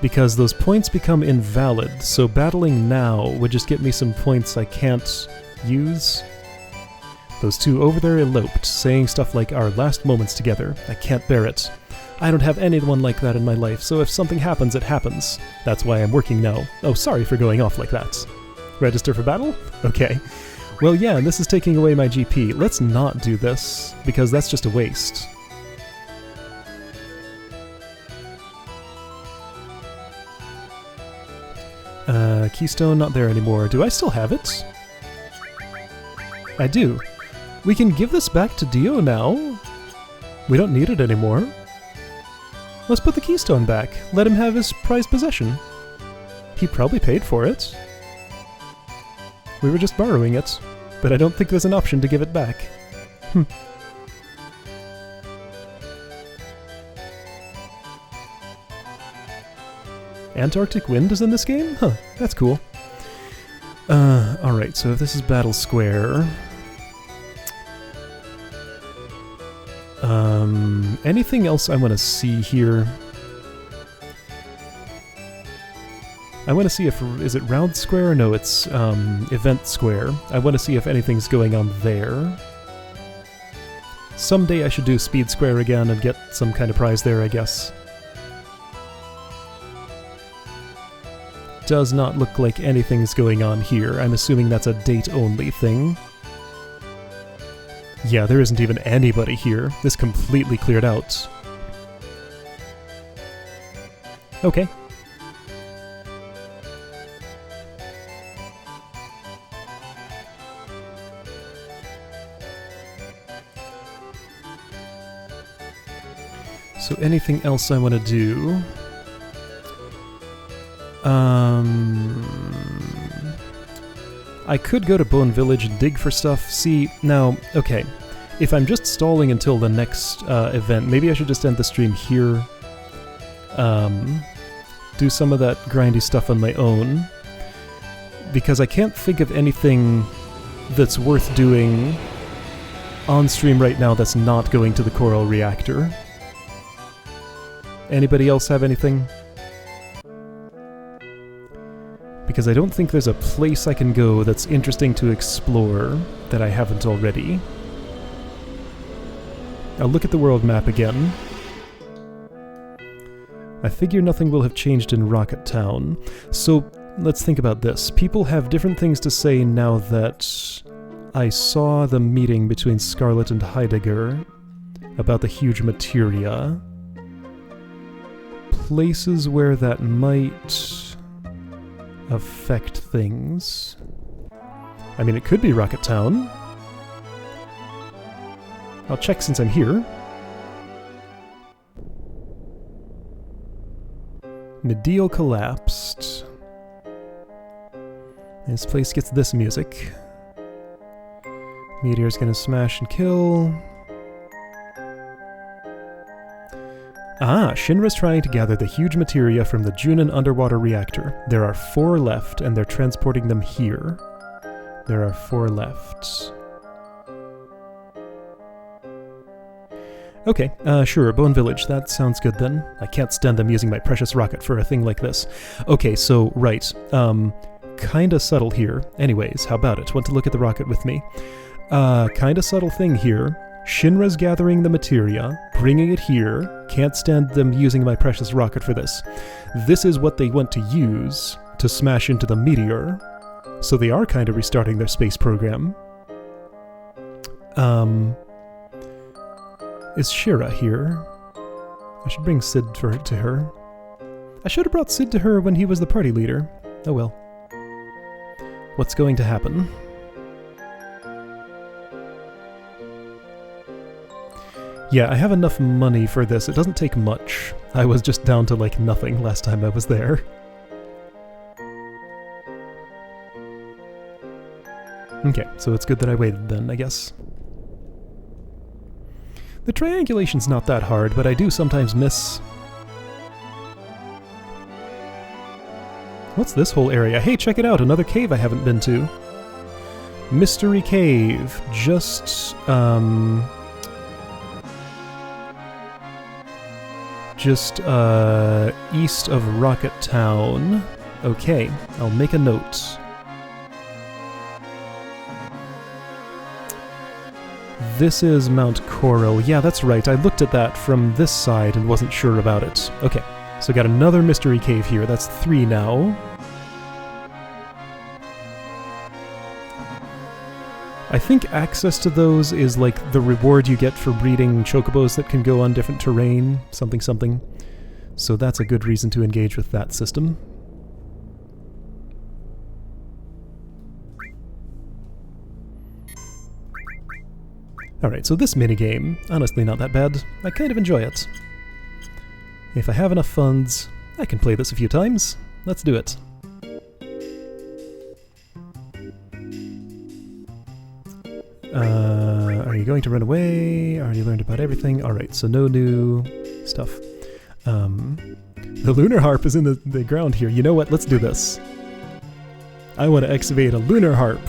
Because those points become invalid, so battling now would just get me some points I can't use. Those two over there eloped, saying stuff like our last moments together. I can't bear it. I don't have anyone like that in my life, so if something happens, it happens. That's why I'm working now. Oh, sorry for going off like that. Register for battle? Okay. Well, yeah, and this is taking away my GP. Let's not do this, because that's just a waste. Keystone not there anymore. Do I still have it? I do. We can give this back to Dio now. We don't need it anymore. Let's put the keystone back. Let him have his prized possession. He probably paid for it. We were just borrowing it, but I don't think there's an option to give it back. Antarctic Wind is in this game? Huh, that's cool. Alright, so if this is Battle Square... anything else I want to see here? I want to see if... is it Round Square? No, it's Event Square. I want to see if anything's going on there. Someday I should do Speed Square again and get some kind of prize there, I guess. Does not look like anything's going on here. I'm assuming that's a date-only thing. Yeah, there isn't even anybody here. This completely cleared out. Okay. So anything else I want to do? I could go to Bone Village and dig for stuff. See, now, okay, if I'm just stalling until the next event, maybe I should just end the stream here. Do some of that grindy stuff on my own. Because I can't think of anything that's worth doing on stream right now that's not going to the Coral Reactor. Anybody else have anything? Because I don't think there's a place I can go that's interesting to explore that I haven't already. I'll look at the world map again. I figure nothing will have changed in Rocket Town. So let's think about this. People have different things to say now that I saw the meeting between Scarlet and Heidegger about the Huge Materia. Places where that might affect things. I mean, it could be Rocket Town. I'll check since I'm here. Mideel collapsed. This place gets this music. Meteor's gonna smash and kill. Ah, Shinra's trying to gather the Huge Materia from the Junin underwater reactor. There are 4 left, and they're transporting them here. There are 4 left. Okay, sure, Bone Village, that sounds good then. I can't stand them using my precious rocket for a thing like this. Okay, so, right, kinda subtle here. Anyways, how about it? Want to look at the rocket with me? Kinda subtle thing here. Shinra's gathering the materia, bringing it here. Can't stand them using my precious rocket for this. This is what they want to use to smash into the meteor. So they are kind of restarting their space program. Is Shira here? I should bring Sid to her. I should have brought Sid to her when he was the party leader. Oh well. What's going to happen? Yeah, I have enough money for this. It doesn't take much. I was just down to like nothing last time I was there. Okay, so it's good that I waited then, I guess. The triangulation's not that hard, but I do sometimes miss. What's this whole area? Hey, check it out! Another cave I haven't been to. Mystery Cave. Just east of Rocket Town. Okay, I'll make a note. This is Mount Coral. Yeah, that's right. I looked at that from this side and wasn't sure about it. Okay, so got another mystery cave here. That's 3 now. I think access to those is like the reward you get for breeding chocobos that can go on different terrain. Something something. So that's a good reason to engage with that system. Alright, so this minigame, honestly not that bad. I kind of enjoy it. If I have enough funds, I can play this a few times. Let's do it. Are you going to run away? Already learned about everything. Alright, so no new stuff. The lunar harp is in the ground here. You know what? Let's do this. I want to excavate a lunar harp.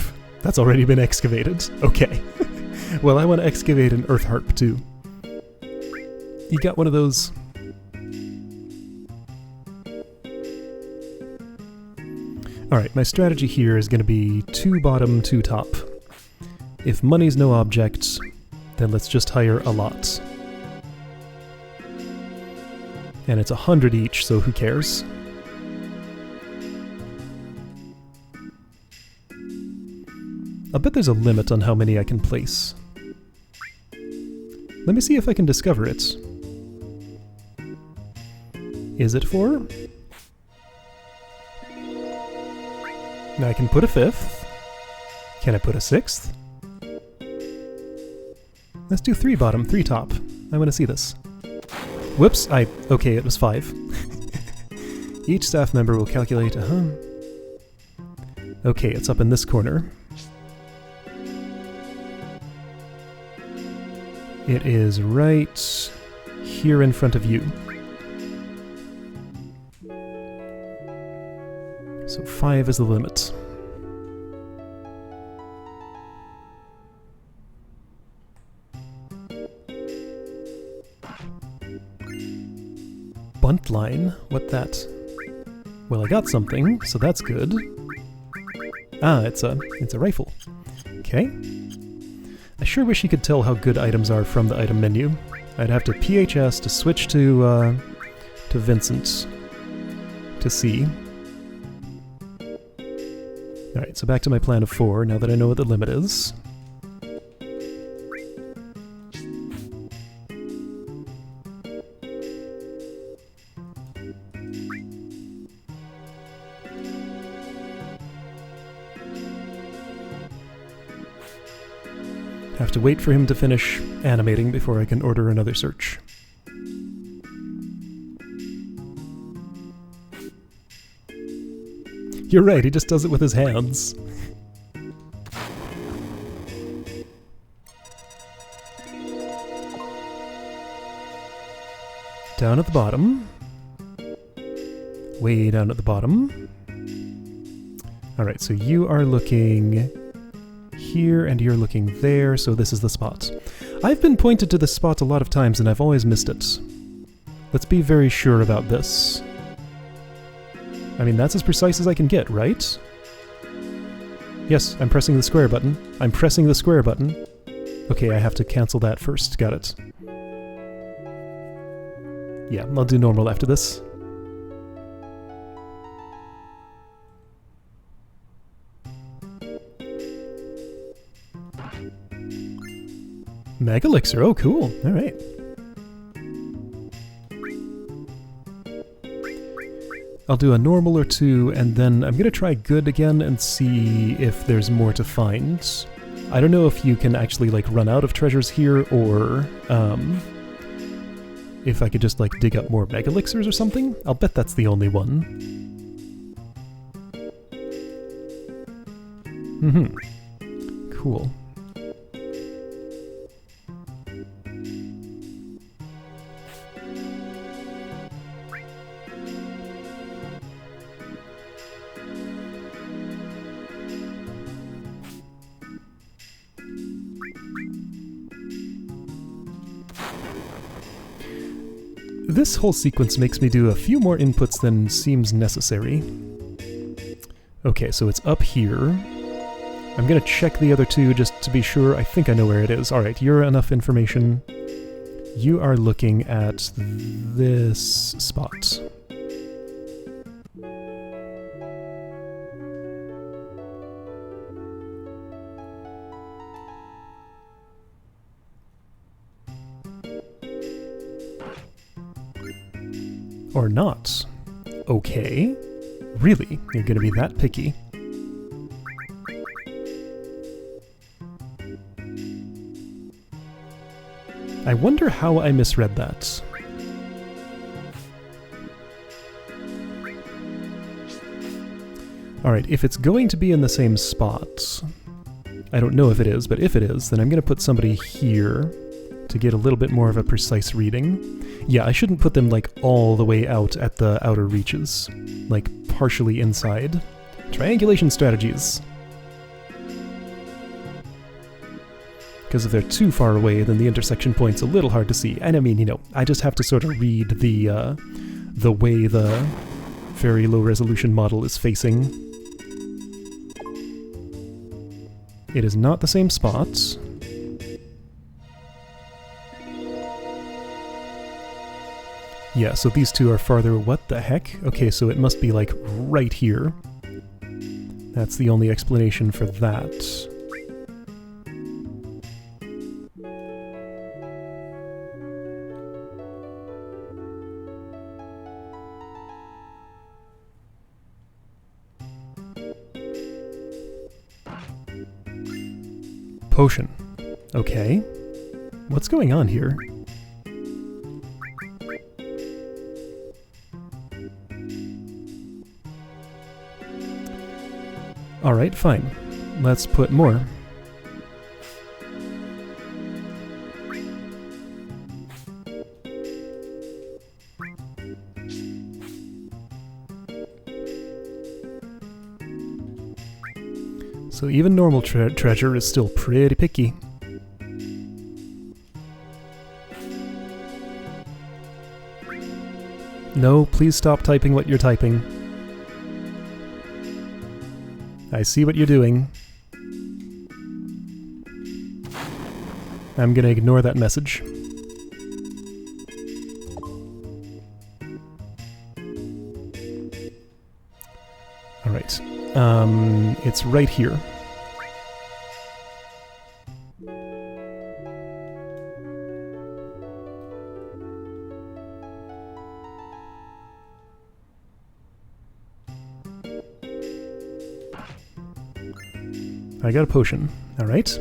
That's already been excavated. Okay. Well, I want to excavate an earth harp, too. You got one of those? Alright, my strategy here is going to be 2 bottom, 2 top. If money's no object, then let's just hire a lot. And it's 100 each, so who cares? I'll bet there's a limit on how many I can place. Let me see if I can discover it. Is it 4? Now I can put a 5th. Can I put a 6th? Let's do 3 bottom, 3 top. I want to see this. Whoops, okay, it was 5. Each staff member will calculate, Okay, it's up in this corner. It is right here in front of you. So 5 is the limit. Buntline? What that? Well, I got something, so that's good. Ah, it's a rifle. Okay. I sure wish you could tell how good items are from the item menu. I'd have to PHS to switch to Vincent to see. Alright, so back to my plan of 4, now that I know what the limit is. Have to wait for him to finish animating before I can order another search. You're right, he just does it with his hands. Down at the bottom. Way down at the bottom. Alright, so you are looking here and you're looking there, so this is the spot. I've been pointed to this spot a lot of times and I've always missed it. Let's be very sure about this. I mean, that's as precise as I can get, right? Yes, I'm pressing the square button. I'm pressing the square button. Okay, I have to cancel that first. Got it. Yeah, I'll do normal after this. Mega Elixir, oh cool, alright. I'll do a normal or two, and then I'm gonna try good again and see if there's more to find. I don't know if you can actually like run out of treasures here, or if I could just like dig up more Mega Elixirs or something. I'll bet that's the only one. Cool. This whole sequence makes me do a few more inputs than seems necessary. Okay, so it's up here. I'm gonna check the other two just to be sure. I think I know where it is. Alright, you're enough information. You are looking at this spot. Or not. Okay. Really? You're gonna be that picky? I wonder how I misread that. Alright, if it's going to be in the same spot, I don't know if it is, but if it is, then I'm gonna put somebody here to get a little bit more of a precise reading. Yeah, I shouldn't put them like all the way out at the outer reaches, like partially inside. Triangulation strategies. Because if they're too far away, then the intersection point's a little hard to see. And I mean, you know, I just have to sort of read the way the very low resolution model is facing. It is not the same spot. Yeah, so these two are farther. What the heck? Okay, so it must be like right here. That's the only explanation for that. Potion. Okay. What's going on here? Alright, fine. Let's put more. So even normal treasure is still pretty picky. No, please stop typing what you're typing. I see what you're doing. I'm gonna ignore that message. Alright. It's right here. I got a potion. Alright.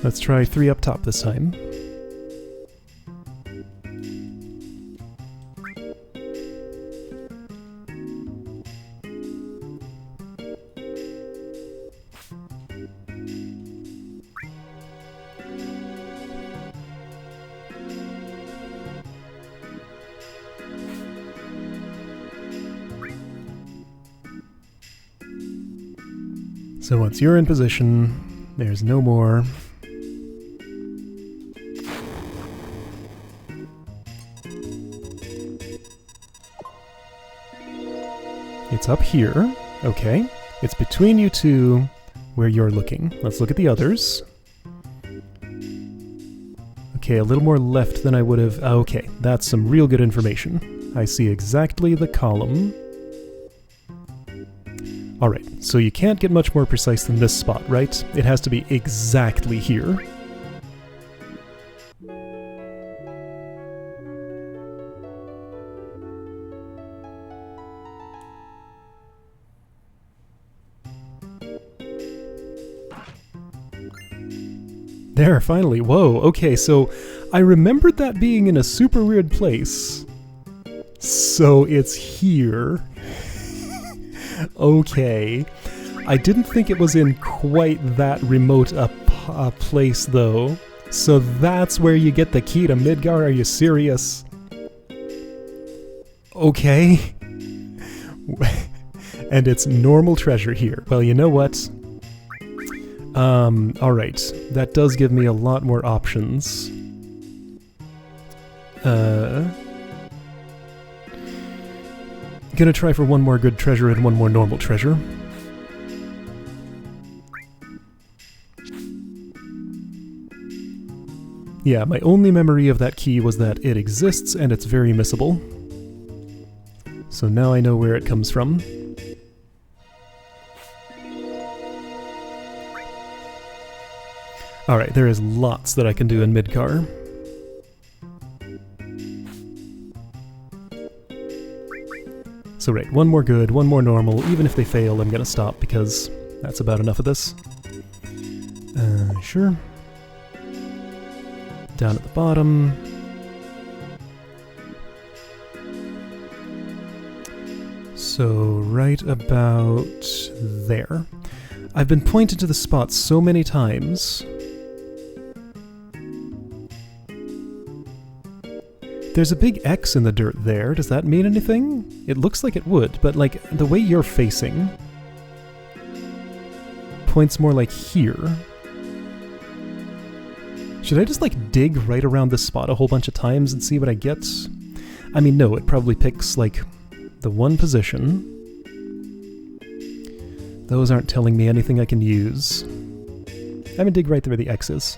Let's try 3 up top this time. So once you're in position, there's no more. It's up here. Okay. It's between you two where you're looking. Let's look at the others. Okay, a little more left than I would have. Okay, that's some real good information. I see exactly the column. Alright, so you can't get much more precise than this spot, right? It has to be exactly here. There, finally. Whoa, okay, so I remembered that being in a super weird place. So it's here. Okay. I didn't think it was in quite that remote a place, though. So that's where you get the key to Midgar? Are you serious? Okay. And it's normal treasure here. Well, you know what? Alright. That does give me a lot more options. Gonna try for one more good treasure and one more normal treasure. Yeah, my only memory of that key was that it exists and it's very missable. So now I know where it comes from. Alright, there is lots that I can do in Midgar. So right, one more good, one more normal. Even if they fail, I'm gonna stop because that's about enough of this. Sure. Down at the bottom. So right about there. I've been pointed to the spot so many times. There's a big X in the dirt there. Does that mean anything? It looks like it would, but like the way you're facing points more like here. Should I just like dig right around this spot a whole bunch of times and see what I get? I mean, no, it probably picks like the one position. Those aren't telling me anything I can use. I'm gonna dig right there where the X is.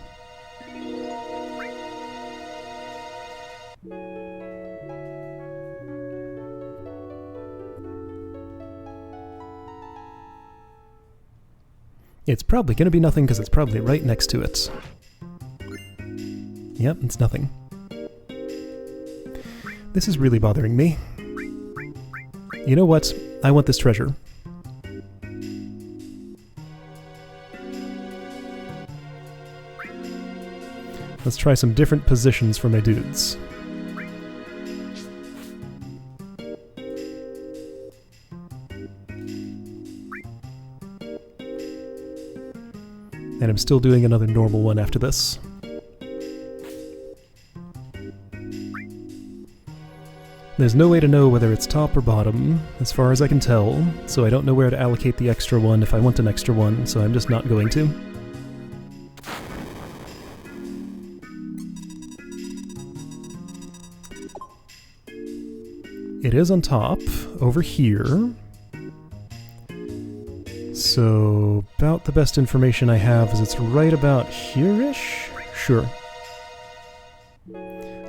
It's probably going to be nothing because it's probably right next to it. Yep, it's nothing. This is really bothering me. You know what? I want this treasure. Let's try some different positions for my dudes. And I'm still doing another normal one after this. There's no way to know whether it's top or bottom, as far as I can tell, so I don't know where to allocate the extra one if I want an extra one, so I'm just not going to. It is on top, over here. So, about the best information I have is it's right about here-ish? Sure.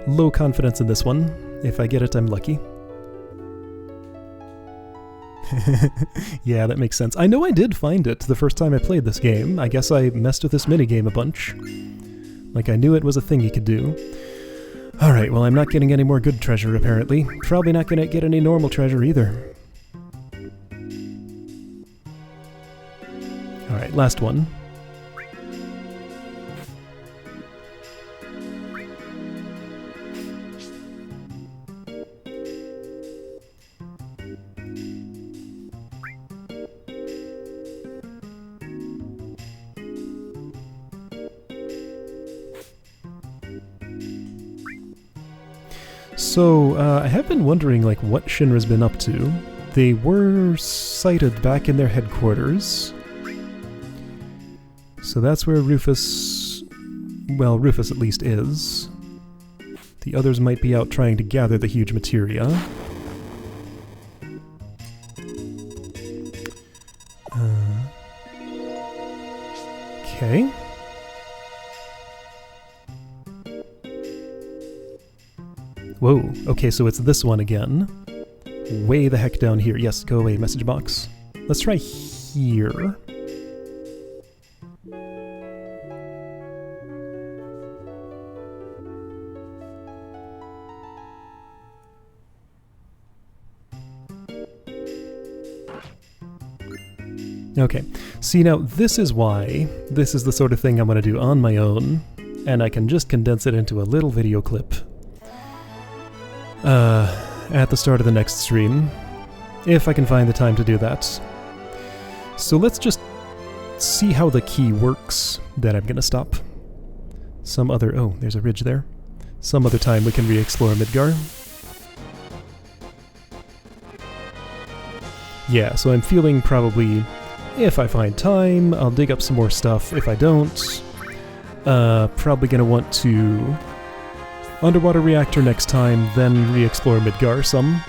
Low confidence in this one. If I get it, I'm lucky. Yeah, that makes sense. I know I did find it the first time I played this game. I guess I messed with this minigame a bunch. Like, I knew it was a thing you could do. Alright, well, I'm not getting any more good treasure, apparently. Probably not gonna get any normal treasure, either. Alright, last one. So, I have been wondering, like, what Shinra's been up to. They were sighted back in their headquarters. So that's where Rufus... well, Rufus at least is. The others might be out trying to gather the Huge Materia. Okay. Whoa, okay, so it's this one again. Way the heck down here. Yes, go away, message box. Let's try here. Okay, see now this is why this is the sort of thing I'm going to do on my own, and I can just condense it into a little video clip at the start of the next stream, if I can find the time to do that. So let's just see how the key works, then I'm going to stop. Some other... oh, there's a ridge there. Some other time we can re-explore Midgar. Yeah, so I'm feeling probably... if I find time, I'll dig up some more stuff. If I don't, probably gonna want to underwater reactor next time, then re-explore Midgar some.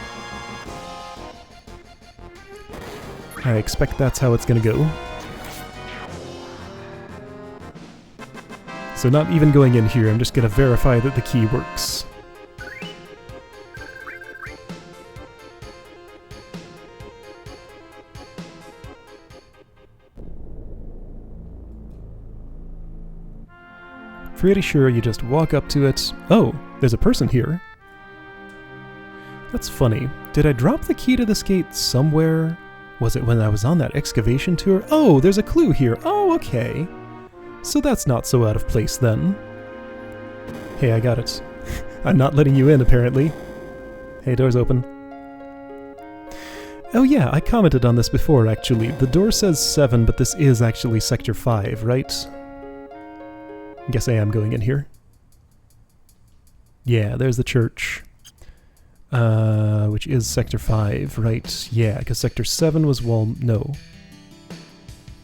I expect that's how it's gonna go. So not even going in here, I'm just gonna verify that the key works. Pretty sure you just walk up to it. Oh, there's a person here. That's funny. Did I drop the key to this gate somewhere? Was it when I was on that excavation tour? Oh, there's a clue here. Oh, okay. So that's not so out of place then. Hey, I got it. I'm not letting you in, apparently. Hey, door's open. Oh yeah, I commented on this before, actually. The door says 7, but this is actually Sector 5, right? Guess I am going in here. Yeah, there's the church. Which is Sector 5, right? Yeah, because Sector 7 was no.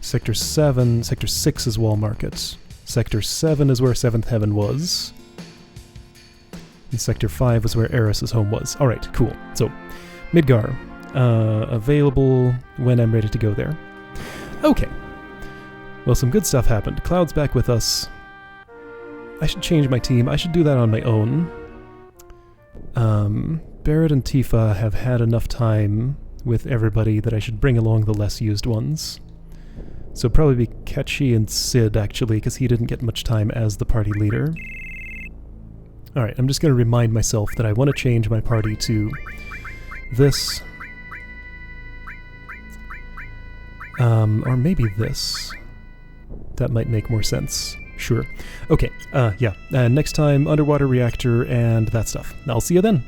Sector 6 is Wall Market. Sector 7 is where 7th Heaven was. And Sector 5 was where Eris's home was. Alright, cool. So, Midgar. Available when I'm ready to go there. Okay. Well, some good stuff happened. Cloud's back with us. I should change my team. I should do that on my own. Barrett and Tifa have had enough time with everybody that I should bring along the less used ones. So probably be Ketchy and Sid, actually, because he didn't get much time as the party leader. Alright, I'm just going to remind myself that I want to change my party to this. Or maybe this. That might make more sense. Sure. Okay, yeah. Next time, underwater reactor and that stuff. I'll see you then.